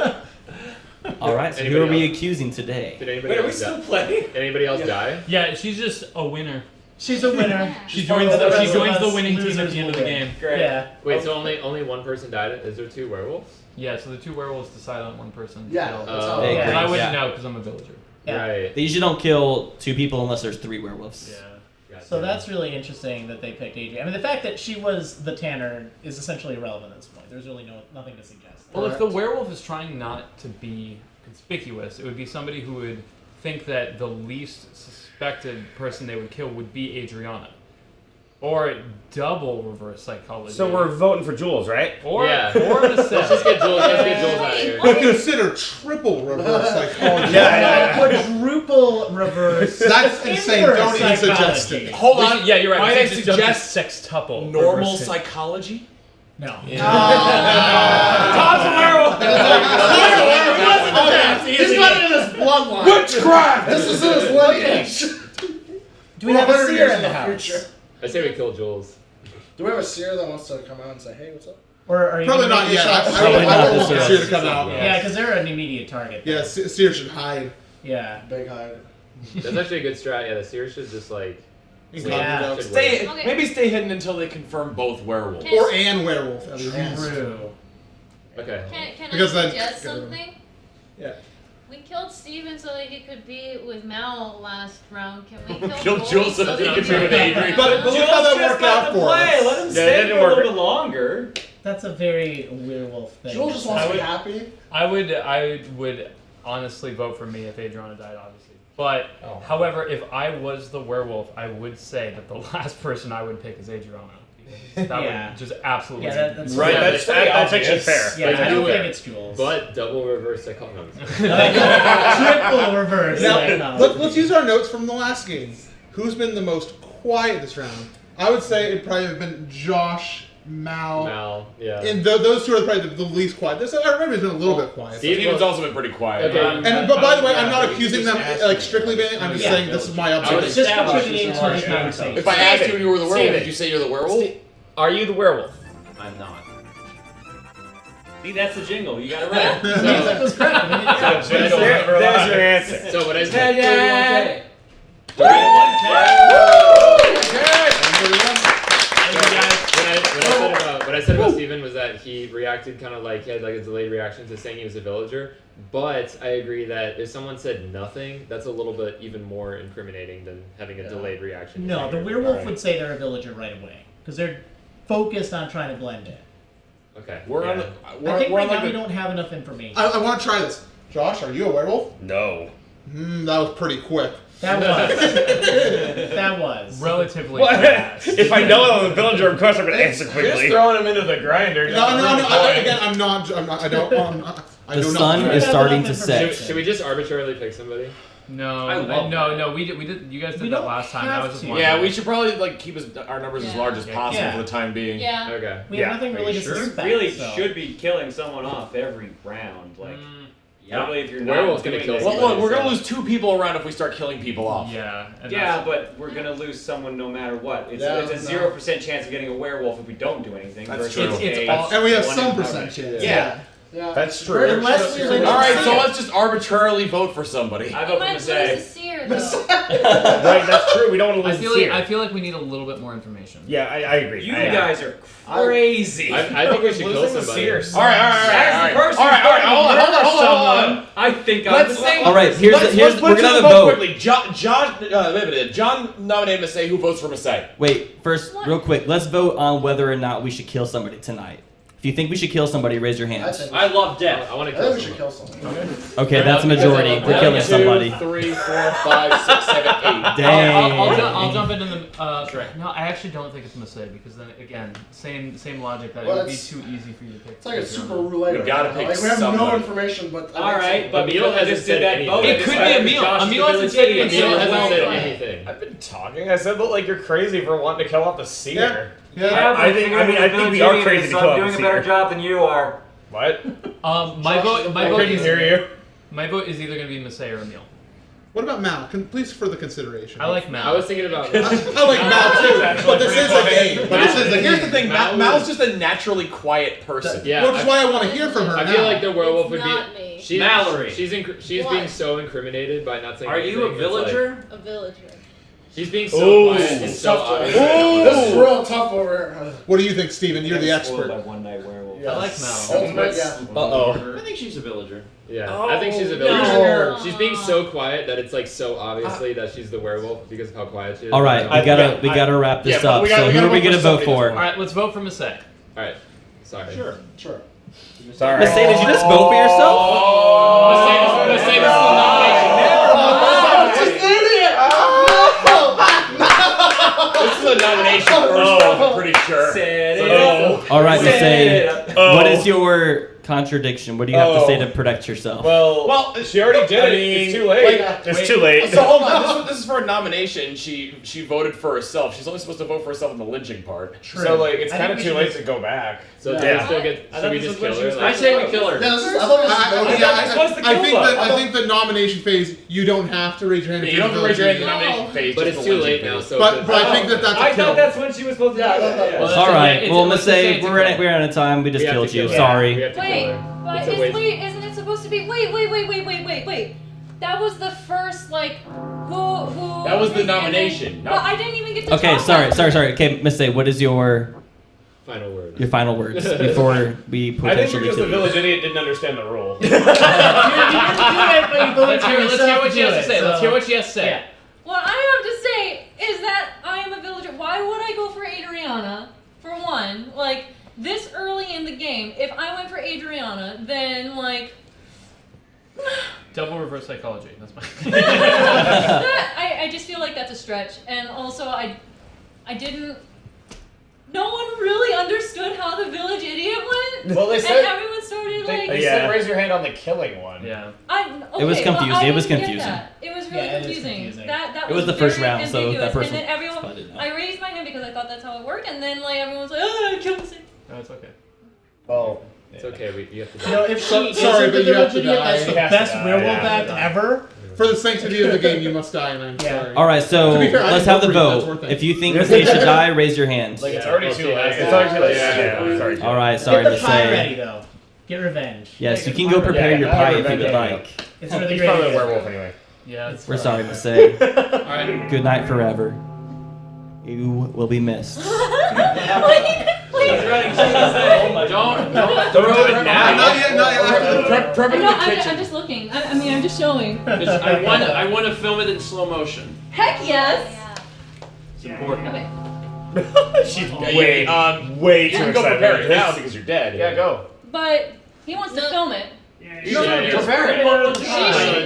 Speaker 11: Okay.
Speaker 8: all right. So who are we accusing today?
Speaker 11: Did anybody
Speaker 16: Wait, are we
Speaker 11: else
Speaker 16: still
Speaker 11: die?
Speaker 16: playing?
Speaker 11: Anybody else die?
Speaker 1: Yeah, she's just a winner.
Speaker 4: She's a winner.
Speaker 1: She
Speaker 4: She's
Speaker 1: joins
Speaker 4: one of
Speaker 1: the
Speaker 4: rest of us
Speaker 1: winning team at
Speaker 4: losers
Speaker 1: the end of
Speaker 4: will
Speaker 1: the
Speaker 4: win.
Speaker 1: game.
Speaker 16: Great.
Speaker 4: Yeah.
Speaker 11: Wait, so only one person died? Is there 2 werewolves?
Speaker 1: Yeah, so the 2 werewolves decide on one person.
Speaker 14: Yeah,
Speaker 1: So-
Speaker 14: that's how
Speaker 8: They
Speaker 14: it
Speaker 1: And
Speaker 8: agree.
Speaker 1: I wouldn't
Speaker 8: Yeah.
Speaker 1: know because I'm a villager.
Speaker 4: Yeah.
Speaker 11: Right.
Speaker 8: They usually don't kill 2 people unless there's 3 werewolves.
Speaker 11: Gotcha.
Speaker 4: So that's really interesting that they picked Adrian. I mean, the fact that she was the Tanner is essentially irrelevant at this point. There's really nothing to suggest.
Speaker 1: Well, if the werewolf is trying not to be conspicuous, it would be somebody who would think that the least suspected person they would kill would be Adriana. Or double reverse psychology.
Speaker 3: So we're voting for Jules, right?
Speaker 1: Or,
Speaker 11: Yeah.
Speaker 1: or a
Speaker 11: Let's just get Jules out of here.
Speaker 7: I consider triple reverse psychology.
Speaker 4: Quadruple reverse.
Speaker 7: That's insane.
Speaker 4: inverse
Speaker 7: Don't even suggest
Speaker 4: psychology.
Speaker 7: it.
Speaker 2: Hold on.
Speaker 1: Yeah, you're right.
Speaker 2: Might I
Speaker 1: We should just jump to
Speaker 2: suggest
Speaker 1: sextuple.
Speaker 2: normal
Speaker 1: reverse-
Speaker 2: psychology?
Speaker 4: No.
Speaker 16: Tom's a werewolf.
Speaker 14: He's got it in his bloodline.
Speaker 2: Witchcraft!
Speaker 14: This is in his lineage.
Speaker 4: Do we have a
Speaker 14: 100
Speaker 4: seer
Speaker 14: years
Speaker 4: in the
Speaker 14: in the
Speaker 4: house?
Speaker 14: future.
Speaker 11: I say we kill Jules.
Speaker 14: Do we have a seer that wants to come out and say, hey, what's up?
Speaker 4: Or are you
Speaker 7: Probably
Speaker 4: gonna
Speaker 7: not
Speaker 4: make
Speaker 7: yet.
Speaker 4: the shots?
Speaker 7: I
Speaker 8: Probably not
Speaker 7: would
Speaker 8: this
Speaker 7: want
Speaker 8: year.
Speaker 7: Seer to come out.
Speaker 4: Yeah, because they're an immediate target.
Speaker 7: Yeah, Seer should hide.
Speaker 4: Yeah.
Speaker 14: Big hide.
Speaker 11: That's actually a good strat. Yeah, the seer should just like
Speaker 4: Yeah.
Speaker 2: Stay,
Speaker 15: Okay.
Speaker 2: maybe stay hidden until they confirm both werewolves.
Speaker 7: Or and werewolf at least.
Speaker 4: True.
Speaker 11: Okay.
Speaker 15: Can
Speaker 7: Because
Speaker 15: I
Speaker 7: then-
Speaker 15: suggest something?
Speaker 7: Yeah.
Speaker 15: We killed Steven so that he could be with Mal last round. Can we kill
Speaker 2: Killed
Speaker 15: Gold
Speaker 2: Jules so that he could be with Avery.
Speaker 7: But look how that worked out for us.
Speaker 10: Let him stay for a little bit longer.
Speaker 4: That's a very werewolf thing.
Speaker 14: Jules just wants to be happy.
Speaker 11: I would honestly vote for me if Adriana died, obviously. But,
Speaker 10: Oh.
Speaker 11: however, if I was the werewolf, I would say that the last person I would pick is Adriana. That
Speaker 4: Yeah.
Speaker 11: would just absolutely.
Speaker 4: Yeah, that's
Speaker 3: Right,
Speaker 11: Yeah,
Speaker 3: that's actually fair.
Speaker 4: Yeah, I don't think it's Jules.
Speaker 11: But double reverse psychology.
Speaker 4: Triple reverse.
Speaker 7: Now, let's use our notes from the last game. Who's been the most quiet this round? I would say it'd probably have been Josh, Mal.
Speaker 11: Yeah.
Speaker 7: And those two are probably the least quiet. I remember he's been a little bit quiet.
Speaker 2: Steven's also been pretty quiet.
Speaker 11: Okay.
Speaker 7: But by the way, I'm not accusing them like strictly being. I'm just saying this is my observation.
Speaker 4: It's just contributing to the conversation.
Speaker 2: If I asked you and you were the werewolf,
Speaker 11: Steven.
Speaker 2: would you say you're the werewolf?
Speaker 11: Are you the werewolf?
Speaker 10: I'm not. See, that's the jingle. You got it right.
Speaker 4: Music was crap.
Speaker 3: There's your answer.
Speaker 11: So what I said. What I said about Steven was that he reacted kind of like he had like a delayed reaction to saying he was a villager. But I agree that if someone said nothing, that's a little bit even more incriminating than having a delayed reaction.
Speaker 4: No, the werewolf would say they're a villager right away because they're focused on trying to blend in.
Speaker 11: Okay.
Speaker 2: We're on.
Speaker 4: I think right now we don't have enough information.
Speaker 7: I want to try this. Josh, are you a werewolf?
Speaker 3: No.
Speaker 7: That was pretty quick.
Speaker 4: That was. That was.
Speaker 11: Relatively fast.
Speaker 3: If I know I'm a villager, of course I'm going to answer quickly.
Speaker 16: Just throwing him into the grinder.
Speaker 7: No. I'm not. I don't. I
Speaker 8: The
Speaker 7: do not.
Speaker 8: sun is starting to set.
Speaker 11: Should we just arbitrarily pick somebody? No,
Speaker 10: I love
Speaker 11: no. We did. You guys did that last time. That was just one.
Speaker 2: Yeah, we should probably like keep our numbers as
Speaker 15: Yeah.
Speaker 2: large as possible
Speaker 4: Yeah.
Speaker 2: for the time being.
Speaker 15: Yeah.
Speaker 11: Okay.
Speaker 4: We have nothing really to
Speaker 10: You
Speaker 4: suspect.
Speaker 10: really
Speaker 4: so.
Speaker 10: should be killing someone off every round. Like, probably if you're not
Speaker 11: Werewolf's gonna
Speaker 10: doing
Speaker 11: kill
Speaker 10: this,
Speaker 2: Well,
Speaker 11: somebody.
Speaker 2: look, we're gonna lose 2 people around if we start killing people off.
Speaker 11: Yeah. and
Speaker 10: Yeah,
Speaker 11: that's-
Speaker 10: but we're gonna lose someone no matter what. It's
Speaker 14: Yeah,
Speaker 10: a 0% chance of getting a werewolf if we don't do anything.
Speaker 2: That's
Speaker 10: versus
Speaker 2: true.
Speaker 10: a
Speaker 7: And we have
Speaker 10: 1
Speaker 7: some
Speaker 10: in
Speaker 7: percent
Speaker 10: coverage.
Speaker 7: chance.
Speaker 10: Yeah.
Speaker 14: Yeah.
Speaker 3: That's true.
Speaker 4: Unless we live
Speaker 2: All right,
Speaker 4: in
Speaker 2: so
Speaker 4: the
Speaker 2: let's just arbitrarily vote for somebody.
Speaker 10: I
Speaker 15: We
Speaker 10: vote for
Speaker 15: might lose
Speaker 10: Masay.
Speaker 15: the seer though.
Speaker 3: Right, that's true. We don't want to
Speaker 11: I
Speaker 3: lose
Speaker 11: feel
Speaker 3: the
Speaker 11: like
Speaker 3: seer.
Speaker 11: I feel like we need a little bit more information.
Speaker 3: Yeah, I agree.
Speaker 10: You
Speaker 3: I
Speaker 10: guys are crazy.
Speaker 11: I think we should kill
Speaker 16: Losing the
Speaker 11: somebody.
Speaker 16: seer.
Speaker 2: All right.
Speaker 10: As the person
Speaker 2: All right.
Speaker 10: who's going to murder
Speaker 2: Hold on.
Speaker 10: someone, I think I'm
Speaker 2: Let's
Speaker 10: the
Speaker 2: say.
Speaker 8: All right, here's
Speaker 2: let's
Speaker 8: we're gonna have a
Speaker 2: vote
Speaker 8: vote.
Speaker 2: quickly. John nominated Masay. Who votes for Masay?
Speaker 8: Wait, first, real quick, let's vote on whether or not we should kill somebody tonight. If you think we should kill somebody, raise your
Speaker 14: I
Speaker 8: hands.
Speaker 14: think
Speaker 10: I love death.
Speaker 11: I want to
Speaker 14: I think
Speaker 11: kill
Speaker 14: we should
Speaker 11: someone.
Speaker 14: kill someone.
Speaker 8: Okay, that's a majority. We're killing
Speaker 2: 1, 2,
Speaker 8: somebody.
Speaker 2: 3, 4, 5, 6, 7, 8.
Speaker 8: Dang.
Speaker 11: I'll jump into the. No, I actually don't think it's a mistake because then again, same logic that
Speaker 14: Well,
Speaker 11: it would be
Speaker 14: it's-
Speaker 11: too easy for you to pick.
Speaker 14: It's like a super roulette.
Speaker 2: We
Speaker 14: right
Speaker 2: gotta
Speaker 14: now.
Speaker 2: pick
Speaker 14: Like, we have no
Speaker 2: somebody.
Speaker 14: information, but I
Speaker 10: All
Speaker 14: think
Speaker 10: right, but
Speaker 11: Emil
Speaker 10: because I
Speaker 11: hasn't
Speaker 10: just
Speaker 11: said
Speaker 10: did that
Speaker 11: anything.
Speaker 10: vote,
Speaker 11: It could be Emil. Emil hasn't said anything.
Speaker 10: Emil
Speaker 11: hasn't
Speaker 10: hasn't
Speaker 11: said
Speaker 10: said
Speaker 11: anything.
Speaker 16: I've been talking. I said, look, like you're crazy for wanting to kill off the seer.
Speaker 3: I think we are crazy to kill off the
Speaker 10: doing a better
Speaker 3: seer.
Speaker 10: job than you are.
Speaker 16: What?
Speaker 11: My vote.
Speaker 16: I couldn't hear you.
Speaker 11: My vote is either going to be Masay or Emil.
Speaker 7: What about Mal? Please further consideration.
Speaker 11: I like Mal.
Speaker 8: I was thinking about
Speaker 7: I like Mal too, but this is a game. But this is a
Speaker 2: Here's
Speaker 7: game.
Speaker 2: the thing, Mal's just a naturally quiet person.
Speaker 8: Yeah,
Speaker 7: Which is why I want to hear from her
Speaker 8: I
Speaker 7: now.
Speaker 8: feel like the werewolf
Speaker 15: It's
Speaker 8: would
Speaker 15: not
Speaker 8: be.
Speaker 15: me.
Speaker 8: She's,
Speaker 10: Mallory.
Speaker 8: She's
Speaker 15: Why?
Speaker 8: being so incriminated by not saying
Speaker 10: Are
Speaker 8: anything.
Speaker 10: you a
Speaker 8: It's
Speaker 10: villager?
Speaker 15: A villager.
Speaker 8: She's being so
Speaker 3: Ooh.
Speaker 8: quiet and so
Speaker 14: Tough
Speaker 8: obvious.
Speaker 14: This is real tough over here.
Speaker 7: What do you think, Steven? You're the
Speaker 10: Spoiled by
Speaker 7: expert.
Speaker 10: One Night Werewolf.
Speaker 11: I like Mal.
Speaker 14: Ultimate, yeah.
Speaker 3: Uh-oh.
Speaker 10: I think she's a villager.
Speaker 8: Yeah,
Speaker 10: Oh,
Speaker 8: I think she's a
Speaker 10: no.
Speaker 8: villager. She's being so quiet that it's like so obviously that she's the werewolf because of how quiet she is.
Speaker 17: All right, we gotta wrap this
Speaker 2: but
Speaker 17: up.
Speaker 2: we gotta-
Speaker 17: So
Speaker 2: we
Speaker 17: who
Speaker 2: gotta
Speaker 17: are we
Speaker 2: vote
Speaker 17: gonna
Speaker 2: for
Speaker 17: vote
Speaker 2: somebody
Speaker 17: for?
Speaker 11: All right, let's vote for Masay.
Speaker 8: All right, sorry.
Speaker 14: Sure.
Speaker 3: Sorry.
Speaker 17: Masay, did you just vote for yourself?
Speaker 8: Masay, this is the nomination.
Speaker 2: This is a nomination first off, I'm pretty sure.
Speaker 17: All right, Masay.
Speaker 3: Oh.
Speaker 17: What is your contradiction? What do you have to say to protect yourself?
Speaker 3: Well, she already did
Speaker 2: I
Speaker 3: it.
Speaker 2: mean,
Speaker 3: It's too late. It's too late.
Speaker 2: So hold on, this is for a nomination. She voted for herself. She's only supposed to vote for herself in the lynching part.
Speaker 3: So like, it's
Speaker 4: I
Speaker 3: kind
Speaker 4: think
Speaker 3: of
Speaker 4: we
Speaker 3: too
Speaker 4: should
Speaker 3: late to go back.
Speaker 8: So
Speaker 14: Yeah.
Speaker 8: do we still get?
Speaker 10: I
Speaker 8: Should
Speaker 10: thought
Speaker 8: we
Speaker 10: this
Speaker 8: just
Speaker 10: was when
Speaker 8: kill
Speaker 10: she
Speaker 8: her?
Speaker 10: was
Speaker 8: Like,
Speaker 10: I say we kill her.
Speaker 14: Yeah, this is, I thought this was
Speaker 7: I think the nomination phase, you don't have to raise your hand. if
Speaker 2: You don't have to
Speaker 7: you're
Speaker 2: raise your hand in the
Speaker 15: No.
Speaker 2: nomination phase.
Speaker 8: but
Speaker 2: just
Speaker 8: it's
Speaker 2: the
Speaker 8: too
Speaker 2: lynching
Speaker 8: late now.
Speaker 2: phase.
Speaker 8: So
Speaker 7: But I think that that's a
Speaker 10: I
Speaker 7: kill.
Speaker 10: thought that's when she was supposed to do it.
Speaker 15: Well,
Speaker 17: All right.
Speaker 11: it's-
Speaker 17: Well,
Speaker 11: let's just say
Speaker 17: Masay,
Speaker 11: it's
Speaker 17: we're
Speaker 11: a
Speaker 17: out of time. We just
Speaker 8: We have
Speaker 17: killed
Speaker 8: to
Speaker 17: you.
Speaker 8: kill her.
Speaker 17: Sorry.
Speaker 8: We have to kill
Speaker 15: Wait,
Speaker 8: her.
Speaker 15: but
Speaker 8: It's a waste.
Speaker 15: isn't it supposed to be? Wait. That was the first like who.
Speaker 2: That was the
Speaker 15: and then-
Speaker 2: nomination.
Speaker 15: But I didn't even get to.
Speaker 17: Okay,
Speaker 15: talk
Speaker 17: sorry.
Speaker 15: about it.
Speaker 17: Okay, Miss A, what is your
Speaker 10: Final word.
Speaker 17: your final words before we
Speaker 6: I think
Speaker 17: potentially
Speaker 6: because the
Speaker 17: kill you?
Speaker 6: village idiot didn't understand the rule.
Speaker 4: You didn't do it, but you
Speaker 1: Let's hear what she has to say. Let's hear what she has to say.
Speaker 4: Yeah.
Speaker 15: What I have to say is that I am a villager. Why would I go for Adriana? For one, like this early in the game, if I went for Adriana, then like.
Speaker 1: Double reverse psychology. That's my.
Speaker 15: I just feel like that's a stretch, and also I didn't. No one really understood how the village idiot went.
Speaker 2: Well, they
Speaker 15: and
Speaker 2: said
Speaker 15: everyone started like.
Speaker 2: they said raise your hand on the killing one.
Speaker 1: Yeah.
Speaker 17: It was
Speaker 15: okay, well,
Speaker 17: confusing.
Speaker 15: I
Speaker 17: It was
Speaker 15: didn't get
Speaker 17: confusing.
Speaker 15: that. It was really
Speaker 4: Yeah, it is
Speaker 15: confusing.
Speaker 4: confusing.
Speaker 15: That
Speaker 17: It was the first
Speaker 15: very
Speaker 17: round, so that
Speaker 15: ambiguous.
Speaker 17: person
Speaker 15: And then everyone,
Speaker 17: spotted it.
Speaker 15: I raised my hand because I thought that's how it worked, and then like everyone's like, oh, I killed the
Speaker 1: No, it's okay.
Speaker 2: Well,
Speaker 10: It's okay. You have to.
Speaker 4: You know, if she
Speaker 7: sorry,
Speaker 4: isn't
Speaker 7: but
Speaker 4: the
Speaker 7: you have
Speaker 4: village
Speaker 7: to
Speaker 4: idiot,
Speaker 7: die.
Speaker 4: that's the
Speaker 2: He has to
Speaker 4: best
Speaker 2: die,
Speaker 4: werewolf
Speaker 2: yeah.
Speaker 4: act ever.
Speaker 7: For the sanctity of the game, you must die, and I'm
Speaker 2: Yeah.
Speaker 7: sorry.
Speaker 17: All right, so
Speaker 7: To be fair, I
Speaker 17: let's
Speaker 7: didn't
Speaker 17: have the
Speaker 7: vote for you,
Speaker 17: vote.
Speaker 7: that's worth it.
Speaker 17: If you think Miss A should die, raise your hand.
Speaker 6: Like it's already too late.
Speaker 2: It's already too late. Yeah. Sorry.
Speaker 17: All right, sorry,
Speaker 4: Get the
Speaker 17: Miss
Speaker 4: pie
Speaker 17: A.
Speaker 4: ready though. Get revenge.
Speaker 17: Yes, you can go prepare your pie if you would like.
Speaker 4: It's for the
Speaker 2: He's
Speaker 4: great
Speaker 2: probably a
Speaker 4: good.
Speaker 2: werewolf anyway.
Speaker 1: Yeah. It's
Speaker 17: We're sorry, Miss A.
Speaker 1: All right.
Speaker 17: Good night forever. You will be missed.
Speaker 1: Don't
Speaker 2: Throw it now.
Speaker 7: Not yet, not yet.
Speaker 2: Prep it in
Speaker 15: No,
Speaker 2: the kitchen.
Speaker 15: I'm just looking. I mean, I'm just showing.
Speaker 1: I want to film it in slow motion.
Speaker 15: Heck yes.
Speaker 1: It's important.
Speaker 15: Okay.
Speaker 2: She's
Speaker 3: Way
Speaker 2: you
Speaker 3: too
Speaker 2: can go
Speaker 3: excited.
Speaker 2: prepare it now because you're dead.
Speaker 3: Yeah, go.
Speaker 15: But he wants to film it.
Speaker 2: Prepare it.
Speaker 15: She should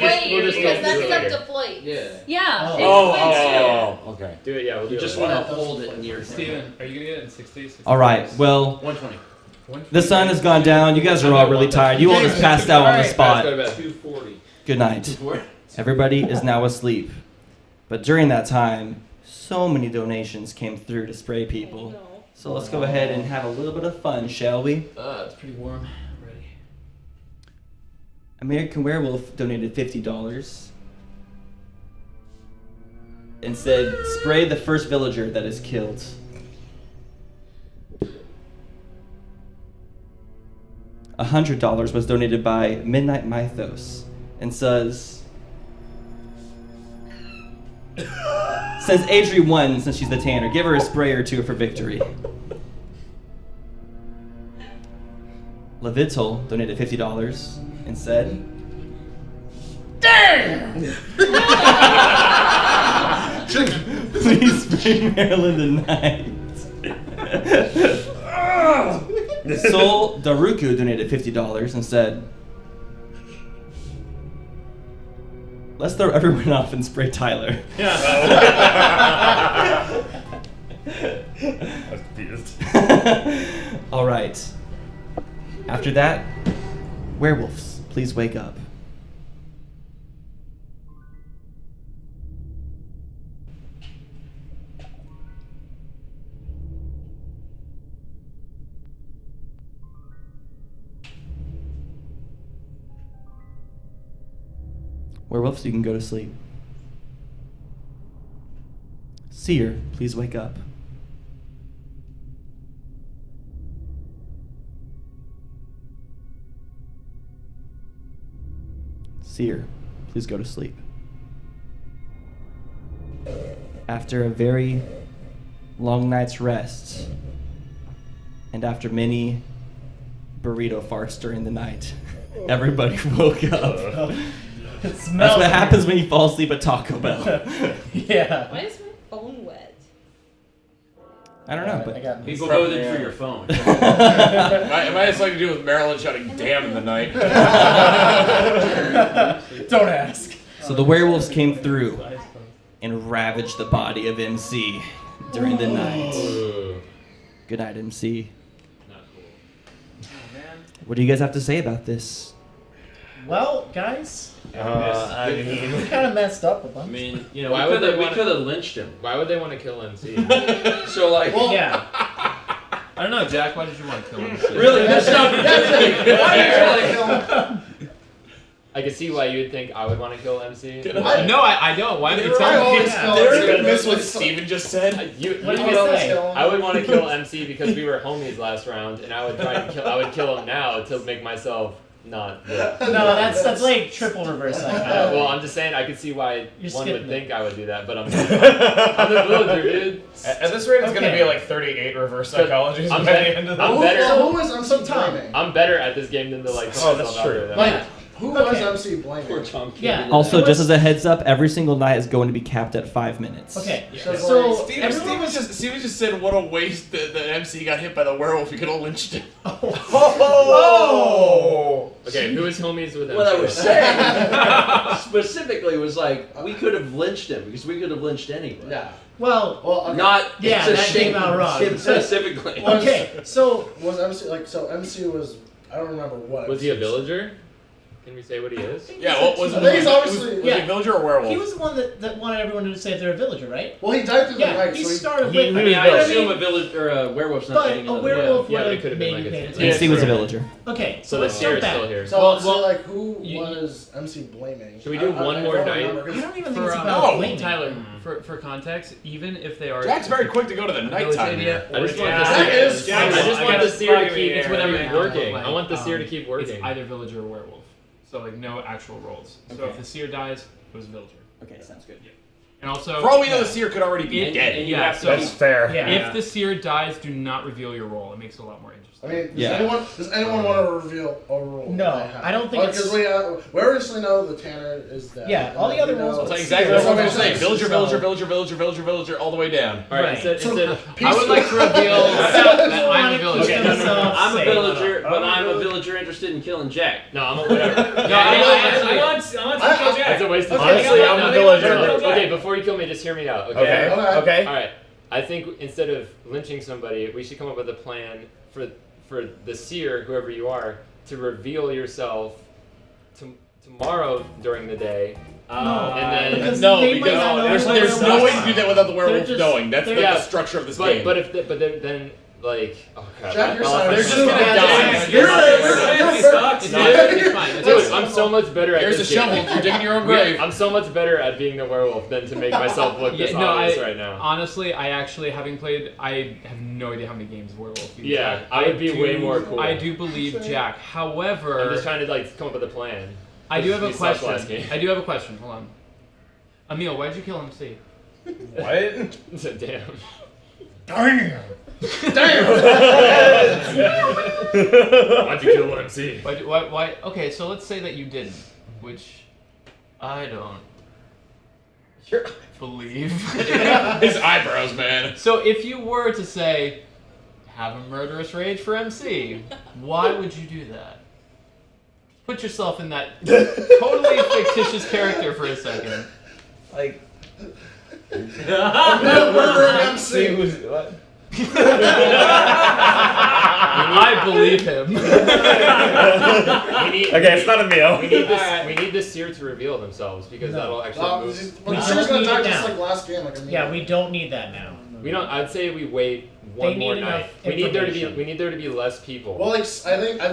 Speaker 15: wait
Speaker 10: we'll just
Speaker 15: because
Speaker 10: go
Speaker 15: that's
Speaker 10: through it
Speaker 15: up
Speaker 10: later.
Speaker 15: to Flake.
Speaker 10: Yeah.
Speaker 15: Yeah.
Speaker 2: Oh, okay.
Speaker 10: Do it. Yeah, we'll do
Speaker 17: You just
Speaker 10: it.
Speaker 17: want to hold it near
Speaker 1: Steven, are you gonna get it in 60?
Speaker 17: All right, well,
Speaker 10: 120.
Speaker 17: the sun has gone down. You guys are all really tired. You all just passed out on the spot.
Speaker 10: Let's go to bed. 240.
Speaker 17: Good night. Everybody is now asleep. But during that time, so many donations came through to spray people. So let's go ahead and have a little bit of fun, shall we?
Speaker 1: It's pretty warm. I'm ready.
Speaker 17: American Werewolf donated $50 and said, spray the first villager that is killed. $100 was donated by Midnight Mythos and says, since Adri won, since she's the tanner, give her a spray or two for victory. Levitzel donated $50 and said,
Speaker 7: Damn!
Speaker 17: please spray Maryland tonight. Sol Daruku donated $50 and said, let's throw everyone off and spray Tyler.
Speaker 2: I was confused.
Speaker 17: All right. After that, werewolves, please wake up. Werewolves, you can go to sleep. Seer, please wake up. Seer, please go to sleep. After a very long night's rest, and after many burrito farts during the night, everybody woke up. That's what happens when you fall asleep at Taco Bell.
Speaker 4: Yeah.
Speaker 5: Why is my phone wet?
Speaker 17: I don't know, but
Speaker 10: people voted for your phone.
Speaker 2: It might have something to do with Maryland shouting "damn" in the night.
Speaker 4: Don't ask.
Speaker 17: So the werewolves came through and ravaged the body of MC during the night. Good night, MC.
Speaker 10: Not cool.
Speaker 17: What do you guys have to say about this?
Speaker 4: Well, guys,
Speaker 10: I mean,
Speaker 4: we kind of messed up a bunch.
Speaker 10: I mean, you know,
Speaker 11: Why
Speaker 10: we
Speaker 11: would they
Speaker 10: could
Speaker 11: wanna-
Speaker 10: have lynched him.
Speaker 11: Why would they want to kill MC?
Speaker 10: So like,
Speaker 4: Well, yeah.
Speaker 1: I don't know, Jack. Why did you want to kill him?
Speaker 10: really? That's not.
Speaker 11: I can see why you would think I would want to kill MC.
Speaker 1: No, I don't. Why would you
Speaker 14: I
Speaker 1: tell me?
Speaker 14: always
Speaker 2: Did you miss what Steven just said?
Speaker 4: What did you say?
Speaker 11: I would want to kill MC because we were homies last round, and I would try to kill. I would kill him now to make myself not.
Speaker 4: No, that's like triple reverse psychology.
Speaker 11: Well, I'm just saying I could see why
Speaker 4: You're
Speaker 11: one
Speaker 4: skipping
Speaker 11: would
Speaker 4: it.
Speaker 11: think I would do that, but I'm a villager, dude.
Speaker 2: At this rate, it's going to
Speaker 4: Okay.
Speaker 2: be like 38 reverse psychologies by
Speaker 11: I'm
Speaker 2: the
Speaker 11: better.
Speaker 2: end of the
Speaker 11: I'm better.
Speaker 14: So who was MC blaming?
Speaker 11: I'm better at this game than the like.
Speaker 2: Oh, that's true.
Speaker 14: Like, who was
Speaker 4: Okay.
Speaker 14: MC blaming?
Speaker 10: Poor Tom.
Speaker 4: Yeah.
Speaker 17: Also, just as a heads up, every single night is going to be capped at 5 minutes.
Speaker 4: Okay.
Speaker 14: So,
Speaker 4: So
Speaker 2: Steven just said, what a waste that MC got hit by the werewolf. You could have lynched him.
Speaker 14: Oh!
Speaker 11: Okay, who is homies with him?
Speaker 10: What I was saying specifically was like we could have lynched him because we could have lynched anybody.
Speaker 14: Yeah.
Speaker 4: Well,
Speaker 14: okay.
Speaker 10: Not
Speaker 4: yeah,
Speaker 10: it's a
Speaker 4: that
Speaker 10: shame
Speaker 4: came out wrong.
Speaker 10: him specifically.
Speaker 4: Okay, so
Speaker 14: was MC like so? MC was I don't remember what.
Speaker 11: Was he a villager? Can we say what he is?
Speaker 2: Yeah, what was
Speaker 14: I think he's obviously.
Speaker 2: was he a villager or werewolf?
Speaker 4: he was the one that wanted everyone to say if they're a villager, right?
Speaker 14: Well, he died through the
Speaker 4: Yeah,
Speaker 14: night.
Speaker 4: he
Speaker 14: so
Speaker 4: started
Speaker 10: I
Speaker 4: with.
Speaker 10: mean, I
Speaker 4: but
Speaker 10: assume a village or a werewolf's not
Speaker 4: But
Speaker 10: getting
Speaker 4: a
Speaker 10: another
Speaker 4: werewolf
Speaker 11: Yeah,
Speaker 4: would
Speaker 11: it
Speaker 4: have
Speaker 11: could have been
Speaker 4: maybe
Speaker 11: like a
Speaker 4: paid
Speaker 11: deciet.
Speaker 4: attention.
Speaker 17: NC was a villager.
Speaker 4: Okay,
Speaker 11: So the
Speaker 4: let's
Speaker 11: seer
Speaker 4: jump
Speaker 11: is
Speaker 4: back.
Speaker 11: still here.
Speaker 14: So,
Speaker 1: Well,
Speaker 14: so like, who
Speaker 1: you-
Speaker 14: was MC blaming?
Speaker 11: Should we do one more
Speaker 14: don't
Speaker 11: night?
Speaker 14: remember, 'cause-
Speaker 4: I don't even think
Speaker 1: For,
Speaker 4: it's about
Speaker 2: no,
Speaker 4: blaming.
Speaker 1: Tyler, for context, even if they are
Speaker 2: Jack's very quick to go to the nighttime here.
Speaker 11: I just want
Speaker 2: Yeah.
Speaker 11: the
Speaker 2: That
Speaker 11: seer.
Speaker 2: is-
Speaker 11: I just want the seer to keep
Speaker 1: it's whatever
Speaker 11: working. I want the seer to keep working.
Speaker 1: It's either villager or werewolf. So like no actual roles. So
Speaker 17: Okay.
Speaker 1: if the seer dies, it was villager.
Speaker 17: Okay, sounds good.
Speaker 1: And also,
Speaker 2: For all we know, the seer could already be dead.
Speaker 11: and you
Speaker 1: yeah,
Speaker 11: have to
Speaker 1: so
Speaker 11: keep-
Speaker 2: fair.
Speaker 4: Yeah.
Speaker 1: if the seer dies, do not reveal your role. It makes it a lot more interesting.
Speaker 14: I mean,
Speaker 17: Yeah.
Speaker 14: does anyone want to reveal a rule?
Speaker 4: No, I don't think
Speaker 14: because
Speaker 4: it's-
Speaker 14: we obviously know the Tanner is dead.
Speaker 4: Yeah, all the
Speaker 14: And
Speaker 4: other
Speaker 14: we
Speaker 4: rules
Speaker 14: know-
Speaker 4: are
Speaker 2: That's exactly what I'm saying.
Speaker 14: So-
Speaker 2: Villager, villager, all the way down.
Speaker 11: All right,
Speaker 4: Right.
Speaker 11: instead,
Speaker 14: So-
Speaker 11: instead
Speaker 1: I would like to reveal that I'm a villager.
Speaker 4: Okay, no, no.
Speaker 10: I'm a
Speaker 4: Say
Speaker 10: villager,
Speaker 14: no.
Speaker 10: but I'm a villager interested in killing Jack.
Speaker 11: no, I'm a whatever.
Speaker 1: No, I want to kill Jack.
Speaker 11: It's a waste of
Speaker 2: Honestly,
Speaker 11: time.
Speaker 2: I'm a villager.
Speaker 11: Okay, before you kill me, just hear me out. Okay.
Speaker 2: Okay.
Speaker 14: Okay.
Speaker 11: All right. I think instead of lynching somebody, we should come up with a plan for the seer, whoever you are, to reveal yourself tomorrow during the day. And then
Speaker 4: because
Speaker 2: No,
Speaker 4: they might
Speaker 2: because
Speaker 4: not know
Speaker 2: there's
Speaker 4: who
Speaker 2: there's
Speaker 4: the
Speaker 2: no way
Speaker 4: werewolf
Speaker 2: to do
Speaker 4: is.
Speaker 2: that without the werewolf
Speaker 4: They're just-
Speaker 2: knowing. That's
Speaker 4: they're-
Speaker 2: the structure of this game.
Speaker 11: But then like oh crap.
Speaker 14: Jack, you're
Speaker 11: I'll-
Speaker 14: silent.
Speaker 2: They're just
Speaker 14: You're
Speaker 2: gonna die.
Speaker 14: You're
Speaker 1: It's fine. It's fine.
Speaker 11: Dude, I'm so much better at
Speaker 2: Here's a
Speaker 11: this
Speaker 2: shovel.
Speaker 11: game.
Speaker 2: You're digging your own grave.
Speaker 11: I'm so much better at being the werewolf than to make myself look this obvious right now.
Speaker 1: Honestly, I actually, having played, I have no idea how many games Werewolf you've
Speaker 11: Yeah,
Speaker 1: played.
Speaker 11: I would be way more cool.
Speaker 1: I do believe Jack. However,
Speaker 11: I'm just trying to like come up with a plan.
Speaker 1: I do have a
Speaker 11: We sucked
Speaker 1: question.
Speaker 11: last game.
Speaker 1: I do have a question. Hold on. Emil, why'd you kill MC?
Speaker 2: What?
Speaker 11: Damn.
Speaker 2: Damn.
Speaker 11: Why'd you kill MC?
Speaker 1: Why? Okay, so let's say that you didn't, which I don't believe.
Speaker 2: His eyebrows, man.
Speaker 1: So if you were to say, have a murderous rage for MC, why would you do that? Put yourself in that totally fictitious character for a second.
Speaker 16: Like,
Speaker 14: Murdering MC.
Speaker 1: I believe him.
Speaker 2: Okay, it's not a meal.
Speaker 11: We need the seer to reveal themselves because that'll actually move.
Speaker 14: But
Speaker 4: We
Speaker 14: Seer's
Speaker 4: don't
Speaker 14: gonna
Speaker 4: need
Speaker 14: die
Speaker 4: it
Speaker 14: just
Speaker 4: now.
Speaker 14: like last game. Like
Speaker 4: Yeah, we don't need that now.
Speaker 11: We don't. I'd say we wait
Speaker 4: They
Speaker 11: one more
Speaker 4: need
Speaker 11: night.
Speaker 4: enough
Speaker 11: We need there to be.
Speaker 4: information.
Speaker 11: We need there to be less people.
Speaker 14: Well, like I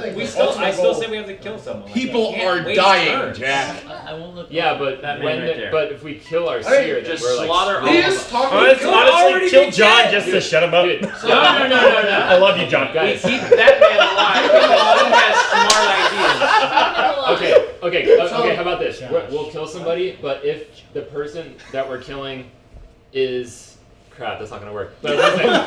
Speaker 14: think
Speaker 16: we
Speaker 14: the
Speaker 16: still,
Speaker 14: ultimate
Speaker 16: I still
Speaker 14: goal-
Speaker 16: say we have to kill someone.
Speaker 2: People
Speaker 16: Can't
Speaker 2: are
Speaker 16: waste
Speaker 2: dying,
Speaker 16: turns.
Speaker 2: Jack.
Speaker 16: I won't look.
Speaker 11: yeah, but
Speaker 16: that
Speaker 11: when
Speaker 16: man right there.
Speaker 11: but if we kill our
Speaker 14: I
Speaker 11: seer,
Speaker 14: mean,
Speaker 11: then
Speaker 10: just
Speaker 11: we're like
Speaker 10: slaughter
Speaker 11: screwed.
Speaker 14: He is talking.
Speaker 2: Honestly, kill John just to shut him up.
Speaker 11: Dude,
Speaker 16: No. I
Speaker 2: love you, John.
Speaker 11: guys.
Speaker 10: Keep that man alive because he has smart ideas.
Speaker 11: Okay. How about this?
Speaker 4: Josh.
Speaker 11: We'll kill somebody, but if the person that we're killing is crap, that's not gonna work. But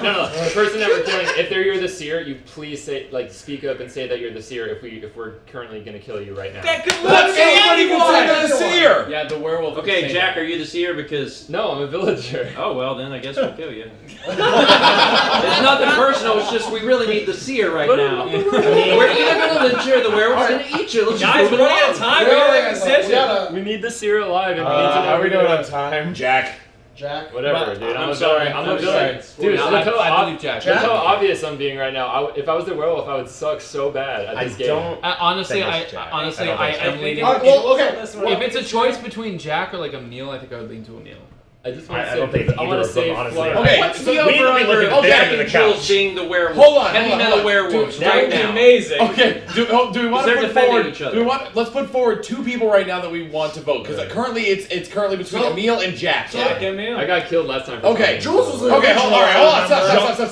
Speaker 11: no, the person that we're killing, if you're the seer, you please say speak up and say that you're the seer. If we're currently gonna kill you right now.
Speaker 16: That could
Speaker 2: But anybody can say they're the seer.
Speaker 1: Yeah, the werewolf. would
Speaker 10: Okay,
Speaker 1: say
Speaker 10: Jack,
Speaker 1: that.
Speaker 10: are you the seer? Because
Speaker 11: No, I'm a villager.
Speaker 10: oh well, then I guess we'll kill you. It's nothing personal. It's just we really need the seer right now. We're either gonna lynch you or the werewolf's gonna eat you. Let's just
Speaker 16: Guys,
Speaker 10: move
Speaker 16: we're
Speaker 10: it
Speaker 16: running out
Speaker 10: along.
Speaker 16: of time. We gotta make a decision.
Speaker 11: We need the seer alive, and we need to know
Speaker 2: Are we doing
Speaker 11: what
Speaker 2: on time? Jack.
Speaker 14: Jack.
Speaker 11: Whatever, dude.
Speaker 10: I'm
Speaker 11: I'm
Speaker 10: sorry.
Speaker 11: sorry. I'm a
Speaker 10: I'm
Speaker 11: villain.
Speaker 10: sorry.
Speaker 11: Dude,
Speaker 1: Yeah,
Speaker 11: look how
Speaker 1: I believe Jack.
Speaker 11: Look how obvious I'm being right now. If I was the werewolf, I would suck so bad at this game.
Speaker 1: Honestly,
Speaker 2: think
Speaker 1: I
Speaker 2: it's Jack.
Speaker 1: honestly,
Speaker 2: I don't
Speaker 1: I
Speaker 2: think
Speaker 1: am
Speaker 2: so.
Speaker 1: leaning.
Speaker 14: Alright, well, okay.
Speaker 1: If it's a choice between Jack or like Emil, I think I would lean to Emil.
Speaker 11: I just want to
Speaker 2: I
Speaker 11: say.
Speaker 2: don't think
Speaker 11: I
Speaker 2: either
Speaker 11: want
Speaker 2: of
Speaker 11: to
Speaker 2: them,
Speaker 11: save
Speaker 2: honestly.
Speaker 11: Florida.
Speaker 2: Okay,
Speaker 11: What's
Speaker 2: so
Speaker 11: the
Speaker 2: we need to be
Speaker 11: over
Speaker 2: looking
Speaker 11: under?
Speaker 2: at
Speaker 10: Jack
Speaker 2: the
Speaker 10: and
Speaker 2: couch.
Speaker 10: Jules being the werewolf.
Speaker 2: Hold on,
Speaker 10: Heavy
Speaker 2: hold on,
Speaker 10: metal
Speaker 2: hold on.
Speaker 10: werewolves
Speaker 2: Dude,
Speaker 10: right
Speaker 16: That would be
Speaker 10: now.
Speaker 16: amazing.
Speaker 2: Okay, do we want
Speaker 10: They're
Speaker 2: to put
Speaker 10: defending
Speaker 2: forward?
Speaker 10: each other.
Speaker 2: Do we want? Let's put forward two people right now that we want to vote because currently it's currently between Emil and Jack.
Speaker 16: Jack and me.
Speaker 11: I got killed last time.
Speaker 2: Okay,
Speaker 14: Jules was the
Speaker 2: Okay,
Speaker 14: original.
Speaker 2: all right, hold on,
Speaker 14: remember?
Speaker 2: stop.
Speaker 14: Jules was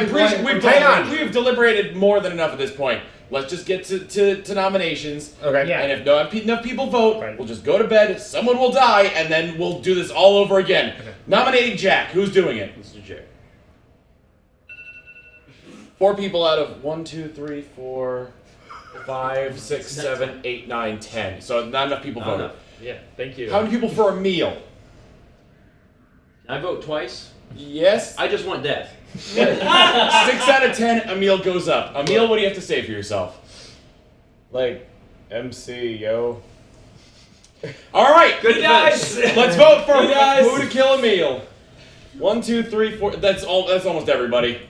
Speaker 2: We've
Speaker 14: first in line for
Speaker 2: hang on.
Speaker 14: voting.
Speaker 2: We've deliberated more than enough at this point. let's just get to nominations.
Speaker 3: Okay.
Speaker 4: Yeah.
Speaker 2: And if not enough people vote, we'll just go to bed, someone will die, and then we'll do this all over again.
Speaker 3: Okay.
Speaker 2: Nominating Jack. Who's doing it?
Speaker 6: Mr. Jack.
Speaker 2: 4 people out of 1, 2, 3, 4, 5, 6, 7, 8, 9, 10. So not enough people voted.
Speaker 6: Enough. Yeah, thank you.
Speaker 2: How many people for a meal?
Speaker 10: Can I vote twice?
Speaker 2: Yes.
Speaker 10: I just want death.
Speaker 2: 6 out of 10, Emil goes up. Emil, what do you have to say for yourself?
Speaker 3: Like, MC, yo.
Speaker 2: All right,
Speaker 10: Good
Speaker 2: guys.
Speaker 10: defense.
Speaker 2: Let's vote for who to kill Emil. 1, 2, 3, 4. That's all. That's almost everybody.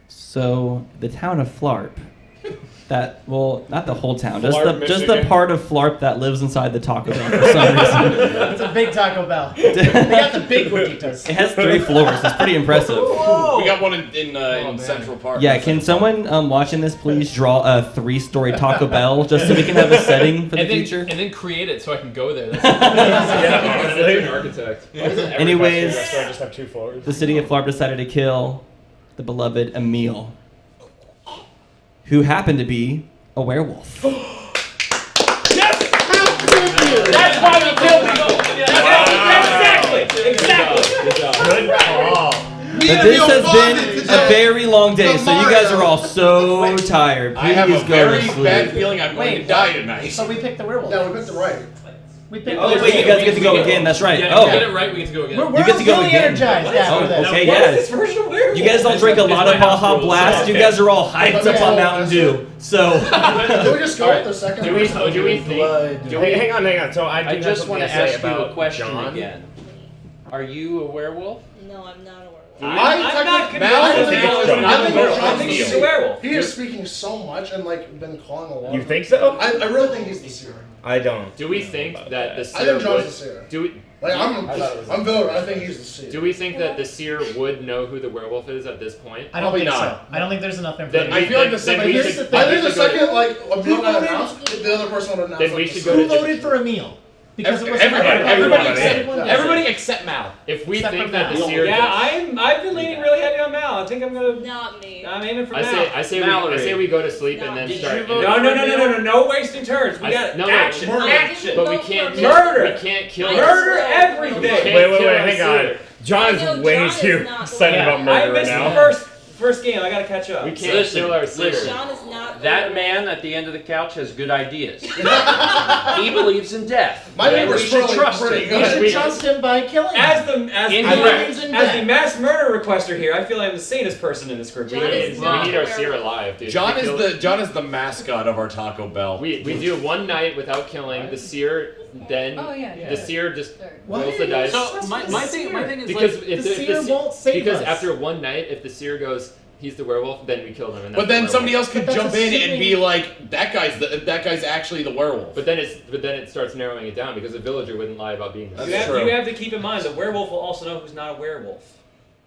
Speaker 17: So the town of Flarp, not the whole town, just
Speaker 3: Flarp,
Speaker 17: the
Speaker 3: Michigan.
Speaker 17: part of Flarp that lives inside the Taco Bell for some reason.
Speaker 4: It's a big Taco Bell. They got the big burritos.
Speaker 17: It has 3 floors. It's pretty impressive.
Speaker 2: We got one in Central Park.
Speaker 17: Yeah, can someone watching this please draw a 3-story Taco Bell just so we can have a setting for the future?
Speaker 11: And then create it so I can go there. That's
Speaker 3: honestly.
Speaker 11: an architect.
Speaker 17: Anyways,
Speaker 3: Restaurant just have 2 floors.
Speaker 17: the city of Flarp decided to kill the beloved Emil, who happened to be a werewolf.
Speaker 2: That's why we killed him. Exactly.
Speaker 3: Good call.
Speaker 17: But this has been a very long day, so you guys are all so tired. Please
Speaker 2: I have a
Speaker 17: go
Speaker 2: very
Speaker 17: to sleep.
Speaker 2: bad feeling I'm going to die tonight.
Speaker 4: So we picked the werewolf.
Speaker 14: No, we picked the right.
Speaker 4: We picked
Speaker 17: Oh, wait, you guys get to go again. That's right.
Speaker 11: Yeah,
Speaker 17: Oh,
Speaker 11: if we get it right, we get to go again.
Speaker 4: We're
Speaker 17: you get to go
Speaker 4: really
Speaker 17: again.
Speaker 4: energized after this.
Speaker 17: Okay,
Speaker 11: What is
Speaker 17: yeah.
Speaker 11: this version of Werewolf?
Speaker 17: You guys all drink a lot of Baja Blast. You guys are all hyped up on Mountain Dew. So,
Speaker 14: Can we just go with the second?
Speaker 3: Do we think? Hang on. So
Speaker 10: I
Speaker 3: do
Speaker 10: just
Speaker 3: have
Speaker 10: want to
Speaker 3: something say
Speaker 10: ask you
Speaker 3: about
Speaker 10: a question
Speaker 3: John.
Speaker 10: again. Are you a werewolf?
Speaker 5: No, I'm not a werewolf.
Speaker 6: I'm not
Speaker 2: Mal
Speaker 6: convinced
Speaker 2: is
Speaker 6: that Mal is
Speaker 2: John.
Speaker 6: not
Speaker 2: I
Speaker 6: a
Speaker 2: think
Speaker 6: werewolf.
Speaker 2: John's
Speaker 6: I think he's
Speaker 2: the
Speaker 6: a werewolf.
Speaker 14: He is speaking so much and like been calling a lot.
Speaker 3: You think so?
Speaker 14: I really think he's the seer.
Speaker 3: I don't.
Speaker 11: Do we think that the
Speaker 14: I
Speaker 11: seer
Speaker 14: think John's
Speaker 11: would?
Speaker 14: the seer.
Speaker 11: Do we?
Speaker 14: Like I'm Bill. I think he's the seer.
Speaker 11: Do we think that the seer would know who the werewolf is at this point?
Speaker 4: I don't
Speaker 2: Probably
Speaker 4: think
Speaker 2: not.
Speaker 4: so. I don't think there's enough
Speaker 11: Then
Speaker 4: information.
Speaker 2: I feel like the
Speaker 11: then
Speaker 2: second-
Speaker 11: we
Speaker 4: here's
Speaker 11: should-
Speaker 4: the thing.
Speaker 14: I think the
Speaker 11: we should go to-
Speaker 14: second like a Bill got announced, the other person would announce.
Speaker 11: Then we
Speaker 14: like,
Speaker 11: should
Speaker 14: the
Speaker 11: go
Speaker 4: Who
Speaker 11: to
Speaker 14: seer.
Speaker 4: voted for Emil? Because it was
Speaker 2: Everybody except Mal.
Speaker 11: If we
Speaker 4: Except
Speaker 11: think
Speaker 4: for
Speaker 11: that the
Speaker 4: Mal.
Speaker 11: seer.
Speaker 6: I've been leaning really heavy on Mal. I think I'm gonna.
Speaker 5: Not me.
Speaker 6: I'm aiming for
Speaker 11: I
Speaker 6: Mal.
Speaker 11: say we go to sleep and then
Speaker 10: Did
Speaker 11: start.
Speaker 10: you vote
Speaker 6: No wasting turns. We got action. Action.
Speaker 11: But we can't
Speaker 6: Murder.
Speaker 11: We can't kill.
Speaker 6: Murder
Speaker 11: We
Speaker 6: everything.
Speaker 11: can't
Speaker 3: Wait,
Speaker 11: kill our
Speaker 3: hang on.
Speaker 11: seer.
Speaker 3: John's
Speaker 5: I know
Speaker 3: way
Speaker 5: John is
Speaker 3: too
Speaker 5: not the
Speaker 3: excited
Speaker 5: one.
Speaker 3: about
Speaker 6: I
Speaker 3: murder
Speaker 6: missed
Speaker 3: now.
Speaker 6: the first game. I gotta catch up.
Speaker 11: We can't kill our seer.
Speaker 5: John is not.
Speaker 10: That man at the end of the couch has good ideas. He believes in death.
Speaker 14: My
Speaker 10: And
Speaker 14: neighbor's
Speaker 10: we should
Speaker 14: really
Speaker 10: trust
Speaker 14: pretty
Speaker 10: him.
Speaker 14: good.
Speaker 4: You should trust him by killing him.
Speaker 6: As the
Speaker 4: Incorrect.
Speaker 6: mass murder requester here, I feel I'm the sanest person in this group.
Speaker 5: John
Speaker 11: We
Speaker 5: is
Speaker 11: need
Speaker 5: not
Speaker 11: our
Speaker 5: a
Speaker 11: seer
Speaker 5: werewolf.
Speaker 11: alive, dude.
Speaker 2: John
Speaker 11: We
Speaker 2: is
Speaker 11: kill-
Speaker 2: the mascot of our Taco Bell.
Speaker 11: We do one night without killing the seer, then
Speaker 15: Oh, yeah.
Speaker 11: the seer just
Speaker 4: Why
Speaker 11: rolls
Speaker 4: are
Speaker 11: the
Speaker 4: you
Speaker 11: dice.
Speaker 4: so-
Speaker 11: My thing is
Speaker 4: because
Speaker 11: like,
Speaker 4: the seer won't save
Speaker 11: because
Speaker 4: us.
Speaker 11: after one night, if the seer goes, he's the werewolf, then we kill him. And that's
Speaker 2: But then
Speaker 11: the
Speaker 2: somebody
Speaker 11: werewolf.
Speaker 2: else could
Speaker 4: But that's
Speaker 2: jump in and
Speaker 4: assuming-
Speaker 2: be like, that guy's actually the werewolf.
Speaker 11: But then it starts narrowing it down because a villager wouldn't lie about being the
Speaker 6: You
Speaker 11: seer.
Speaker 6: have, you have to keep in mind the werewolf will also know who's not a werewolf,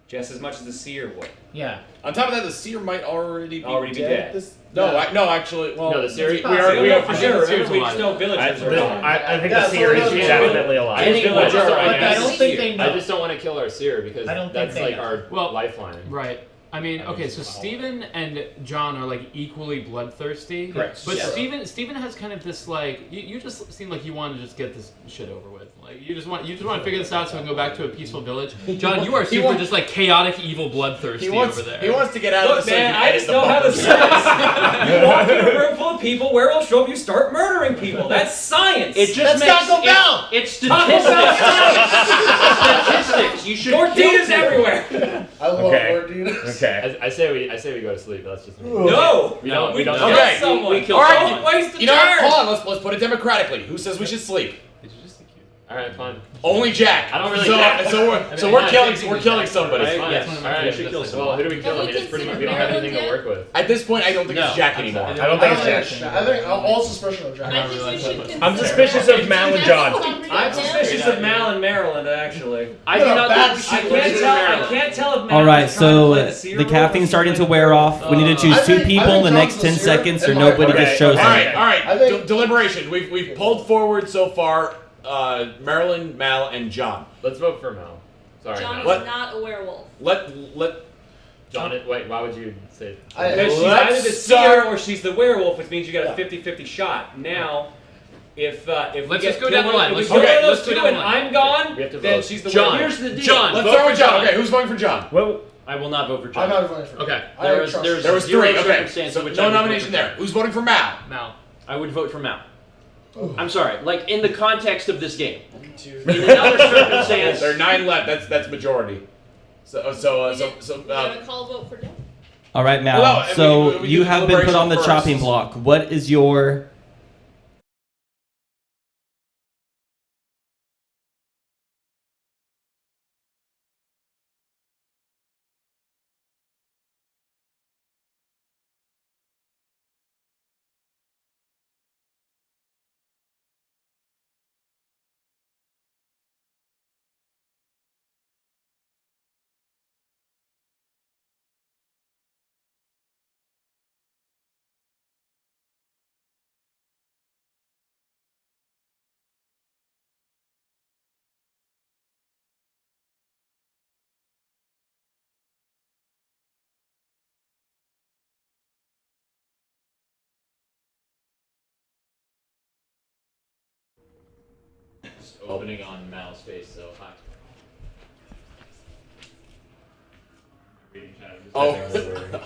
Speaker 6: just as much as the seer would.
Speaker 4: Yeah.
Speaker 2: On top of that, the seer might already be dead. No, actually, well,
Speaker 11: No, the seer.
Speaker 6: We know for sure. Remember, we just know villagers are alive.
Speaker 3: I think the seer is definitely alive.
Speaker 11: I
Speaker 4: don't think they know.
Speaker 11: I just don't want to kill our seer because
Speaker 4: I don't think
Speaker 11: that's
Speaker 4: they
Speaker 11: like
Speaker 4: know.
Speaker 11: our lifeline.
Speaker 18: Right. I mean, okay, so Steven and John are like equally bloodthirsty.
Speaker 11: Correct.
Speaker 18: But
Speaker 11: Yeah.
Speaker 18: Steven has kind of this like you just seem like you want to just get this shit over with. Like you just want to figure this out so we can go back to a peaceful village. John, you are super just like chaotic, evil, bloodthirsty over there.
Speaker 2: He wants to get out of
Speaker 6: Look,
Speaker 2: this. so he
Speaker 6: man,
Speaker 2: can
Speaker 6: I
Speaker 2: edit
Speaker 6: just
Speaker 2: the
Speaker 6: know how
Speaker 2: bumper.
Speaker 6: this works. You walk in a room full of people, werewolves show up, you start murdering people. That's science.
Speaker 10: It just
Speaker 4: That's
Speaker 10: makes
Speaker 4: Taco Bell.
Speaker 10: It's
Speaker 6: Taco Bell
Speaker 10: statistics. Statistics. You should
Speaker 6: Tortillas
Speaker 10: kill people.
Speaker 6: everywhere.
Speaker 14: I love Tortillas.
Speaker 3: Okay.
Speaker 11: I say we go to sleep. That's just me.
Speaker 6: No.
Speaker 11: We don't.
Speaker 6: We
Speaker 11: don't.
Speaker 6: kill
Speaker 2: Okay.
Speaker 6: someone.
Speaker 10: We kill
Speaker 2: All right,
Speaker 10: someone.
Speaker 6: Don't waste the
Speaker 2: You know what?
Speaker 6: turn.
Speaker 2: Hold on, let's put it democratically. Who says we should sleep?
Speaker 11: All right, fine.
Speaker 2: Only Jack.
Speaker 11: I don't really
Speaker 2: So,
Speaker 11: care.
Speaker 2: so we're killing somebody.
Speaker 11: Fine.
Speaker 10: Yes.
Speaker 11: All right.
Speaker 10: We should kill someone.
Speaker 11: Well, who do we kill? I mean, it's pretty much we don't have anything to work with.
Speaker 2: At this point, I don't think it's Jack anymore.
Speaker 3: I don't think it's Jack.
Speaker 14: I think all suspicion of Jack.
Speaker 5: I think you should consider.
Speaker 3: I'm suspicious of Mal and John.
Speaker 6: I'm suspicious of Mal and Maryland, actually.
Speaker 10: I do not
Speaker 14: bad
Speaker 10: think
Speaker 6: I can't tell if Mal
Speaker 17: All right,
Speaker 6: is trying to
Speaker 17: so
Speaker 6: play the seer
Speaker 17: the
Speaker 6: role
Speaker 17: caffeine's
Speaker 6: or
Speaker 17: starting to
Speaker 6: something.
Speaker 17: wear off. We need to choose two people in the next 10 seconds, or nobody just shows
Speaker 2: All
Speaker 17: up.
Speaker 2: right, all right.
Speaker 14: I think-
Speaker 2: Deliberation. We've pulled forward so far. Marilyn, Mal, and John.
Speaker 11: Let's vote for Mal. Sorry,
Speaker 5: John
Speaker 11: Mal.
Speaker 5: is not a werewolf.
Speaker 2: Let
Speaker 11: John, wait, why would you say?
Speaker 19: Because she's either the seer or she's the werewolf, which means you got a 50-50 shot. Now, if
Speaker 18: Let's
Speaker 19: we
Speaker 18: just go
Speaker 19: get
Speaker 18: down the line.
Speaker 19: if we
Speaker 18: Let's
Speaker 19: kill
Speaker 18: go-
Speaker 19: one of those
Speaker 18: let's go
Speaker 19: two
Speaker 18: down
Speaker 19: and
Speaker 18: the line.
Speaker 19: I'm gone,
Speaker 11: We have to
Speaker 19: then
Speaker 11: vote.
Speaker 19: she's the
Speaker 18: John.
Speaker 19: werewolf.
Speaker 18: Here's the deal.
Speaker 2: John. Let's
Speaker 18: Vote
Speaker 2: start
Speaker 18: for
Speaker 2: with John.
Speaker 18: John.
Speaker 2: Okay, who's voting for John?
Speaker 3: Well,
Speaker 10: I will not vote for
Speaker 14: I'm
Speaker 10: John.
Speaker 14: not voting for
Speaker 18: Okay.
Speaker 10: There was
Speaker 2: There was 3.
Speaker 10: zero
Speaker 2: Okay,
Speaker 10: circumstance
Speaker 2: so
Speaker 10: in which
Speaker 2: no
Speaker 10: I would vote
Speaker 2: nomination
Speaker 10: for
Speaker 2: there.
Speaker 10: John.
Speaker 2: Who's voting for Mal?
Speaker 18: Mal.
Speaker 10: I would vote for Mal. I'm sorry, like in the context of this game. In another circumstance,
Speaker 2: There are 9 left. That's majority.
Speaker 5: You want to call a vote for John?
Speaker 17: All right, Mal.
Speaker 2: Well,
Speaker 17: so
Speaker 2: we
Speaker 17: you
Speaker 2: did
Speaker 17: have been put on the
Speaker 2: deliberation
Speaker 17: chopping
Speaker 2: first.
Speaker 17: block. What is your...
Speaker 10: opening on Mal's face, so hi. Reading chat.
Speaker 2: Oh.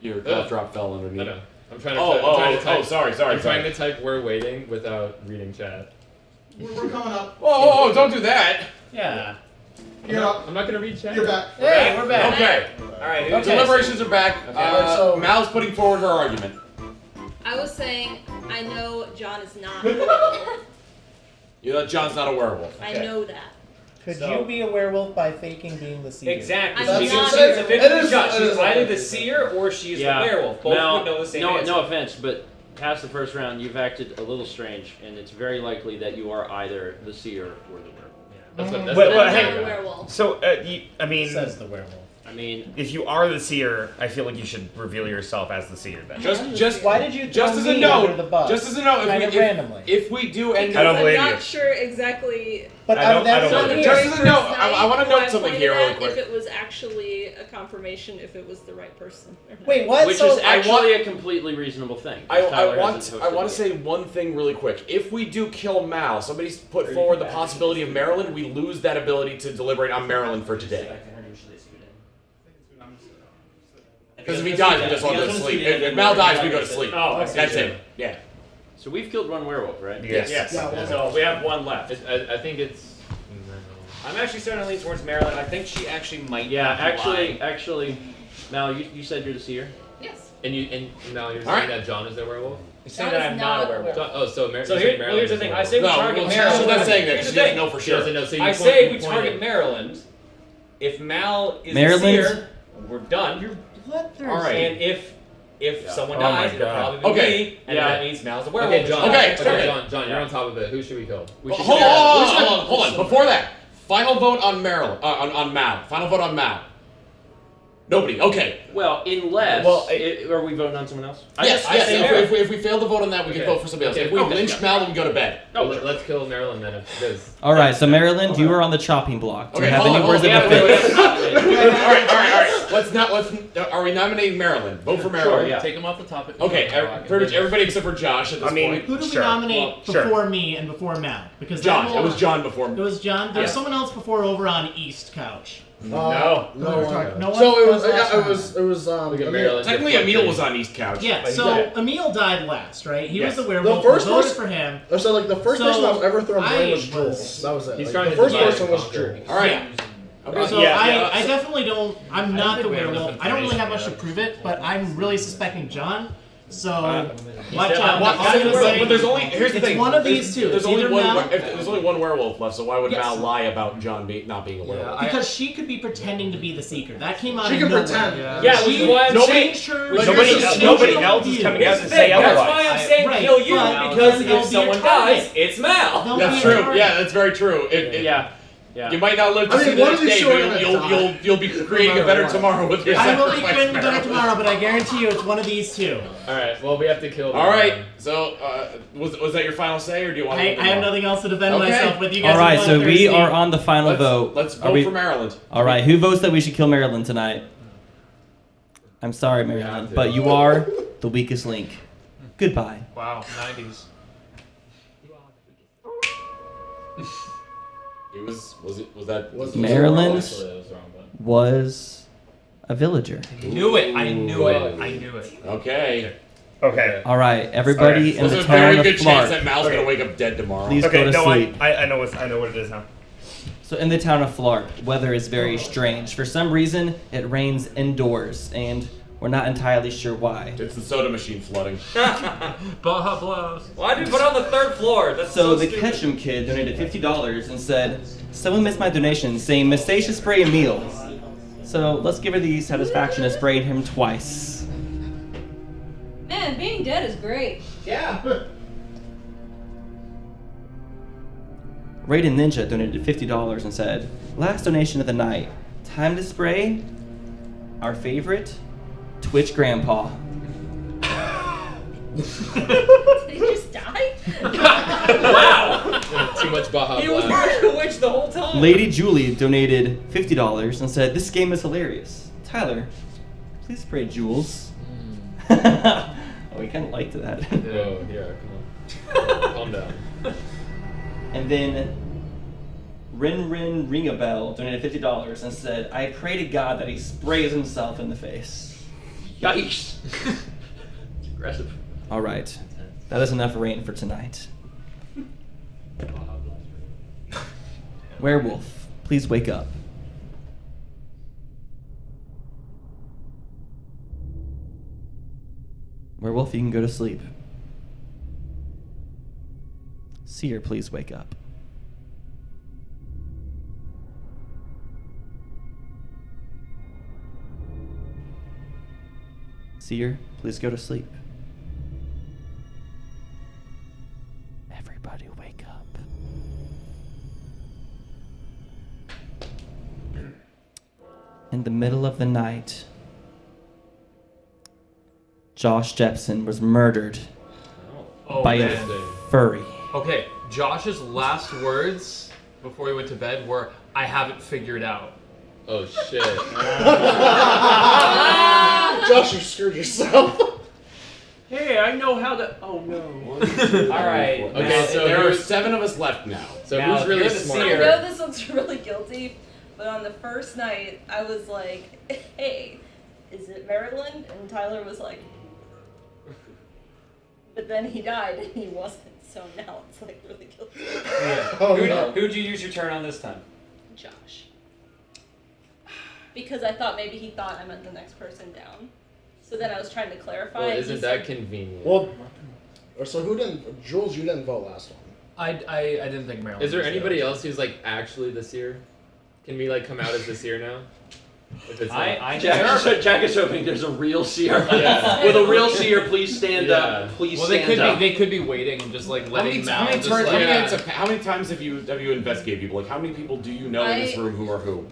Speaker 2: Your cough drop fell underneath.
Speaker 11: I know. I'm trying to.
Speaker 2: Oh,
Speaker 11: type,
Speaker 2: sorry.
Speaker 11: I'm trying to type "we're waiting" without reading chat.
Speaker 7: We're coming up.
Speaker 2: Whoa, don't do that.
Speaker 4: Yeah.
Speaker 7: You're up.
Speaker 11: I'm not gonna read chat.
Speaker 7: You're back.
Speaker 4: Hey, we're back.
Speaker 2: Okay.
Speaker 19: All right.
Speaker 4: Okay.
Speaker 2: Deliberations are back.
Speaker 14: so-
Speaker 2: Mal's putting forward her argument.
Speaker 5: I was saying, I know John is not a werewolf.
Speaker 2: You know John's not a werewolf.
Speaker 5: I know that.
Speaker 4: Could
Speaker 19: So-
Speaker 4: you be a werewolf by faking being the seer?
Speaker 19: Exactly.
Speaker 5: I'm
Speaker 19: She's
Speaker 5: not-
Speaker 19: a 50 shot.
Speaker 14: it
Speaker 19: She's
Speaker 14: is
Speaker 19: either
Speaker 14: a
Speaker 19: the
Speaker 14: 50.
Speaker 19: seer or she's
Speaker 10: Yeah.
Speaker 19: the werewolf. Both
Speaker 10: Mal,
Speaker 19: would know the same
Speaker 10: no,
Speaker 19: answer.
Speaker 10: no offense, but past the first round, you've acted a little strange, and it's very likely that you are either the seer or the werewolf.
Speaker 11: That's what.
Speaker 5: I'm
Speaker 11: That's
Speaker 5: not
Speaker 11: what
Speaker 5: a werewolf.
Speaker 3: So, I mean,
Speaker 4: Says the werewolf.
Speaker 10: I mean,
Speaker 3: if you are the seer, I feel like you should reveal yourself as the seer then.
Speaker 2: Just
Speaker 4: Why did you
Speaker 2: just
Speaker 4: throw
Speaker 2: as a
Speaker 4: me
Speaker 2: note,
Speaker 4: under the bus?
Speaker 2: just as a note,
Speaker 4: Kind of randomly.
Speaker 2: if we do end
Speaker 3: I don't
Speaker 2: up,
Speaker 3: believe
Speaker 5: I'm
Speaker 3: you.
Speaker 5: not sure exactly.
Speaker 4: But
Speaker 3: I don't
Speaker 4: that's
Speaker 3: believe
Speaker 4: not
Speaker 3: it.
Speaker 4: here.
Speaker 2: Just as a note,
Speaker 5: First
Speaker 2: I want to
Speaker 5: night,
Speaker 2: note something
Speaker 5: pointed
Speaker 2: here really
Speaker 5: at
Speaker 2: quick.
Speaker 5: If it was actually a confirmation, if it was the right person. Or not.
Speaker 4: Wait, what?
Speaker 10: which
Speaker 4: So
Speaker 10: is actually a completely reasonable thing. 'cause Tyler hasn't hosted
Speaker 2: I want
Speaker 10: the
Speaker 2: to
Speaker 10: game.
Speaker 2: say one thing really quick. If we do kill Mal, somebody's put forward the possibility of Maryland, we lose that ability to deliberate on Maryland for today. Because if he dies, we just all go to sleep. If Mal dies, we go to sleep.
Speaker 19: Oh, I see.
Speaker 2: That's it. Yeah.
Speaker 10: So we've killed one werewolf, right?
Speaker 3: Yes.
Speaker 19: Yes.
Speaker 14: Yeah,
Speaker 19: So we have one left.
Speaker 11: I think it's.
Speaker 19: I'm actually starting to lean towards Maryland. I think she actually might.
Speaker 10: Yeah,
Speaker 19: not be lying.
Speaker 10: actually, Mal, you said you're the seer?
Speaker 5: Yes.
Speaker 11: And now you're
Speaker 2: All
Speaker 11: saying
Speaker 2: right.
Speaker 11: that John is the werewolf.
Speaker 19: You're saying
Speaker 5: John
Speaker 19: that
Speaker 5: is
Speaker 19: I'm not a
Speaker 5: not a
Speaker 19: werewolf.
Speaker 11: John, oh, so Mar-
Speaker 19: So
Speaker 11: you're
Speaker 19: here,
Speaker 11: saying
Speaker 19: well,
Speaker 11: Maryland
Speaker 19: here's the
Speaker 11: is
Speaker 19: thing.
Speaker 11: the
Speaker 19: I say we
Speaker 2: No,
Speaker 19: target
Speaker 2: well,
Speaker 19: Maryland.
Speaker 2: she's not saying that.
Speaker 19: Here's
Speaker 2: She
Speaker 19: the
Speaker 2: doesn't
Speaker 19: thing.
Speaker 2: know for
Speaker 11: She
Speaker 2: sure.
Speaker 11: doesn't know, so you
Speaker 19: I
Speaker 11: point-
Speaker 19: say
Speaker 11: you
Speaker 19: we
Speaker 11: point
Speaker 19: target
Speaker 11: it.
Speaker 19: Maryland. If Mal is
Speaker 17: Maryland?
Speaker 19: the seer, we're done.
Speaker 9: You're bloodthirsty.
Speaker 2: All right.
Speaker 19: And if someone
Speaker 3: Oh my
Speaker 19: dies, it'll
Speaker 3: God.
Speaker 19: probably be
Speaker 2: Okay.
Speaker 19: me, and
Speaker 10: Yeah.
Speaker 19: that means Mal's a werewolf.
Speaker 11: Okay, John.
Speaker 2: Okay,
Speaker 11: John, you're on top of it. Who should we kill?
Speaker 10: We should
Speaker 2: Hold
Speaker 10: do that.
Speaker 2: on. Hold on. Before that, final vote on Maryland. On Mal. Final vote on Mal. Nobody. Okay.
Speaker 10: Well, unless.
Speaker 3: Well,
Speaker 10: are we voting on someone else?
Speaker 2: Yes.
Speaker 19: I say Maryland.
Speaker 2: If we fail to vote on that, we can
Speaker 11: Okay.
Speaker 2: vote for somebody else.
Speaker 11: Okay.
Speaker 2: If we
Speaker 11: Oh,
Speaker 2: lynch
Speaker 11: yeah.
Speaker 2: Mal, then we go to bed.
Speaker 10: Oh,
Speaker 11: Let's kill Maryland then. Because
Speaker 17: All right, so Maryland, you are on the chopping block. Do you
Speaker 2: Okay,
Speaker 17: have
Speaker 2: hold
Speaker 17: any
Speaker 2: on,
Speaker 17: words of
Speaker 2: hold on. Yeah,
Speaker 17: defense?
Speaker 2: All right. Are we nominating Maryland? Vote for Maryland.
Speaker 10: Sure, yeah.
Speaker 18: Take him off the topic.
Speaker 2: Okay, pretty much everybody except for Josh at this point.
Speaker 4: Who do we
Speaker 3: Sure.
Speaker 4: nominate
Speaker 3: Well,
Speaker 4: before me and before Mal? Because
Speaker 2: John.
Speaker 4: that
Speaker 2: It
Speaker 4: will-
Speaker 2: was John before.
Speaker 4: It was John. There's
Speaker 2: Yeah.
Speaker 4: someone else before over on East Couch.
Speaker 14: No
Speaker 4: No one.
Speaker 14: So it was.
Speaker 4: last
Speaker 14: It
Speaker 4: round.
Speaker 14: was.
Speaker 11: Look at
Speaker 14: Emil.
Speaker 11: Maryland.
Speaker 2: Technically, Emil was on East Couch.
Speaker 4: Yeah,
Speaker 2: but he
Speaker 4: so
Speaker 2: died.
Speaker 4: Emil died last, right? He
Speaker 2: Yes.
Speaker 4: was the werewolf.
Speaker 14: The first
Speaker 4: we voted
Speaker 14: person-
Speaker 4: for him.
Speaker 14: So like the first person that was ever thrown blame
Speaker 4: I
Speaker 14: was Jules. That was it.
Speaker 11: He's
Speaker 14: Like,
Speaker 11: trying
Speaker 14: the
Speaker 11: to
Speaker 14: first
Speaker 11: divide
Speaker 14: person
Speaker 11: and
Speaker 14: was
Speaker 11: conquer.
Speaker 14: Jules.
Speaker 2: All right.
Speaker 4: Yeah. So
Speaker 3: Yeah,
Speaker 4: I definitely don't. I'm not the
Speaker 11: think we have
Speaker 4: werewolf.
Speaker 11: enough
Speaker 4: I don't really have much to
Speaker 11: information
Speaker 4: prove it, but I'm really suspecting John. So watch
Speaker 19: definitely-
Speaker 4: out.
Speaker 19: Well,
Speaker 4: All I'm gonna say-
Speaker 2: But there's only here's the
Speaker 4: it's
Speaker 2: thing.
Speaker 4: one of
Speaker 2: There's-
Speaker 4: these two.
Speaker 2: There's
Speaker 4: It's
Speaker 2: only
Speaker 4: either
Speaker 2: one.
Speaker 4: Mal-
Speaker 2: If there's only one werewolf left, so why would
Speaker 4: Yes.
Speaker 2: Mal lie about John not being a werewolf?
Speaker 4: Because she could be pretending to be the seeker. That came out
Speaker 14: She
Speaker 4: of
Speaker 14: can
Speaker 4: nowhere.
Speaker 14: pretend.
Speaker 19: Yeah, which is why I'm saying.
Speaker 4: changed her.
Speaker 2: Like,
Speaker 3: Nobody
Speaker 2: here's the
Speaker 3: else is coming out to
Speaker 19: Here's the
Speaker 3: say
Speaker 19: thing, that's
Speaker 3: otherwise.
Speaker 19: why I'm saying
Speaker 4: Right,
Speaker 19: kill you,
Speaker 4: but
Speaker 19: because
Speaker 4: then there'll
Speaker 19: if
Speaker 4: be a
Speaker 19: someone
Speaker 4: target.
Speaker 19: dies, it's Mal.
Speaker 4: They'll
Speaker 2: That's
Speaker 4: be a
Speaker 2: true.
Speaker 4: target.
Speaker 2: Yeah, that's very true.
Speaker 10: Yeah.
Speaker 2: You might not live to
Speaker 14: I
Speaker 2: see
Speaker 14: mean,
Speaker 2: the
Speaker 14: one
Speaker 2: next
Speaker 14: of these
Speaker 2: day,
Speaker 14: two are
Speaker 2: but
Speaker 14: gonna
Speaker 2: you'll be creating a better tomorrow with your
Speaker 4: I will be
Speaker 2: sacrifice.
Speaker 4: creating better tomorrow tomorrow, but I guarantee you it's one of these two.
Speaker 11: All right. Well, we have to kill.
Speaker 2: All right. So, was that your final say, or do you want?
Speaker 4: I have nothing else to defend myself with. You guys.
Speaker 17: All right, so we are on the final vote.
Speaker 2: Let's vote for Maryland.
Speaker 17: All right, who votes that we should kill Maryland tonight? I'm sorry, Maryland, but you are the weakest link. Goodbye.
Speaker 18: Wow, 90s.
Speaker 17: Maryland was a villager.
Speaker 18: I knew it.
Speaker 2: Okay.
Speaker 3: Okay.
Speaker 17: All right, everybody in the
Speaker 2: There's a
Speaker 17: town
Speaker 2: very
Speaker 17: of
Speaker 2: good chance
Speaker 17: Flart.
Speaker 2: that Mal's gonna wake up dead tomorrow.
Speaker 17: Please go to sleep.
Speaker 3: I know what it is now.
Speaker 17: So in the town of Flart, weather is very strange. For some reason, it rains indoors, and we're not entirely sure why.
Speaker 2: It's the soda machine flooding.
Speaker 18: Baja Blast.
Speaker 19: Why did you put it on the 3rd floor? That's
Speaker 17: So the
Speaker 19: stupid.
Speaker 17: Ketchum kid donated $50 and said, someone missed my donation, saying mistake to spray Emil. So let's give her the satisfaction of spraying him twice.
Speaker 15: Man, being dead is great.
Speaker 4: Yeah.
Speaker 17: Raiden Ninja donated $50 and said, last donation of the night, time to spray our favorite Twitch grandpa.
Speaker 5: Did he just die?
Speaker 19: Wow!
Speaker 11: Too much Baja
Speaker 19: He was
Speaker 11: Blast.
Speaker 19: the witch the whole time.
Speaker 17: Lady Julie donated $50 and said, this game is hilarious. Tyler, please spray Jules. Oh, we kind of liked that.
Speaker 11: Oh, yeah, come on. Calm down.
Speaker 17: And then Rin Ringabell donated $50 and said, I pray to God that he sprays himself in the face.
Speaker 19: Yikes. Aggressive.
Speaker 17: All right. That is enough rain for tonight. Werewolf, please wake up. Werewolf, you can go to sleep. Seer, please wake up. Seer, please go to sleep. Everybody wake up. In the middle of the night, Josh Jepson was murdered by a furry.
Speaker 18: Okay, Josh's last words before he went to bed were, I haven't figured out.
Speaker 11: Oh shit.
Speaker 14: Josh, you screwed yourself.
Speaker 19: Hey, I know how to. Oh no.
Speaker 2: All right. Okay, so there are 7 of us left now.
Speaker 11: So
Speaker 2: now,
Speaker 11: who's really smart?
Speaker 20: I know this looks really guilty, but on the first night, I was like, hey, is it Maryland? And Tyler was like, but then he died and he wasn't, so now it's like really guilty.
Speaker 19: Yeah.
Speaker 14: Oh,
Speaker 19: Who'd you use your turn on this time?
Speaker 20: Josh. Because I thought maybe he thought I meant the next person down. So then I was trying to clarify.
Speaker 11: Well,
Speaker 20: and
Speaker 11: isn't
Speaker 20: he
Speaker 11: that
Speaker 20: said-
Speaker 11: convenient?
Speaker 14: Well, so who didn't? Jules, you didn't vote last one.
Speaker 18: I didn't think Maryland.
Speaker 11: Is there
Speaker 18: was
Speaker 11: anybody else who's like actually the seer? Can we like come out as the seer now? If it's not-
Speaker 19: Jack is hoping there's a real seer.
Speaker 11: Yeah.
Speaker 19: With a real seer, please stand up. Please
Speaker 18: Well,
Speaker 19: stand up.
Speaker 18: they could be waiting and just like letting Mal just like.
Speaker 2: How many times have you investigated people? Like, how many people do you know in this room who are who?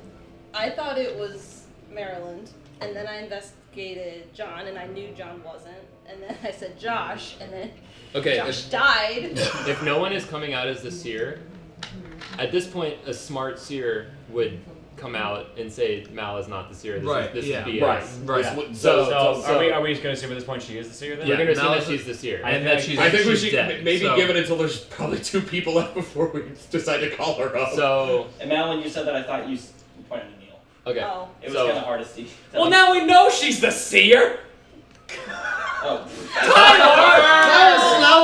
Speaker 20: I thought it was Maryland, and then I investigated John, and I knew John wasn't, and then I said Josh, and then
Speaker 11: Okay,
Speaker 20: Josh died.
Speaker 11: If no one is coming out as the seer, at this point, a smart seer would come out and say Mal is not the seer. This is BS.
Speaker 2: Right.
Speaker 11: Yeah.
Speaker 2: So
Speaker 19: are we just going to assume at this point she is the seer then?
Speaker 11: We're going to assume that she's the seer.
Speaker 2: I think we should maybe give it until there's probably 2 people left before we decide to call her up.
Speaker 11: So.
Speaker 17: And Mal, when you said that, I thought you pointed to Neil.
Speaker 11: Okay.
Speaker 20: Oh.
Speaker 17: It was kind of hard to see.
Speaker 19: Well, now we know she's the seer.
Speaker 14: Now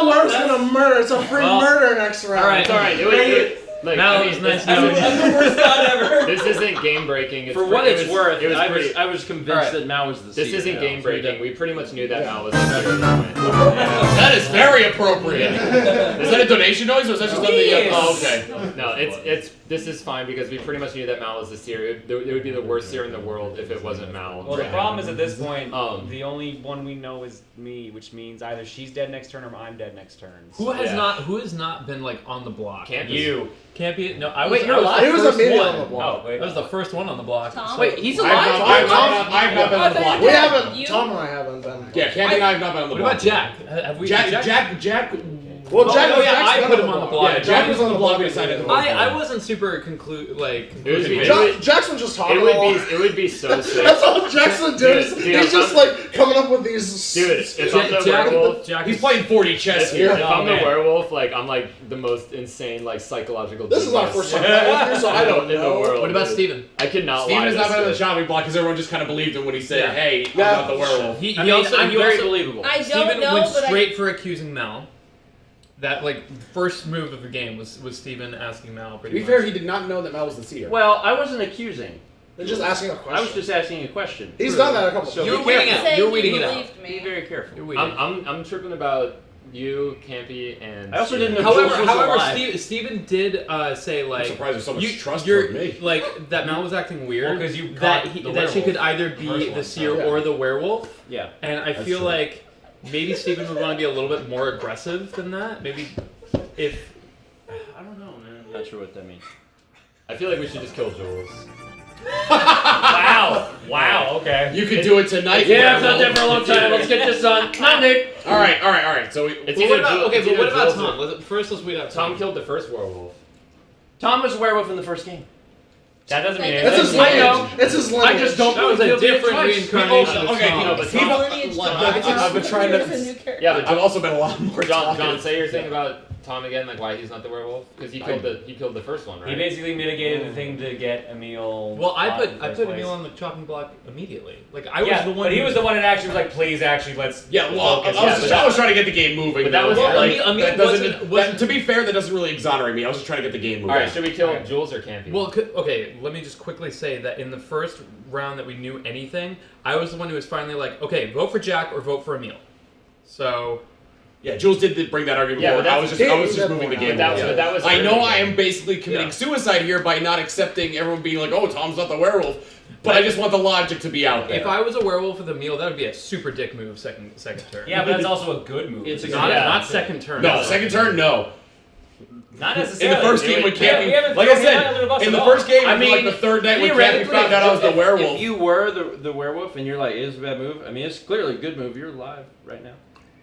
Speaker 14: Laura's gonna murder. It's a free murder next round.
Speaker 18: All right,
Speaker 14: It's all right.
Speaker 11: Like,
Speaker 18: Mal,
Speaker 11: I
Speaker 18: it
Speaker 11: mean,
Speaker 18: was nice
Speaker 11: that's
Speaker 18: knowing you.
Speaker 11: the worst thought ever. This isn't game breaking.
Speaker 19: For what it's worth,
Speaker 11: it was
Speaker 19: I
Speaker 11: pretty,
Speaker 19: was convinced that Mal was the seer.
Speaker 11: This isn't
Speaker 19: now,
Speaker 11: game
Speaker 19: so we
Speaker 11: breaking.
Speaker 19: don't-
Speaker 11: We pretty much knew that Mal was the seer at this point.
Speaker 2: That is very appropriate. Is that a donation noise or is that just on the? Oh, okay.
Speaker 11: No, it's this is fine because we pretty much knew that Mal was the seer. It would be the worst seer in the world if it wasn't Mal.
Speaker 19: Well, the problem is at this point, the only one we know is me, which means either she's dead next turn or I'm dead next turn.
Speaker 18: Who has not been like on the block?
Speaker 19: You.
Speaker 18: Campy? No, I was.
Speaker 19: Wait, you're
Speaker 18: I
Speaker 19: alive?
Speaker 18: was
Speaker 19: He was
Speaker 18: the first
Speaker 19: immediately
Speaker 18: one.
Speaker 19: on the block. Oh, wait.
Speaker 18: I was the first one on the block.
Speaker 20: Tom?
Speaker 18: So-
Speaker 20: Wait, he's
Speaker 2: I've not been on the block.
Speaker 14: We haven't. Tom and I haven't been.
Speaker 2: Yeah, Campy and I have not been on the
Speaker 18: What
Speaker 2: block.
Speaker 18: about Jack? Have we?
Speaker 2: Jack.
Speaker 14: Well, Jack.
Speaker 18: Oh, yeah,
Speaker 14: Jack's
Speaker 18: I
Speaker 14: been
Speaker 18: put him on the block.
Speaker 2: Yeah, Jack was on the block. We decided to.
Speaker 18: I wasn't super
Speaker 14: Jackson just talking.
Speaker 3: It would be so sick.
Speaker 14: That's all Jackson does. He's just like coming up with these.
Speaker 3: Dude, if I'm the werewolf,
Speaker 2: he's playing 4D chess here.
Speaker 3: If I'm the werewolf, like I'm like the most insane, like psychological.
Speaker 14: This is our first time playing with you, so I don't
Speaker 3: in the
Speaker 14: know.
Speaker 3: world.
Speaker 18: What about Steven?
Speaker 3: I could not.
Speaker 2: Steven
Speaker 3: lie
Speaker 2: has not been on the
Speaker 3: this
Speaker 2: chopping block because everyone just kind of believed him when he said,
Speaker 3: Yeah.
Speaker 2: "Hey, I'm not the werewolf."
Speaker 18: I'm
Speaker 19: very believable.
Speaker 20: I don't
Speaker 18: Steven
Speaker 20: know,
Speaker 18: went
Speaker 20: but
Speaker 18: straight for accusing Mal. That like first move of the game was Steven asking Mal.
Speaker 2: To be fair, he did not know that Mal was the seer.
Speaker 19: Well, I wasn't accusing.
Speaker 14: They're just asking a question.
Speaker 19: I was just asking a question.
Speaker 14: He's done that a couple
Speaker 19: So
Speaker 14: times.
Speaker 19: you were weeding out.
Speaker 20: You're
Speaker 18: weeding it out.
Speaker 19: Be very careful.
Speaker 3: I'm tripping about you, Campy, and.
Speaker 19: I also didn't know
Speaker 18: However,
Speaker 19: Jules was alive.
Speaker 18: Steven did say like.
Speaker 2: I'm surprised there's so much trust
Speaker 18: you're,
Speaker 2: toward me.
Speaker 18: Like that Mal was acting weird.
Speaker 19: Well, 'cause you
Speaker 18: that
Speaker 19: caught the
Speaker 18: that she
Speaker 19: werewolf
Speaker 18: could either be
Speaker 19: first
Speaker 18: the
Speaker 19: one.
Speaker 18: seer
Speaker 14: Yeah.
Speaker 18: or the werewolf.
Speaker 19: Yeah.
Speaker 18: And I
Speaker 2: That's
Speaker 18: feel
Speaker 2: true.
Speaker 18: like maybe Steven would want to be a little bit more aggressive than that. Maybe if.
Speaker 19: I don't know, man. I'm not sure what that means.
Speaker 3: I feel like we should just kill Jules.
Speaker 19: Wow. Okay.
Speaker 2: You could do it tonight.
Speaker 19: Yeah, I've done that for a long time. Let's get this done. Not Nick.
Speaker 2: All right. So
Speaker 3: It's
Speaker 18: Well,
Speaker 3: either
Speaker 18: what about,
Speaker 3: Jules-
Speaker 18: okay,
Speaker 3: it's
Speaker 18: but what
Speaker 3: either
Speaker 18: about
Speaker 3: Jules or-
Speaker 18: Tom? First, let's weed out Tom.
Speaker 3: Tom killed the first werewolf.
Speaker 19: Tom was a werewolf in the first game. That doesn't mean
Speaker 14: It's
Speaker 19: anything.
Speaker 14: his lineage. It's his lineage.
Speaker 2: I just don't.
Speaker 18: That was a different reincarnation of
Speaker 2: Okay,
Speaker 18: Tom.
Speaker 2: no, but Steve, I've been trying to.
Speaker 3: Yeah, but
Speaker 2: I've also been a lot more.
Speaker 3: John, say your thing about Tom again, like why he's not the werewolf, because he killed the first one, right?
Speaker 19: He basically mitigated the thing to get Emil.
Speaker 18: Well, I
Speaker 19: in the
Speaker 18: put
Speaker 19: first
Speaker 18: Emil
Speaker 19: place.
Speaker 18: on the chopping block immediately. Like I was
Speaker 19: Yeah,
Speaker 18: the one.
Speaker 19: but he
Speaker 18: who-
Speaker 19: was the one that actually was like, please, actually, let's.
Speaker 2: Yeah, well,
Speaker 19: focus.
Speaker 2: I was trying to get the game moving.
Speaker 3: But that
Speaker 2: though.
Speaker 3: was-
Speaker 2: Like,
Speaker 18: Emil
Speaker 2: that doesn't-
Speaker 18: wasn't-
Speaker 2: to be fair, that doesn't really exonerate me. I was just trying to get the game moving.
Speaker 3: All right, should we kill Jules or Campy?
Speaker 18: Well, okay, let me just quickly say that in the first round that we knew anything, I was the one who was finally like, okay, vote for Jack or vote for Emil. So.
Speaker 2: Yeah, Jules did bring that argument
Speaker 3: Yeah,
Speaker 2: forward.
Speaker 3: but
Speaker 2: I was just moving the game.
Speaker 3: But that was
Speaker 2: I know
Speaker 3: early
Speaker 2: I
Speaker 3: game.
Speaker 2: am basically committing suicide here by not accepting everyone being like, "Oh, Tom's not the werewolf," but I just want the logic to be out there.
Speaker 18: If I was a werewolf with Emil, that would be a super dick move second turn.
Speaker 19: Yeah, but that's also a good move.
Speaker 18: It's not second turn.
Speaker 2: No, second turn, no.
Speaker 19: Not
Speaker 2: In
Speaker 19: necessarily.
Speaker 2: the first game when
Speaker 19: We haven't
Speaker 2: Campy, like I
Speaker 19: thrown him under the
Speaker 2: said,
Speaker 19: bus
Speaker 2: in
Speaker 19: at
Speaker 2: the
Speaker 19: all.
Speaker 2: first game,
Speaker 10: I mean,
Speaker 2: like the third night when Campy
Speaker 10: theoretically,
Speaker 2: found out I was the werewolf.
Speaker 10: If you were the werewolf and you're like, it is a bad move, I mean, it's clearly a good move. You're alive right now.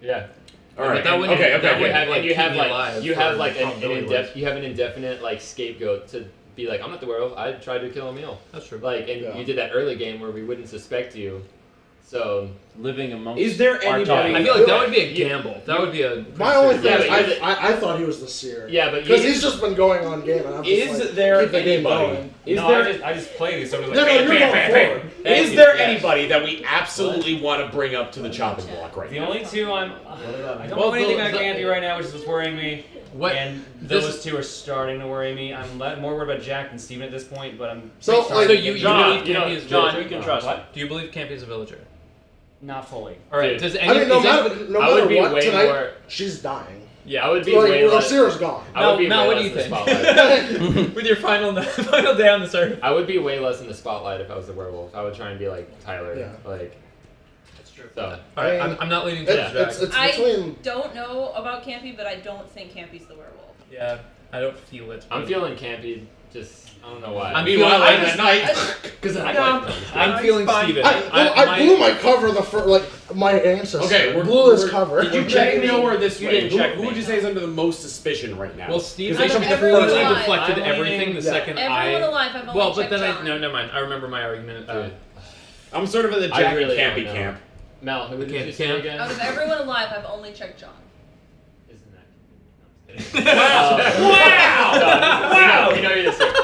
Speaker 3: Yeah.
Speaker 2: All right.
Speaker 18: But that wouldn't-
Speaker 2: Okay.
Speaker 18: that would
Speaker 3: And
Speaker 18: like,
Speaker 3: you have
Speaker 18: keep me alive
Speaker 3: like
Speaker 18: for
Speaker 3: an
Speaker 18: probability
Speaker 3: indefinite like scapegoat to be like, I'm not the werewolf. I tried to kill Emil.
Speaker 18: That's true.
Speaker 3: Like, and you did that early game where we wouldn't suspect you. So
Speaker 10: living amongst.
Speaker 2: Is there
Speaker 10: our
Speaker 2: anybody?
Speaker 10: time.
Speaker 18: I feel like that would be a gamble. That would be a.
Speaker 14: My only thing
Speaker 3: Yeah,
Speaker 14: is,
Speaker 3: but
Speaker 14: I thought he was the seer.
Speaker 3: Yeah, but
Speaker 14: because he's just been going on game, and I'm just
Speaker 2: Is
Speaker 14: like,
Speaker 2: there
Speaker 14: keep the game
Speaker 2: anybody?
Speaker 14: going.
Speaker 2: Is
Speaker 19: No,
Speaker 2: there?
Speaker 19: I just play these. So like,
Speaker 14: No,
Speaker 19: bam,
Speaker 14: you're
Speaker 19: bam,
Speaker 14: going
Speaker 19: bam, bam.
Speaker 14: forward.
Speaker 19: Thank
Speaker 2: Is
Speaker 19: you.
Speaker 2: there
Speaker 19: Yes.
Speaker 2: anybody that we absolutely want to bring up to the chopping block right
Speaker 19: The
Speaker 2: now?
Speaker 19: only two I don't
Speaker 18: Well,
Speaker 19: know anything on
Speaker 18: the-
Speaker 19: Campy right now, which is what's worrying me.
Speaker 18: What?
Speaker 19: And
Speaker 18: This
Speaker 19: those
Speaker 18: is-
Speaker 19: two are starting to worry me. I'm more worried about Jack than Steven at this point, but I'm
Speaker 14: So,
Speaker 19: starting
Speaker 14: like,
Speaker 19: to
Speaker 18: you
Speaker 19: get-
Speaker 18: believe
Speaker 3: you know,
Speaker 18: Campy is a
Speaker 10: John,
Speaker 18: villager?
Speaker 10: you can trust him.
Speaker 19: What?
Speaker 18: Do you believe Campy is a villager?
Speaker 19: Not fully.
Speaker 18: All right.
Speaker 3: Dude.
Speaker 18: Does
Speaker 14: I mean, no
Speaker 18: is
Speaker 14: matter,
Speaker 18: anybody-
Speaker 14: no
Speaker 3: I would
Speaker 14: matter
Speaker 3: be
Speaker 14: what,
Speaker 3: way
Speaker 14: tonight,
Speaker 3: more-
Speaker 14: she's dying.
Speaker 3: yeah, I would be
Speaker 14: Like,
Speaker 3: way
Speaker 14: the
Speaker 3: less.
Speaker 14: seer's gone.
Speaker 3: I would be
Speaker 18: Mel,
Speaker 3: way
Speaker 18: what do
Speaker 3: less
Speaker 18: you
Speaker 3: in the
Speaker 18: think?
Speaker 3: spotlight.
Speaker 18: With your final day on the circuit.
Speaker 3: I would be way less in the spotlight if I was the werewolf. I would try and be like Tyler.
Speaker 14: Yeah.
Speaker 3: Like.
Speaker 18: That's true.
Speaker 3: So.
Speaker 18: All right,
Speaker 14: I mean,
Speaker 18: I'm not leaning towards Jack.
Speaker 14: It's
Speaker 20: I
Speaker 14: between.
Speaker 20: don't know about Campy, but I don't think Campy's the werewolf.
Speaker 18: Yeah, I don't feel it.
Speaker 3: I'm feeling Campy. Just I don't know why.
Speaker 18: I'm
Speaker 2: Meanwhile,
Speaker 18: feeling-
Speaker 2: I'm
Speaker 18: I
Speaker 2: at night because I like them.
Speaker 18: I'm feeling Steven.
Speaker 14: I blew my cover the first, like my ancestor.
Speaker 2: Okay,
Speaker 14: blew his cover.
Speaker 2: Did you check me over this
Speaker 10: You
Speaker 2: way?
Speaker 10: didn't check
Speaker 2: Who
Speaker 10: me.
Speaker 2: would you say is under the most suspicion right now?
Speaker 18: Well, Steven
Speaker 2: they should be the
Speaker 20: Everyone
Speaker 2: first.
Speaker 20: alive.
Speaker 18: deflected
Speaker 19: I'm
Speaker 18: everything the
Speaker 19: leaning-
Speaker 18: second
Speaker 20: Everyone
Speaker 18: I.
Speaker 20: alive, I've only
Speaker 18: Well, but
Speaker 20: checked
Speaker 18: then
Speaker 20: John.
Speaker 18: no, never mind. I remember my argument.
Speaker 2: I'm sort of in the
Speaker 3: I
Speaker 2: Jack
Speaker 3: really
Speaker 2: and Campy
Speaker 3: don't know.
Speaker 2: camp.
Speaker 3: Mel, who did
Speaker 18: Camp-
Speaker 3: you say
Speaker 18: camp?
Speaker 3: again?
Speaker 20: Out of everyone alive, I've only checked John.
Speaker 3: Isn't that? Wow! We know you're the sick.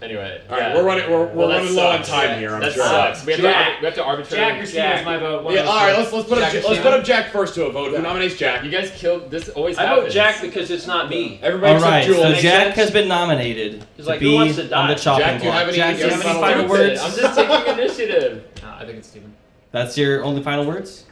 Speaker 3: Anyway.
Speaker 2: All right, we're running running low on time here. I'm
Speaker 3: that
Speaker 2: sure.
Speaker 3: sucks. We have
Speaker 19: Jack.
Speaker 3: to arbitrarily.
Speaker 19: Jack or Steven is my vote. One
Speaker 2: Yeah,
Speaker 19: of those
Speaker 2: all right.
Speaker 19: two.
Speaker 2: Let's put up Jack first to a vote. Who nominates Jack?
Speaker 3: You guys killed this. Always
Speaker 10: I
Speaker 3: happens.
Speaker 10: vote Jack because it's not me.
Speaker 2: Everybody
Speaker 17: All right,
Speaker 2: except
Speaker 17: so
Speaker 2: Jules.
Speaker 17: Jack has been nominated
Speaker 10: It's
Speaker 17: to
Speaker 10: like, who
Speaker 17: be
Speaker 10: wants to
Speaker 17: on the
Speaker 10: die?
Speaker 17: chopping
Speaker 2: Jack, do you
Speaker 17: block.
Speaker 2: have any-
Speaker 17: Jack, do you have any final
Speaker 3: Stupid.
Speaker 17: words?
Speaker 3: I'm just taking initiative.
Speaker 18: No, I think it's Steven.
Speaker 17: That's your only final words?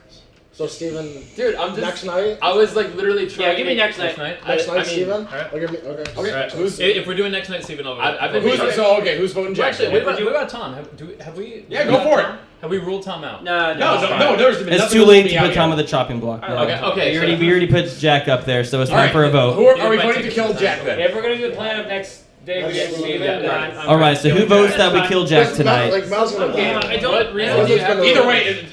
Speaker 14: So Steven,
Speaker 11: Dude, I'm just
Speaker 14: next night.
Speaker 11: I was like literally trying.
Speaker 19: Yeah, give me next night.
Speaker 14: Next night, Steven.
Speaker 11: Alright.
Speaker 14: Okay.
Speaker 11: Alright.
Speaker 18: If we're doing next night, Steven, I'll vote.
Speaker 11: I've been.
Speaker 2: Who's voting Jack?
Speaker 18: Actually, what about Tom? Have we?
Speaker 2: Yeah, go for it.
Speaker 18: Have we ruled Tom out?
Speaker 2: No,
Speaker 8: It's too late to put Tom on the chopping block.
Speaker 18: Okay.
Speaker 8: We already put Jack up there, so it's time for a vote.
Speaker 2: Who are we voting to kill Jack then?
Speaker 19: If we're gonna do the plan of next day, we get Steven.
Speaker 8: All right, so who votes that we kill Jack tonight?
Speaker 14: Mel's gonna
Speaker 18: I don't really.
Speaker 2: Either way,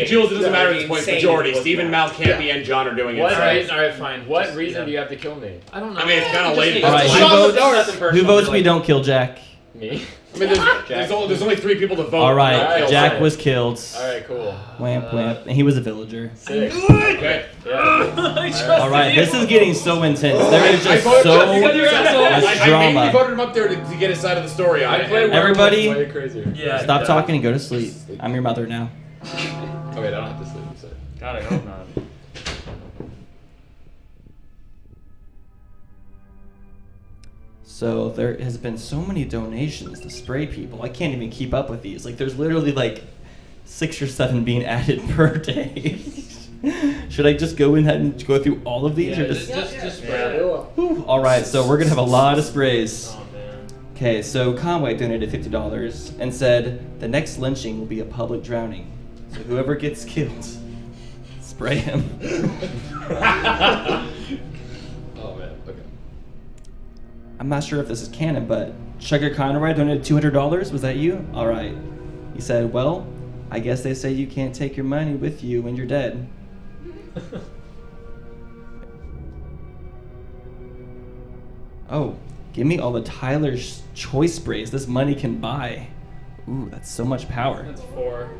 Speaker 2: Jules, it doesn't matter at this point. Majority. Steven, Mal, Campy, and John are doing it.
Speaker 11: All right, fine. What reason do you have to kill me?
Speaker 18: I don't know.
Speaker 2: I mean, it's kind of late.
Speaker 8: All right, who votes we don't kill Jack?
Speaker 11: Me.
Speaker 2: I mean, there's only 3 people to vote.
Speaker 8: All right, Jack was killed.
Speaker 11: All right, cool.
Speaker 8: Wamp wamp, and he was a villager.
Speaker 11: Sick.
Speaker 2: Okay.
Speaker 8: All right, this is getting so intense. There is just so much
Speaker 2: I
Speaker 8: drama.
Speaker 2: mainly voted him up there to get his side of the story on it.
Speaker 8: Everybody,
Speaker 11: Way crazier.
Speaker 8: stop talking and go to sleep. I'm your mother now.
Speaker 11: Okay, I don't have to sleep. So.
Speaker 19: God, I hope not.
Speaker 8: So there has been so many donations to spray people. I can't even keep up with these. Like there's literally like 6 or 7 being added per day. Should I just go ahead and go through all of these, or just
Speaker 19: spray it?
Speaker 8: Whew. All right, so we're gonna have a lot of sprays. Okay, so Conway donated $50 and said the next lynching will be a public drowning. So whoever gets killed, spray him.
Speaker 11: Oh man. Okay.
Speaker 8: I'm not sure if this is canon, but Sugar Conroy donated $200. Was that you? All right. He said, well, I guess they say you can't take your money with you when you're dead. Oh, give me all the Tyler's Choice sprays this money can buy. Ooh, that's so much power.
Speaker 18: That's 4.